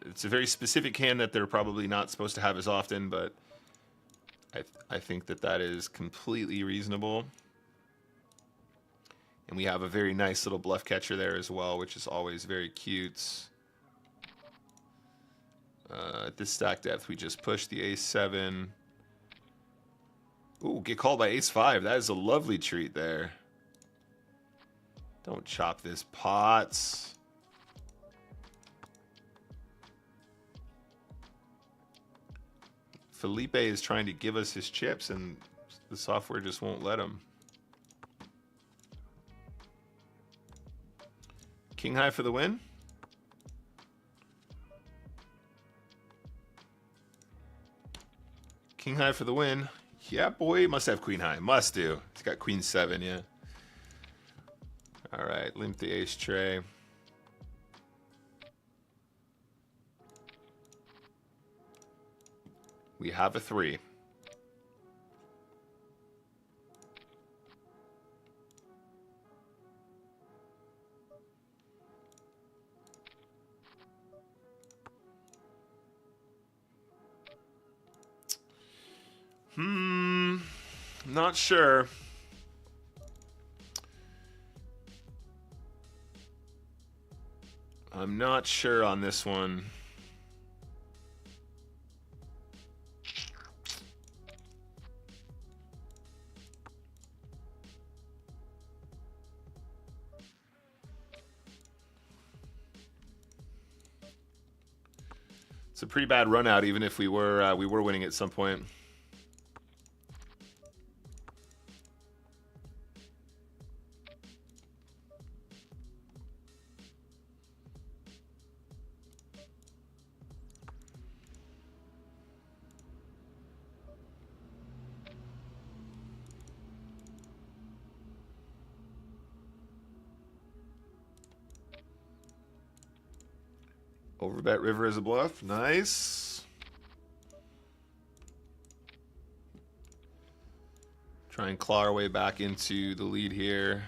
S1: It's a very specific hand that they're probably not supposed to have as often, but I think that that is completely reasonable. And we have a very nice little bluff catcher there as well, which is always very cute. At this stack depth, we just push the ace-7. Ooh, get called by ace-5. That is a lovely treat there. Don't chop this pot. Felipe is trying to give us his chips, and the software just won't let him. King high for the win. King high for the win. Yeah, boy, must have queen high. Must do. He's got queen 7, yeah. All right, limp the ace tray. We have a 3. Not sure. I'm not sure on this one. It's a pretty bad run out, even if we were winning at some point. Overbet river as a bluff. Nice. Try and claw our way back into the lead here.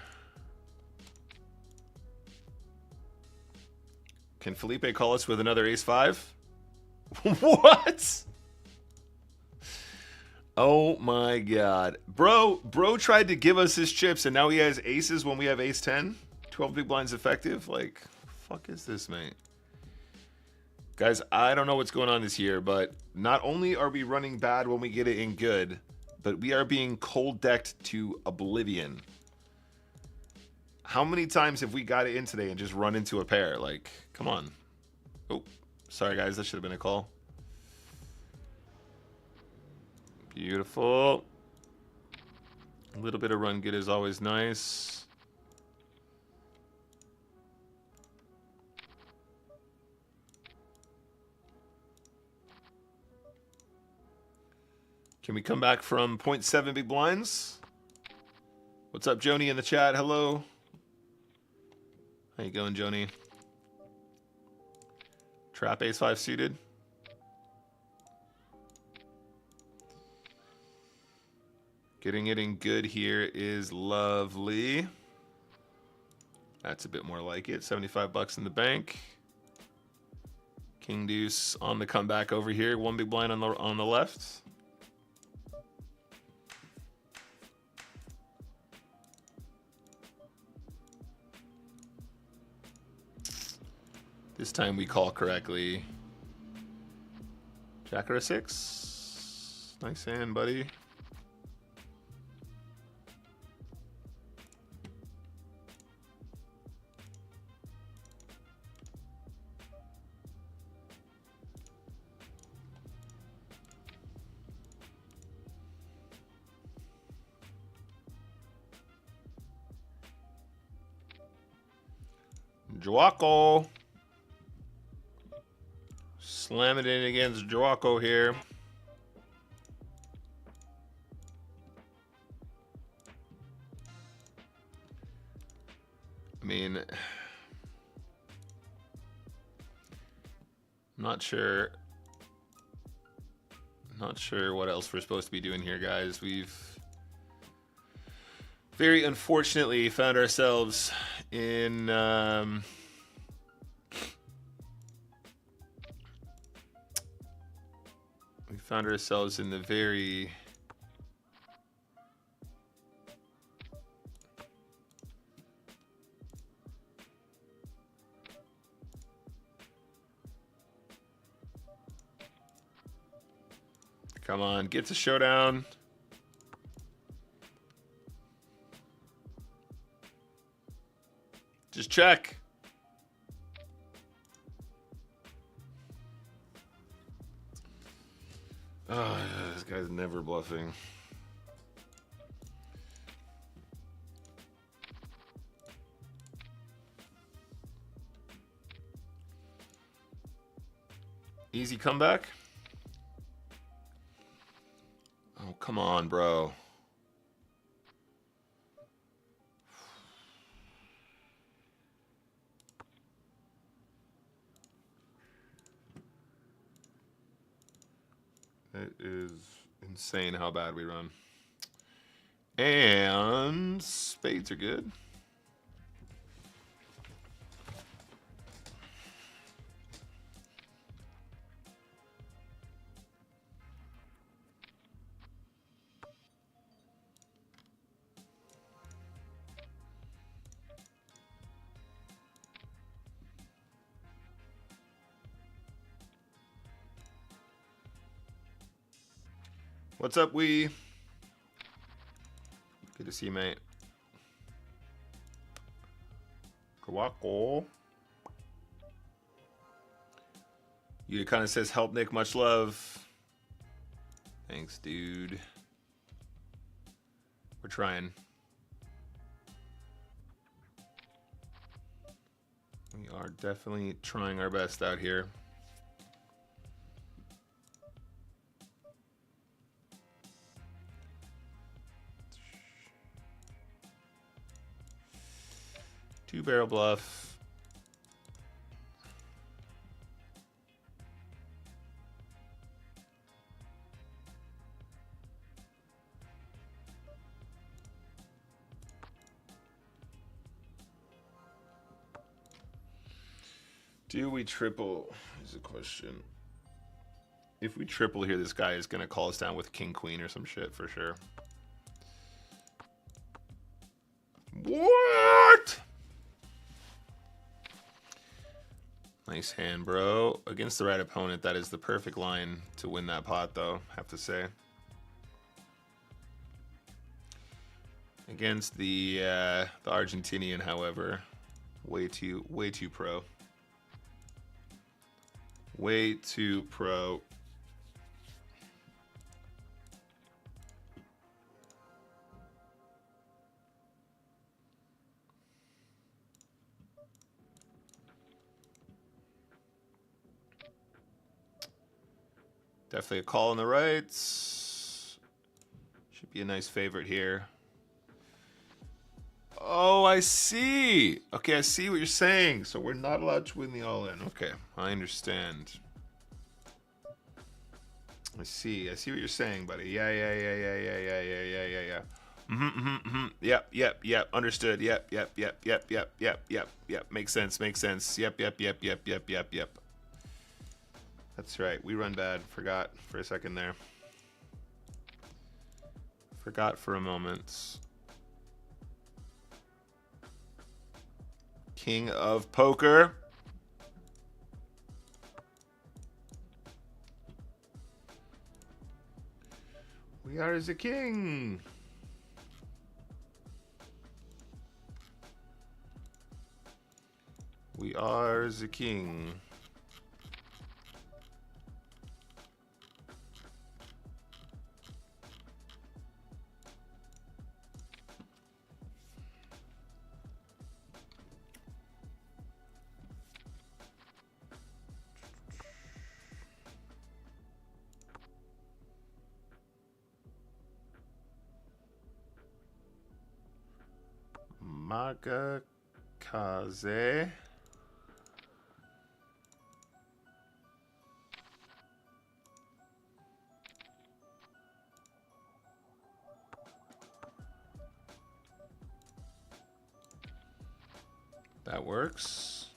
S1: Can Felipe call us with another ace-5? What? Oh my god. Bro tried to give us his chips and now he has aces when we have ace-10? 12 big blinds effective? Like, fuck is this, mate? Guys, I don't know what's going on this year, but not only are we running bad when we get it in good, but we are being cold decked to oblivion. How many times have we got it in today and just run into a pair? Like, come on. Oh, sorry guys, that should have been a call. Beautiful. A little bit of run good is always nice. Can we come back from 0.7 big blinds? What's up, Joni in the chat? Hello. How you going, Joni? Trap ace-5 suited. Getting it in good here is lovely. That's a bit more like it. 75 bucks in the bank. King deuce on the comeback over here. One big blind on the left. This time we call correctly. Jack or a 6. Nice hand, buddy. Joaco. Slam it in against Joaco here. I mean, not sure what else we're supposed to be doing here, guys. We've very unfortunately found ourselves in the very come on, get to showdown. Just check. Oh, this guy's never bluffing. Easy comeback. Oh, come on, bro. It is insane how bad we run. And spades are good. What's up, Wee? Good to see you, mate. Kawako. You kind of says, help Nick, much love. Thanks, dude. We're trying. We are definitely trying our best out here. Two barrel bluff. Do we triple is the question. If we triple here, this guy is going to call us down with king queen or some shit for sure. What? Nice hand, bro. Against the right opponent, that is the perfect line to win that pot, though, I have to say. Against the Argentinian, however, way too pro. Way too pro. Definitely a call on the rights. Should be a nice favorite here. Oh, I see. Okay, I see what you're saying. So we're not allowed to win the all-in. Okay, I understand. I see what you're saying, buddy. Yeah. Yep. Understood. Yep. Makes sense. Yep. That's right. We run bad. Forgot for a second there. Forgot for a moment. King of poker. We are the king. We are the king. Magakaze. That works.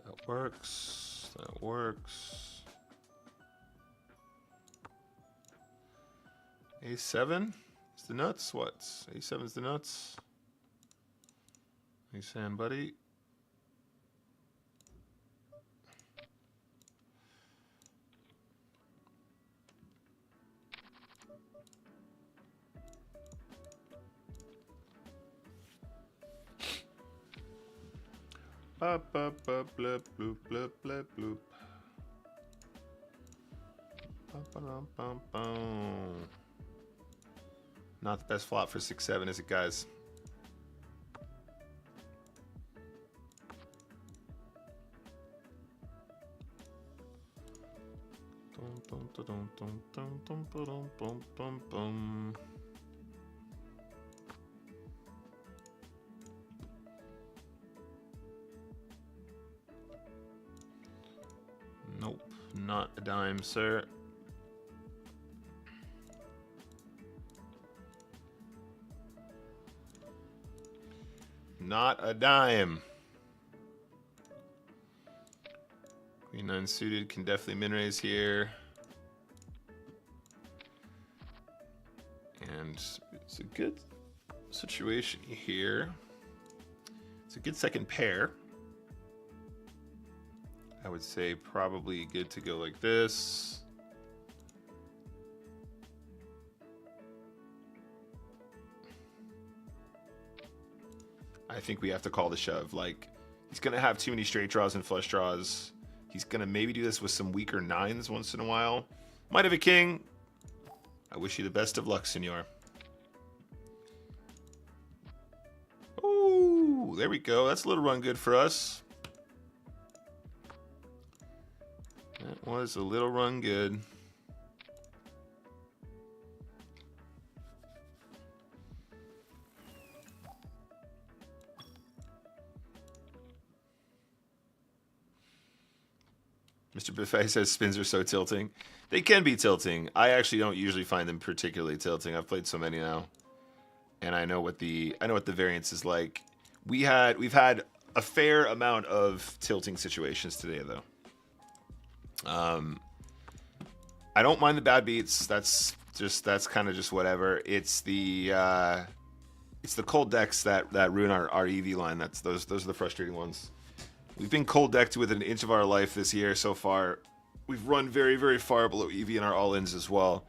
S1: That works. That works. A7 is the nuts. What? A7 is the nuts. Ace hand, buddy. Up, up, up, bloop, bloop, bloop, bloop, bloop. Ba-ba-dum-bum-bum. Not the best flop for 6-7, is it, guys? Dum, dum, dum, dum, dum, dum, dum, dum, dum, dum. Nope, not a dime, sir. Not a dime. Queen 9 suited can definitely min raise here. And it's a good situation here. It's a good second pair. I would say probably good to go like this. I think we have to call the shove. Like, he's going to have too many straight draws and flush draws. He's going to maybe do this with some weaker nines once in a while. Might have a king. I wish you the best of luck, senor. Oh, there we go. That's a little run good for us. That was a little run good. Mr. Buffet says spins are so tilting. They can be tilting. I actually don't usually find them particularly tilting. I've played so many now, and I know what the variance is like. We've had a fair amount of tilting situations today, though. I don't mind the bad beats. That's kind of just whatever. It's the cold decks that ruin our EV line. Those are the frustrating ones. We've been cold decked within an inch of our life this year so far. We've run very, very far below EV in our all-ins as well.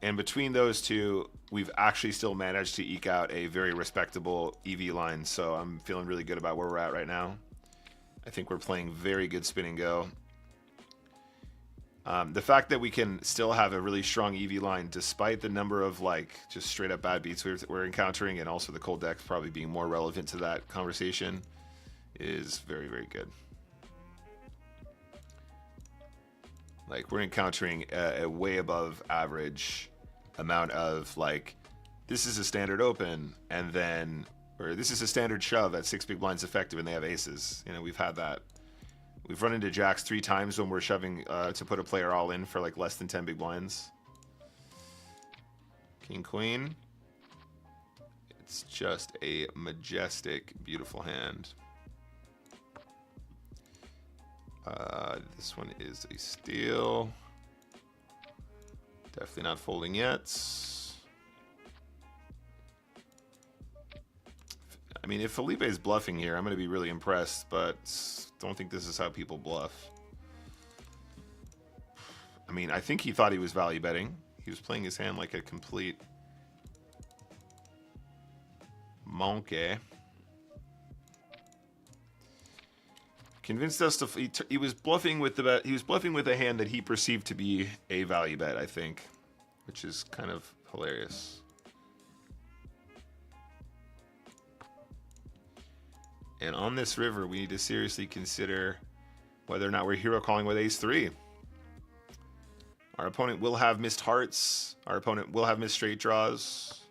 S1: And between those two, we've actually still managed to eke out a very respectable EV line. So I'm feeling really good about where we're at right now. I think we're playing very good spin and go. The fact that we can still have a really strong EV line despite the number of just straight up bad beats we're encountering, and also the cold decks probably being more relevant to that conversation, is very, very good. Like, we're encountering a way above average amount of this is a standard open, and then, or this is a standard shove at 6 big blinds effective and they have aces. You know, we've had that. We've run into jacks 3 times when we're shoving to put a player all in for less than 10 big blinds. King, queen. It's just a majestic, beautiful hand. This one is a steal. Definitely not folding yet. I mean, if Felipe is bluffing here, I'm going to be really impressed, but don't think this is how people bluff. I mean, I think he thought he was value betting. He was playing his hand like a complete monkey. Convinced us to. He was bluffing with the bet. He was bluffing with a hand that he perceived to be a value bet, I think, which is kind of hilarious. And on this river, we need to seriously consider whether or not we're hero calling with ace-3. Our opponent will have missed hearts. Our opponent will have missed straight draws.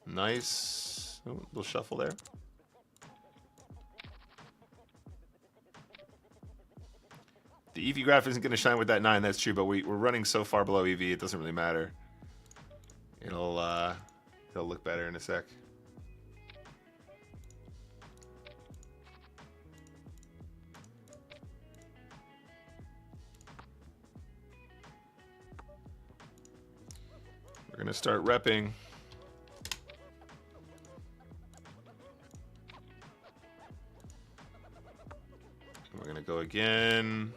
S1: Nice. Oh, little shuffle there. The EV graph isn't going to shine with that 9, that's true, but we're running so far below EV, it doesn't really matter. It'll look better in a sec. We're going to start repping. We're going to go again.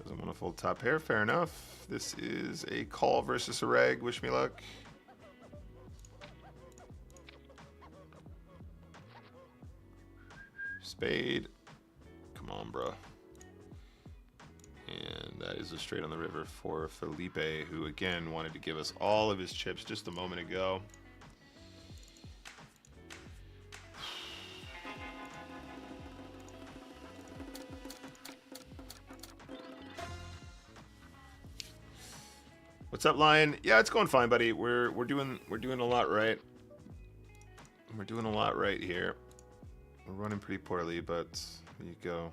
S1: Doesn't want to fold top pair. Fair enough. This is a call versus a reg. Wish me luck. Spade. Come on, bro. And that is a straight on the river for Felipe, who again wanted to give us all of his chips just a moment ago. What's up, Lion? Yeah, it's going fine, buddy. We're doing a lot right. We're doing a lot right here. We're running pretty poorly, but there you go.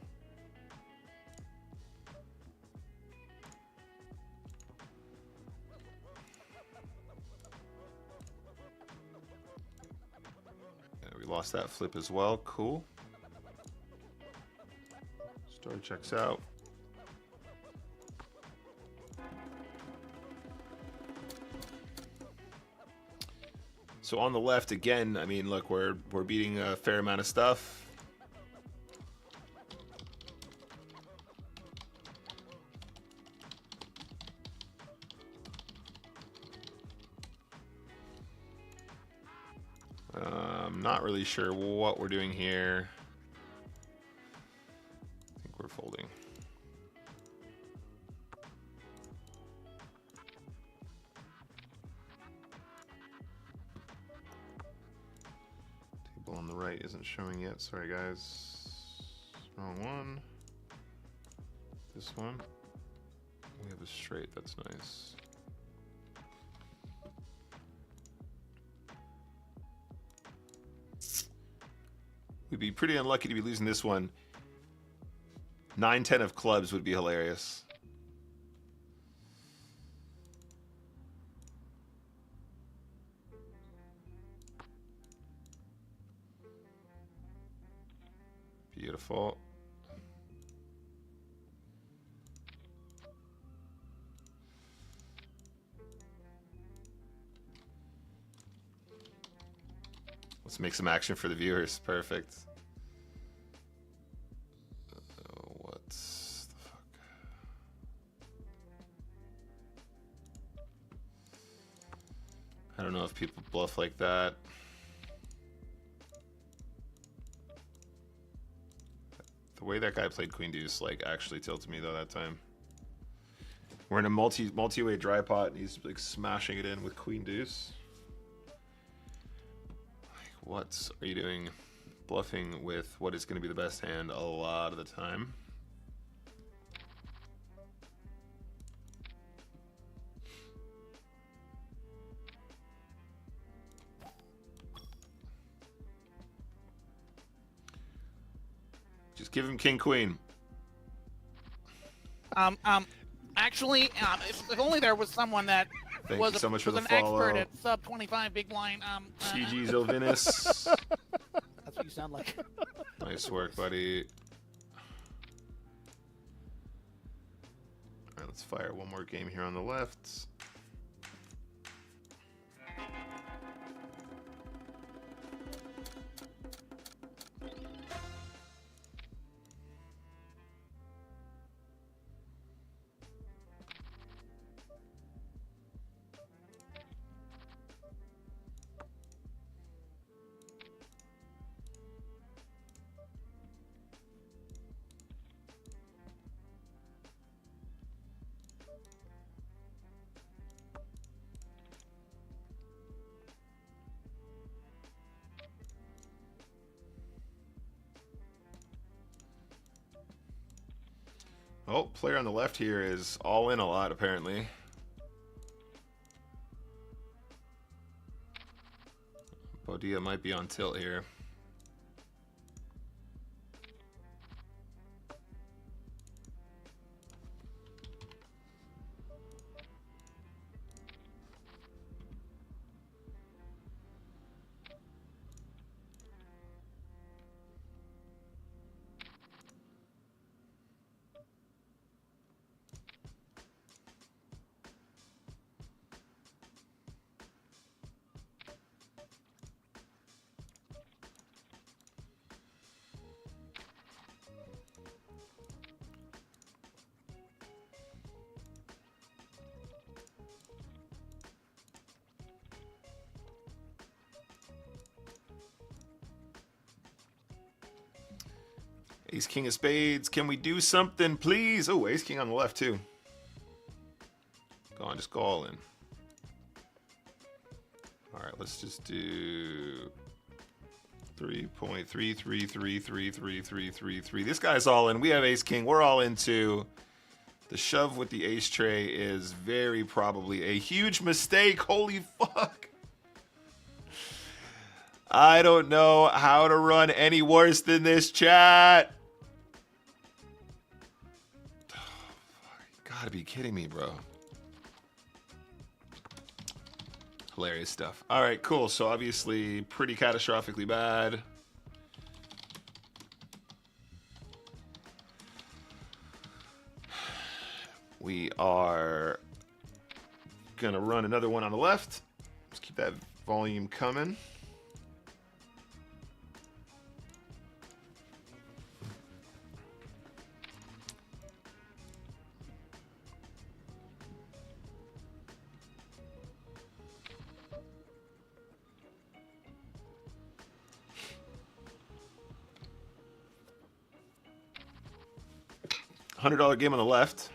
S1: Yeah, we lost that flip as well. Cool. Story checks out. So on the left again, I mean, look, we're beating a fair amount of stuff. I'm not really sure what we're doing here. I think we're folding. On the right isn't showing yet. Sorry, guys. Wrong one. This one. We have a straight. That's nice. We'd be pretty unlucky to be losing this one. 9-10 of clubs would be hilarious. Beautiful. Let's make some action for the viewers. Perfect. What's the fuck? I don't know if people bluff like that. The way that guy played Queen Deuce, like, actually tilted me though that time. We're in a multi-way dry pot, and he's like smashing it in with Queen Deuce. Like, what are you doing? Bluffing with what is going to be the best hand a lot of the time. Just give him King Queen.
S2: Actually, if only there was someone that
S1: Thank
S2: was
S1: you so much for the
S2: an
S1: follow.
S2: expert at sub 25 big blind.
S1: GG's Ovinus.
S3: That's what you sound like.
S1: Nice work, buddy. All right, let's fire one more game here on the left. Oh, player on the left here is all in a lot, apparently. Bodilla might be on tilt here. Ace King of Spades. Can we do something, please? Oh, Ace King on the left, too. Go on, just go all in. All right, let's just do 3.33333333. This guy's all in. We have Ace King. We're all in, too. The shove with the ace tray is very probably a huge mistake. Holy fuck. I don't know how to run any worse than this, chat. Gotta be kidding me, bro. Hilarious stuff. All right, cool. So obviously pretty catastrophically bad. We are gonna run another one on the left. Let's keep that volume coming. $100 game on the left.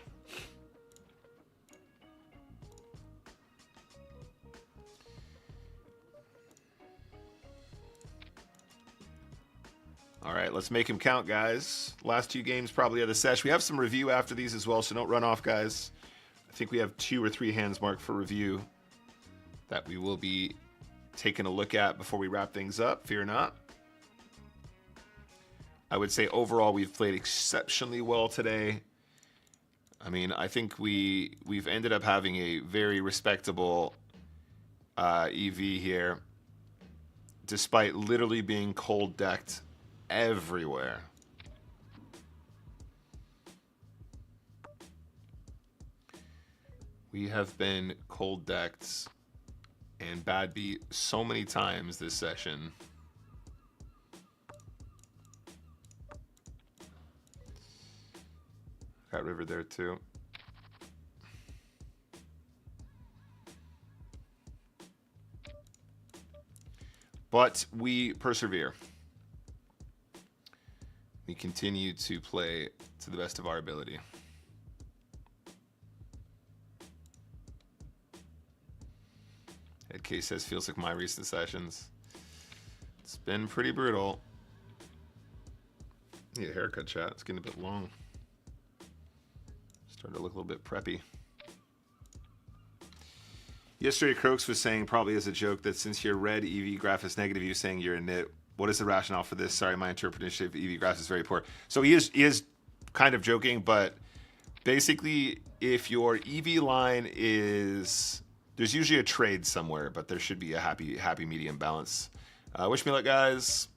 S1: All right, let's make him count, guys. Last two games probably of the sesh. We have some review after these as well, so don't run off, guys. I think we have 2 or 3 hands marked for review that we will be taking a look at before we wrap things up. Fear not. I would say overall we've played exceptionally well today. I mean, I think we've ended up having a very respectable EV here, despite literally being cold decked everywhere. We have been cold decked and bad beat so many times this session. Got river there too. But we persevere. We continue to play to the best of our ability. Ed K says, feels like my recent sessions. It's been pretty brutal. Need a haircut, chat. It's getting a bit long. Starting to look a little bit preppy. Yesterday, Croaks was saying, probably as a joke, that since your red EV graph is negative, you're saying you're a nit. What is the rationale for this? Sorry, my interpretation of EV graphs is very poor. So he is kind of joking, but basically, if your EV line is, there's usually a trade somewhere, but there should be a happy medium balance. Wish me luck, guys.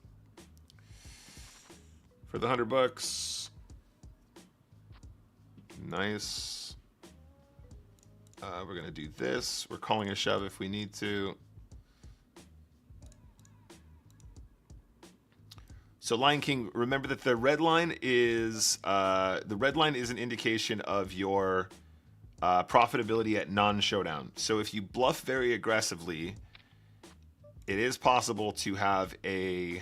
S1: For the $100. Nice. We're gonna do this. We're calling a shove if we need to. So Lion King, remember that the red line is an indication of your profitability at non-showdown. So if you bluff very aggressively, it is possible to have a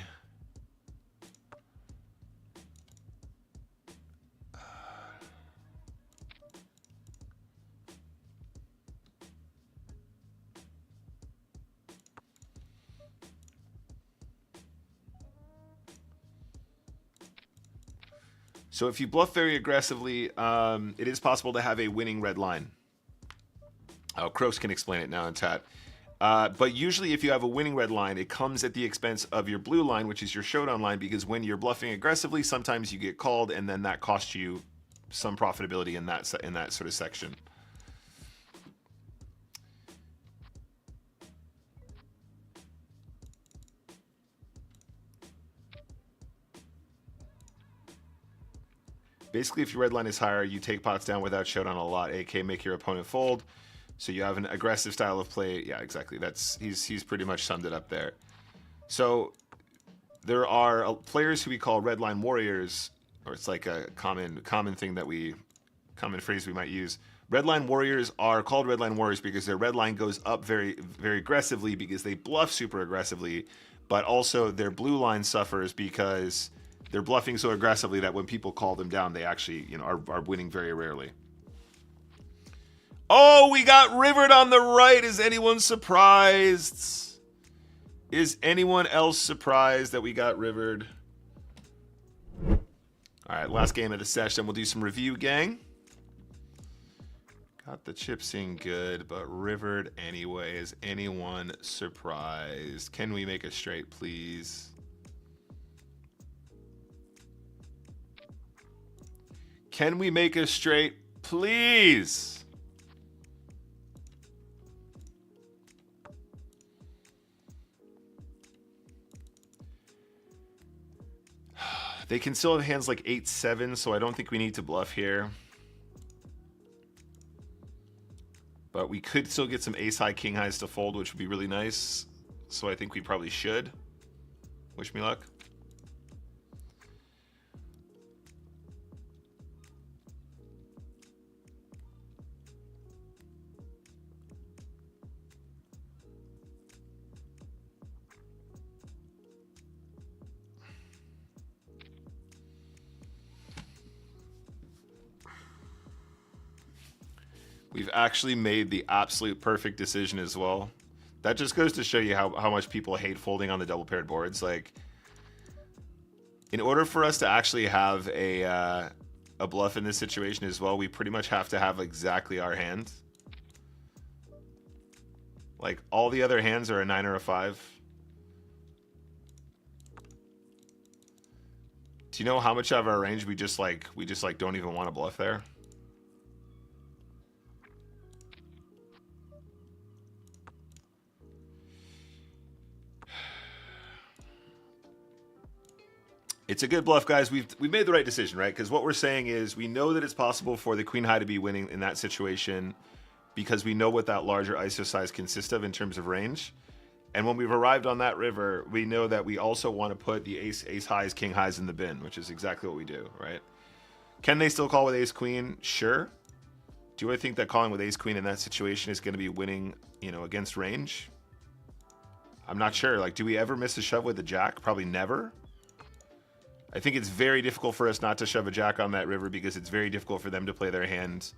S1: So if you bluff very aggressively, it is possible to have a winning red line. Oh, Croaks can explain it now in chat. But usually if you have a winning red line, it comes at the expense of your blue line, which is your showdown line, because when you're bluffing aggressively, sometimes you get called, and then that costs you some profitability in that sort of section. Basically, if your red line is higher, you take pots down without showdown a lot, aka make your opponent fold. So you have an aggressive style of play. Yeah, exactly. He's pretty much summed it up there. So there are players who we call red line warriors, or it's like a common phrase we might use. Red line warriors are called red line warriors because their red line goes up very, very aggressively because they bluff super aggressively, but also their blue line suffers because they're bluffing so aggressively that when people call them down, they actually, are winning very rarely. Oh, we got rivered on the right. Is anyone surprised? Is anyone else surprised that we got rivered? All right, last game of the session. We'll do some review, gang. Got the chips in good, but rivered anyway. Is anyone surprised? Can we make a straight, please? Can we make a straight, please? They can still have hands like 8-7, so I don't think we need to bluff here. But we could still get some ace high, king highs to fold, which would be really nice. So I think we probably should. Wish me luck. We've actually made the absolute perfect decision as well. That just goes to show you how much people hate folding on the double paired boards. Like, in order for us to actually have a bluff in this situation as well, we pretty much have to have exactly our hand. Like, all the other hands are a 9 or a 5. Do you know how much of our range we just don't even want to bluff there? It's a good bluff, guys. We've made the right decision, right? Because what we're saying is we know that it's possible for the queen high to be winning in that situation because we know what that larger ISO size consists of in terms of range. And when we've arrived on that river, we know that we also want to put the ace highs, king highs in the bin, which is exactly what we do, right? Can they still call with ace queen? Sure. Do I think that calling with ace queen in that situation is going to be winning, against range? I'm not sure. Like, do we ever miss a shove with a jack? Probably never. I think it's very difficult for us not to shove a jack on that river because it's very difficult for them to play their hand.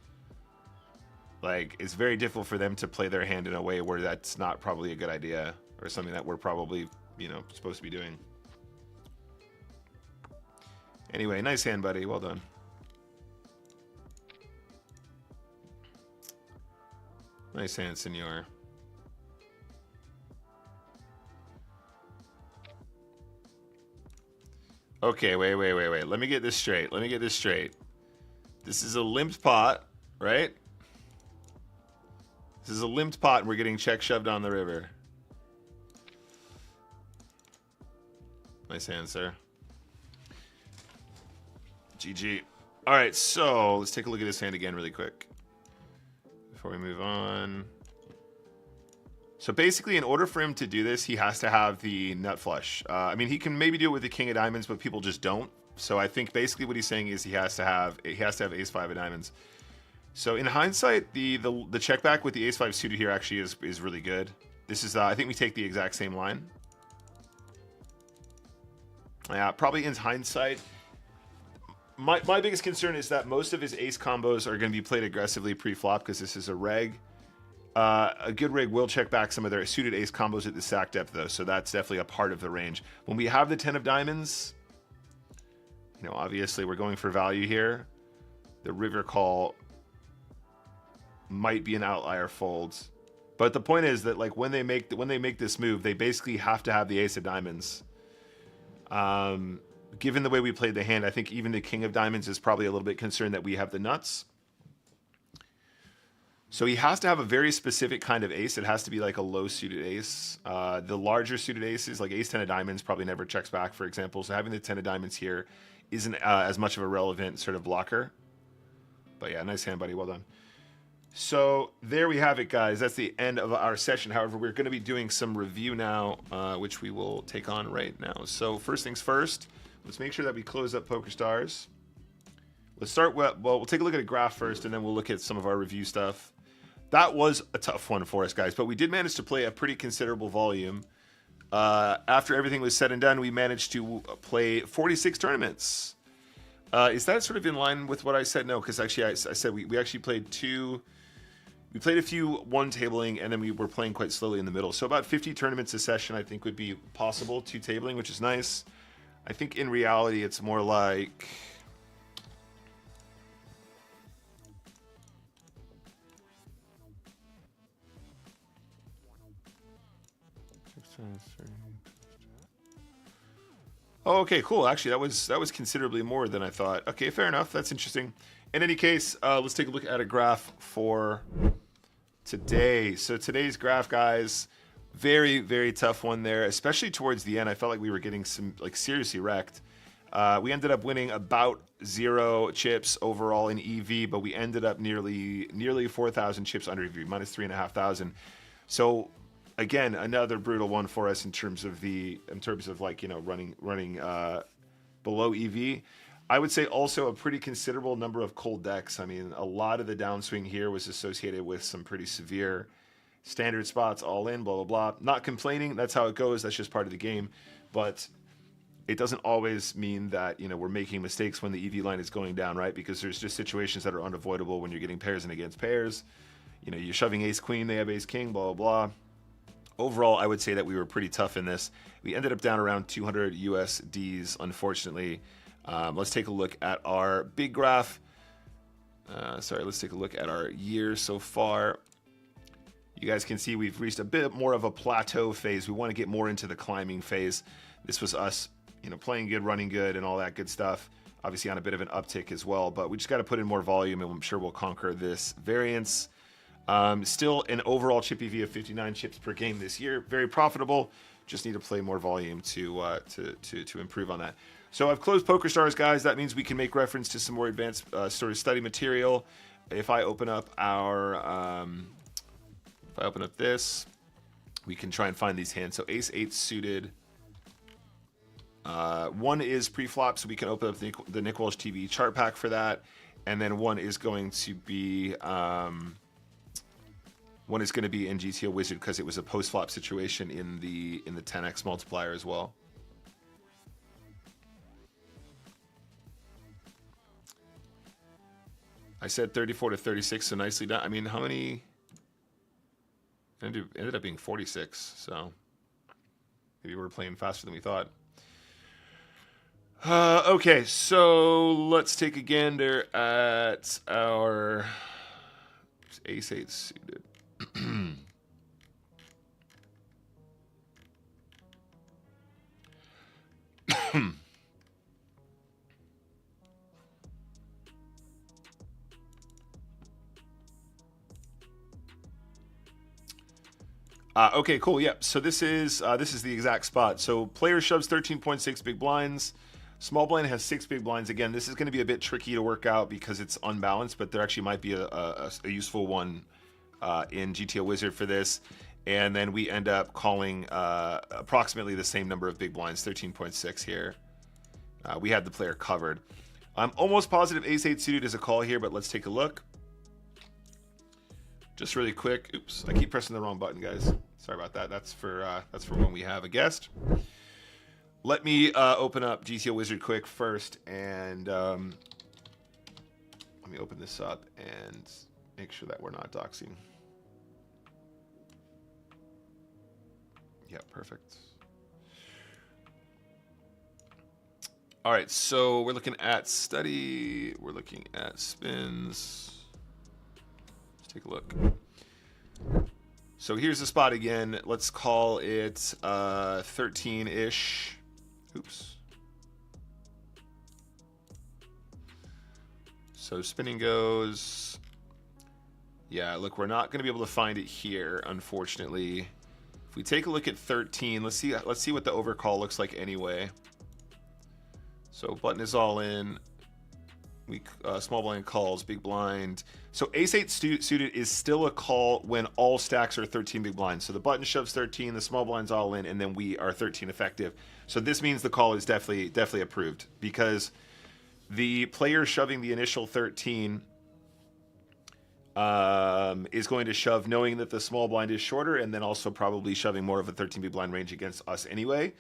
S1: Like, it's very difficult for them to play their hand in a way where that's not probably a good idea or something that we're probably, supposed to be doing. Anyway, nice hand, buddy. Well done. Nice hand, senor. Okay, wait. Let me get this straight. This is a limped pot, right? This is a limped pot, and we're getting check shoved on the river. Nice hand, sir. GG. All right, so let's take a look at this hand again really quick before we move on. So basically, in order for him to do this, he has to have the nut flush. I mean, he can maybe do it with the king of diamonds, but people just don't. So I think basically what he's saying is he has to have ace five of diamonds. So in hindsight, the check back with the ace five suited here actually is really good. This is I think we take the exact same line. Yeah, probably in hindsight. My biggest concern is that most of his ace combos are going to be played aggressively pre-flop because this is a reg. A good rig will check back some of their suited ace combos at the stack depth, though, so that's definitely a part of the range. When we have the 10 of diamonds, You know, obviously we're going for value here. The river call might be an outlier fold. But the point is that like when they make this move, they basically have to have the ace of diamonds. Given the way we played the hand, I think even the king of diamonds is probably a little bit concerned that we have the nuts. So he has to have a very specific kind of ace. It has to be like a low suited ace. The larger suited aces, like ace 10 of diamonds, probably never checks back, for example. So having the 10 of diamonds here isn't as much of a relevant sort of blocker. But yeah, nice hand, buddy. Well done. So there we have it, guys. That's the end of our session. However, we're going to be doing some review now, which we will take on right now. So first things first, let's make sure that we close up PokerStars. Let's start with, well, we'll take a look at a graph first, and then we'll look at some of our review stuff. That was a tough one for us, guys, but we did manage to play a pretty considerable volume. After everything was said and done, we managed to play 46 tournaments. Is that sort of in line with what I said? No, because actually I said we actually played two. We played a few one tabling, and then we were playing quite slowly in the middle. So about 50 tournaments a session, I think, would be possible. Two tabling, which is nice. I think in reality, it's more like... Oh, okay, cool. Actually, that was considerably more than I thought. Okay, fair enough. That's interesting. In any case, let's take a look at a graph for today. So today's graph, guys, very, very tough one there, especially towards the end. I felt like we were getting some, like, seriously wrecked. We ended up winning about 0 chips overall in EV, but we ended up nearly 4,000 chips under EV, minus 3,500. So again, another brutal one for us in terms of like, you know, running below EV. I would say also a pretty considerable number of cold decks. I mean, a lot of the downswing here was associated with some pretty severe standard spots, all in, blah, blah, blah. Not complaining. That's how it goes. That's just part of the game. But it doesn't always mean that, you know, we're making mistakes when the EV line is going down, right? Because there's just situations that are unavoidable when you're getting pairs and against pairs. You know, you're shoving ace queen, they have ace king, blah, blah, blah. Overall, I would say that we were pretty tough in this. We ended up down around 200 USDs, unfortunately. Let's take a look at our big graph. Let's take a look at our year so far. You guys can see we've reached a bit more of a plateau phase. We want to get more into the climbing phase. This was us, you know, playing good, running good, and all that good stuff. Obviously on a bit of an uptick as well, but we just got to put in more volume, and I'm sure we'll conquer this variance. Still an overall chip EV of 59 chips per game this year. Very profitable. Just need to play more volume to improve on that. So I've closed PokerStars, guys. That means we can make reference to some more advanced sort of study material. If I open up this, we can try and find these hands. So ace 8 suited. One is pre-flop, so we can open up the Nick Walsh TV chart pack for that. And then one is going to be in GTO Wizard because it was a post-flop situation in the 10x multiplier as well. I said 34 to 36, so nicely done. I mean, how many? Ended up being 46, so maybe we're playing faster than we thought. Okay, so let's take a gander at our ace 8 suited. Okay, cool. Yep. So this is the exact spot. So player shoves 13.6 big blinds. Small blind has 6 big blinds. Again, this is going to be a bit tricky to work out because it's unbalanced, but there actually might be a useful one in GTO Wizard for this. And then we end up calling approximately the same number of big blinds, 13.6 here. We had the player covered. I'm almost positive ace 8 suited is a call here, but let's take a look. Just really quick. Oops, I keep pressing the wrong button, guys. Sorry about that. That's for when we have a guest. Let me open up GTO Wizard quick first, and let me open this up and make sure that we're not doxing. Yeah, perfect. All right, so we're looking at study. We're looking at spins. Let's take a look. So here's the spot again. Let's call it 13-ish. Oops. So spinning goes. Yeah, look, we're not going to be able to find it here, unfortunately. If we take a look at 13, let's see what the overcall looks like anyway. So button is all in. We small blind calls, big blind. So ace-8 suited is still a call when all stacks are 13 big blinds. So the button shoves 13, the small blind's all in, and then we are 13 effective. So this means the call is definitely approved, because the player shoving the initial 13 is going to shove knowing that the small blind is shorter, and then also probably shoving more of a 13 big blind range against us anyway.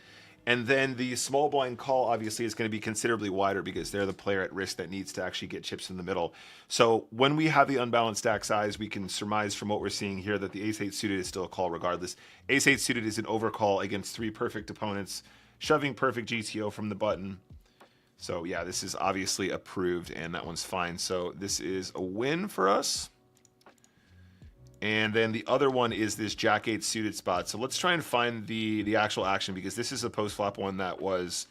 S1: And then the small blind call obviously is going to be considerably wider because they're the player at risk that needs to actually get chips in the middle. So when we have the unbalanced stack size, we can surmise from what we're seeing here that the ace-8 suited is still a call regardless. Ace-8 suited is an overcall against 3 perfect opponents, shoving perfect GTO from the button. So yeah, this is obviously approved, and that one's fine. So this is a win for us. And then the other one is this Jack-8 suited spot. So let's try and find the actual action, because this is a post-flop one that was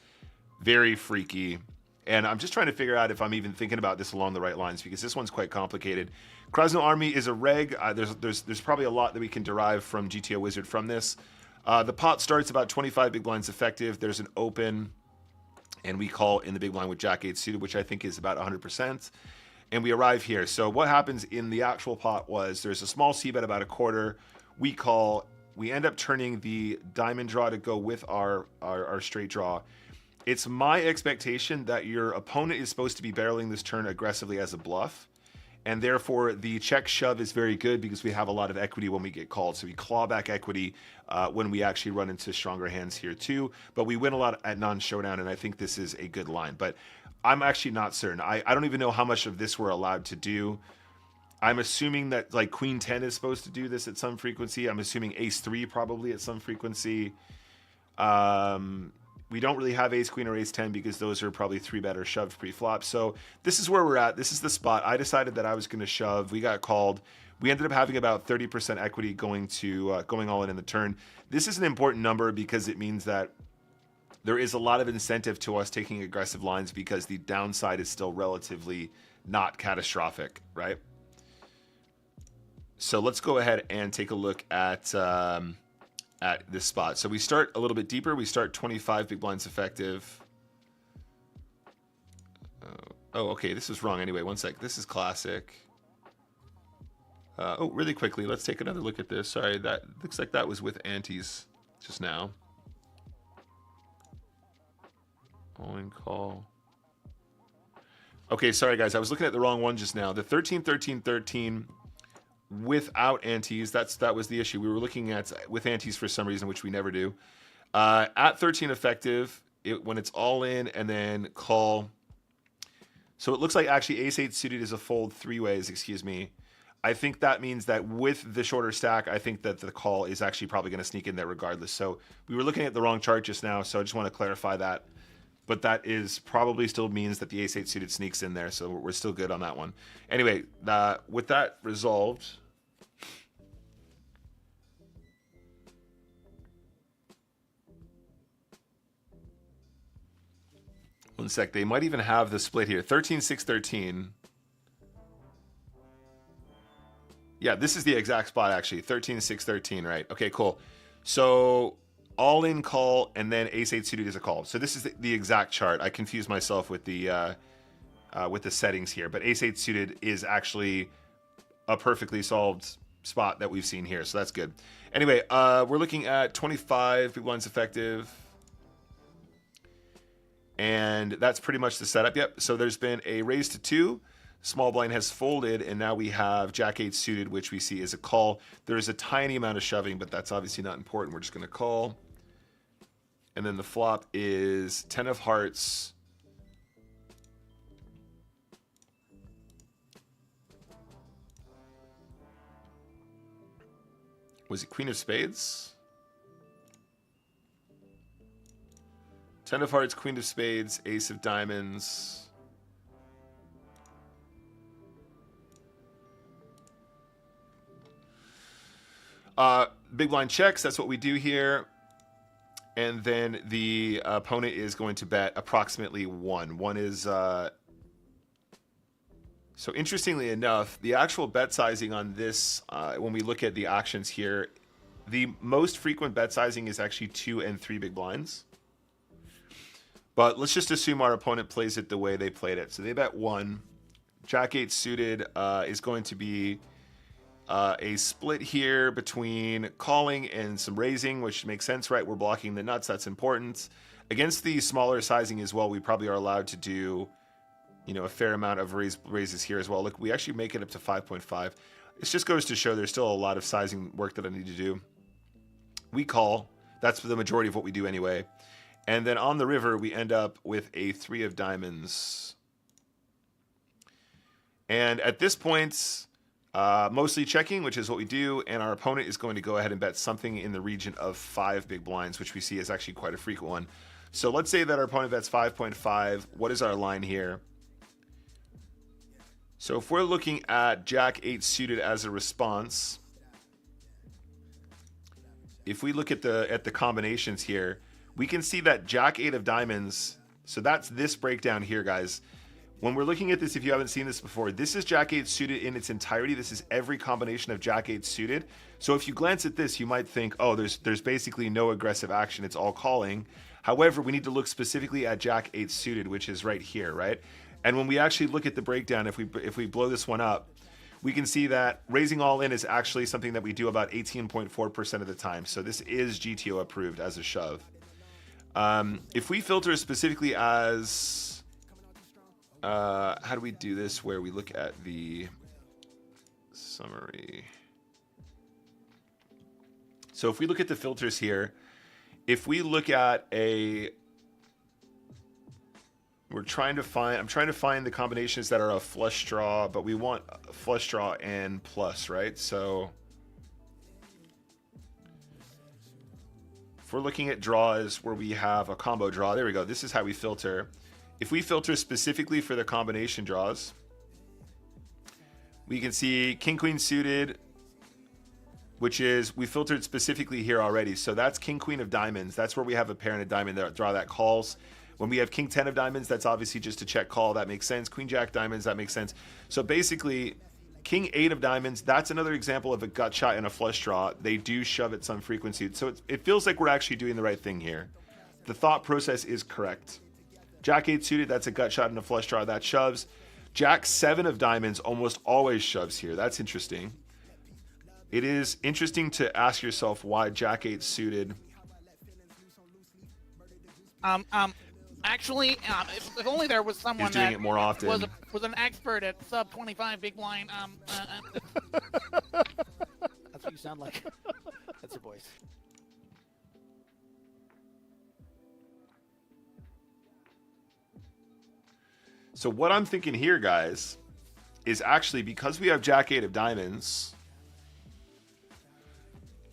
S1: very freaky. And I'm just trying to figure out if I'm even thinking about this along the right lines, because this one's quite complicated. Krasno Army is a reg. There's probably a lot that we can derive from GTO Wizard from this. The pot starts about 25 big blinds effective. There's an open, and we call in the big blind with Jack-8 suited, which I think is about 100%. And we arrive here. So what happens in the actual pot was there's a small c-bet about a quarter. We call. We end up turning the diamond draw to go with our straight draw. It's my expectation that your opponent is supposed to be barreling this turn aggressively as a bluff. And therefore, the check shove is very good because we have a lot of equity when we get called. So we claw back equity when we actually run into stronger hands here too. But we win a lot at non-showdown, and I think this is a good line. But I'm actually not certain. I don't even know how much of this we're allowed to do. I'm assuming that like Queen 10 is supposed to do this at some frequency. I'm assuming Ace 3 probably at some frequency. We don't really have Ace Queen or Ace 10 because those are probably 3-bet or shoved pre-flop. So this is where we're at. This is the spot. I decided that I was going to shove. We got called. We ended up having about 30% equity going all in the turn. This is an important number because it means that there is a lot of incentive to us taking aggressive lines because the downside is still relatively not catastrophic, right? So let's go ahead and take a look at this spot. So we start a little bit deeper. We start 25 big blinds effective. Oh, okay. This is wrong anyway. One sec. This is classic. Oh, really quickly, let's take another look at this. Sorry, that looks like that was with antes just now. All in call. Okay, sorry guys, I was looking at the wrong one just now. The 13, 13, 13 without antes, that was the issue. We were looking at with antes for some reason, which we never do. At 13 effective, when it's all in and then call. So it looks like actually ace-8 suited is a fold 3 ways, excuse me. I think that means that with the shorter stack, I think that the call is actually probably going to sneak in there regardless. So we were looking at the wrong chart just now, so I just want to clarify that. But that is probably still means that the ace-8 suited sneaks in there, so we're still good on that one. Anyway, with that resolved, one sec, they might even have the split here. 13, 6, 13. Yeah, this is the exact spot actually. 13, 6, 13, right? Okay, cool. So all in call, and then ace-8 suited is a call. So this is the exact chart. I confused myself with the settings here, but ace-8 suited is actually a perfectly solved spot that we've seen here, so that's good. Anyway, we're looking at 25 big blinds effective, and that's pretty much the setup. Yep. So there's been a raise to 2. Small blind has folded, and now we have Jack-8 suited, which we see as a call. There is a tiny amount of shoving, but that's obviously not important. We're just going to call. And then the flop is 10 of hearts. Was it Queen of Spades? 10 of hearts, queen of spades, ace of diamonds. Big blind checks, that's what we do here. And then the opponent is going to bet approximately 1. 1 is... So interestingly enough, the actual bet sizing on this, when we look at the actions here, the most frequent bet sizing is actually 2 and 3 big blinds. But let's just assume our opponent plays it the way they played it. So they bet 1. Jack 8 suited is going to be a split here between calling and some raising, which makes sense, right? We're blocking the nuts. That's important. Against the smaller sizing as well, we probably are allowed to do, you know, a fair amount of raises here as well. Look, we actually make it up to 5.5. This just goes to show there's still a lot of sizing work that I need to do. We call. That's the majority of what we do anyway. And then on the river, we end up with a 3 of diamonds. And at this point, mostly checking, which is what we do, and our opponent is going to go ahead and bet something in the region of 5 big blinds, which we see is actually quite a frequent one. So let's say that our opponent bets 5.5. What is our line here? So if we're looking at Jack 8 suited as a response, if we look at the combinations here, we can see that Jack 8 of diamonds, so that's this breakdown here, guys. When we're looking at this, if you haven't seen this before, this is Jack 8 suited in its entirety. This is every combination of Jack 8 suited. So if you glance at this, you might think, oh, there's basically no aggressive action. It's all calling. However, we need to look specifically at Jack 8 suited, which is right here, right? And when we actually look at the breakdown, if we blow this one up, we can see that raising all in is actually something that we do about 18.4% of the time. So this is GTO approved as a shove. If we filter specifically as... how do we do this where we look at the summary? So if we look at the filters here, if we look at I'm trying to find the combinations that are a flush draw, but we want a flush draw and plus, right? So if we're looking at draws where we have a combo draw, there we go. This is how we filter. If we filter specifically for the combination draws, we can see King Queen suited, which is, we filtered specifically here already. So that's King Queen of diamonds. That's where we have a pair and a diamond draw that calls. When we have King 10 of diamonds, that's obviously just a check call. That makes sense. Queen Jack diamonds, that makes sense. So basically, King 8 of diamonds, that's another example of a gut shot and a flush draw. They do shove at some frequency. So it feels like we're actually doing the right thing here. The thought process is correct. Jack 8 suited, that's a gut shot and a flush draw. That shoves. Jack 7 of diamonds almost always shoves here. That's interesting. It is interesting to ask yourself why Jack 8 suited.
S2: Actually, if only there was someone
S1: doing
S2: that
S1: it more often.
S2: was an expert at sub 25 big blind.
S3: That's what you sound like. That's your voice.
S1: So what I'm thinking here, guys, is actually because we have Jack 8 of diamonds,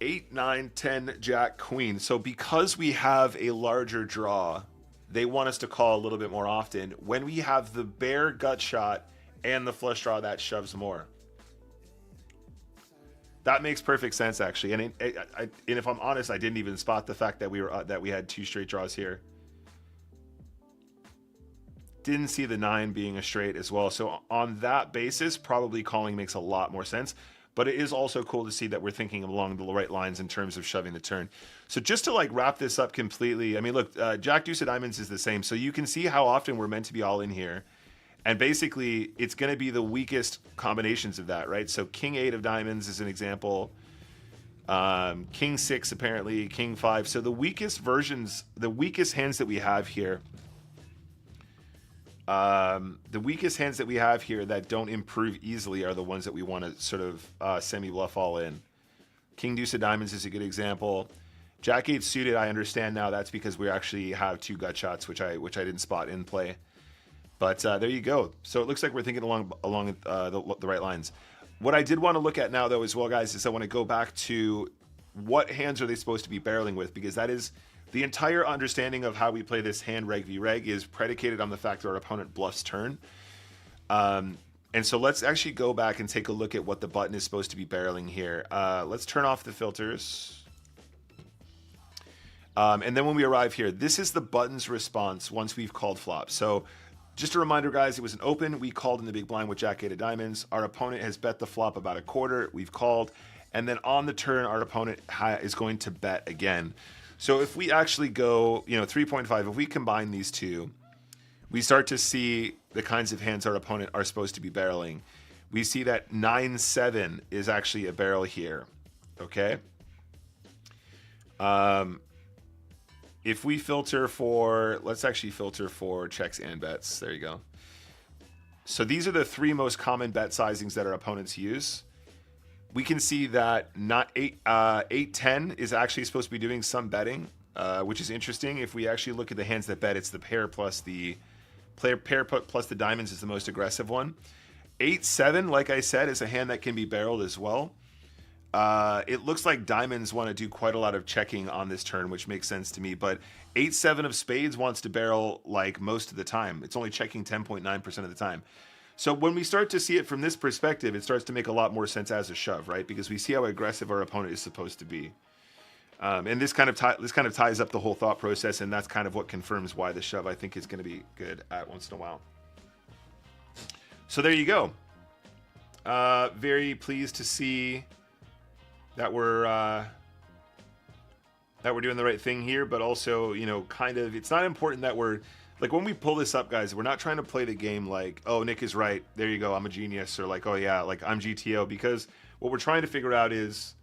S1: 8, 9, 10, Jack, Queen. So because we have a larger draw, they want us to call a little bit more often. When we have the bare gut shot and the flush draw, that shoves more. That makes perfect sense, actually. And if I'm honest, I didn't even spot the fact that we had 2 straight draws here. Didn't see the 9 being a straight as well. So on that basis, probably calling makes a lot more sense. But it is also cool to see that we're thinking along the right lines in terms of shoving the turn. So just to like wrap this up completely, I mean, look, Jack Deuce of diamonds is the same. So you can see how often we're meant to be all in here. And basically, it's going to be the weakest combinations of that, right? So King 8 of diamonds is an example. King 6, apparently, King 5. So the weakest versions, the weakest hands that we have here, that don't improve easily are the ones that we want to sort of semi-bluff all in. King Deuce of diamonds is a good example. Jack 8 suited, I understand now that's because we actually have 2 gut shots, which I didn't spot in play. But there you go. So it looks like we're thinking along the right lines. What I did want to look at now, though, as well, guys, is I want to go back to what hands are they supposed to be barreling with, because that is The entire understanding of how we play this hand reg v reg is predicated on the fact that our opponent bluffs turn. And so let's actually go back and take a look at what the button is supposed to be barreling here. Let's turn off the filters. And then when we arrive here, this is the button's response once we've called flop. So just a reminder, guys, it was an open. We called in the big blind with Jack-8 of diamonds. Our opponent has bet the flop about a quarter. We've called. And then on the turn, our opponent is going to bet again. So if we actually go, 3.5, if we combine these two, we start to see the kinds of hands our opponent are supposed to be barreling. We see that 9-7 is actually a barrel here, okay? If we filter for, let's actually filter for checks and bets. There you go. So these are the 3 most common bet sizings that our opponents use. We can see that 8-10 is actually supposed to be doing some betting, which is interesting. If we actually look at the hands that bet, it's the pair plus the pair plus the diamonds is the most aggressive one. 8-7, like I said, is a hand that can be barreled as well. It looks like diamonds want to do quite a lot of checking on this turn, which makes sense to me. But 8-7 of spades wants to barrel like most of the time. It's only checking 10.9% of the time. So when we start to see it from this perspective, it starts to make a lot more sense as a shove, right? Because we see how aggressive our opponent is supposed to be. And this kind of ties up the whole thought process, and that's kind of what confirms why the shove, I think, is going to be good at once in a while. So there you go. Very pleased to see that we're doing the right thing here, but also, kind of, it's not important that we're, like, when we pull this up, guys, we're not trying to play the game like, oh, Nick is right, there you go, I'm a genius, or like, oh yeah, like, I'm GTO, because what we're trying to figure out is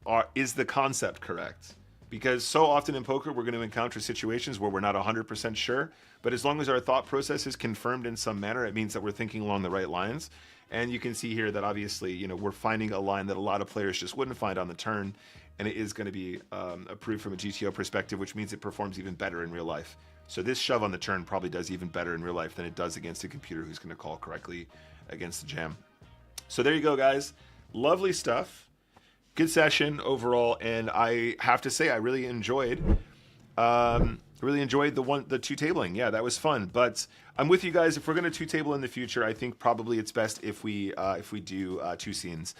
S1: the concept correct? Because so often in poker, we're going to encounter situations where we're not 100% sure, but as long as our thought process is confirmed in some manner, it means that we're thinking along the right lines. And you can see here that obviously, we're finding a line that a lot of players just wouldn't find on the turn, and it is going to be approved from a GTO perspective, which means it performs even better in real life. So this shove on the turn probably does even better in real life than it does against a computer who's going to call correctly against the jam. So there you go, guys. Lovely stuff. Good session overall, and I have to say I really enjoyed the 2 tabling. Yeah, that was fun. But I'm with you guys. If we're going to 2 table in the future, I think probably it's best if we do 2 scenes.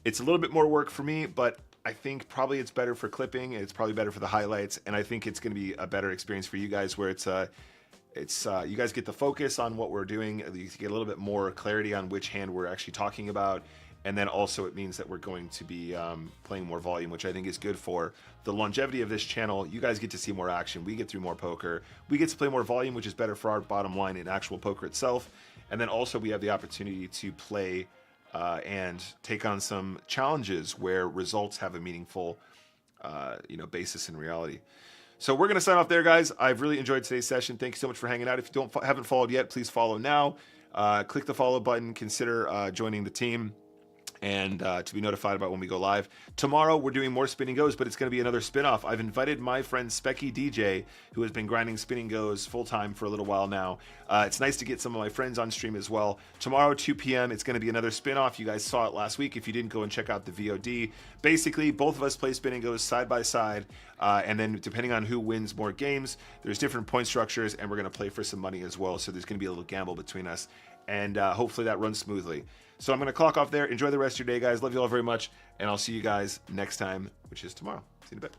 S1: It's a little bit more work for me, but I think probably it's better for clipping. It's probably better for the highlights, and I think it's going to be a better experience for you guys, where you guys get the focus on what we're doing. You get a little bit more clarity on which hand we're actually talking about. And then also it means that we're going to be playing more volume, which I think is good for the longevity of this channel. You guys get to see more action. We get through more poker. We get to play more volume, which is better for our bottom line in actual poker itself. And then also we have the opportunity to play and take on some challenges where results have a meaningful basis in reality. So we're going to sign off there, guys. I've really enjoyed today's session. Thank you so much for hanging out. If you haven't followed yet, please follow now. Click the follow button. Consider joining the team, and to be notified about when we go live. Tomorrow, we're doing more Spin and Goes, but it's going to be another spin-off. I've invited my friend Specky DJ, who has been grinding Spin and Goes full-time for a little while now. It's nice to get some of my friends on stream as well. Tomorrow, 2 p.m., it's going to be another spin-off. You guys saw it last week. If you didn't, go and check out the VOD. Basically, both of us play Spin and Goes side by side, and then depending on who wins more games, there's different point structures, and we're going to play for some money as well. So there's going to be a little gamble between us, and hopefully that runs smoothly. So I'm going to clock off there. Enjoy the rest of your day, guys. Love you all very much. And I'll see you guys next time, which is tomorrow. See you in a bit.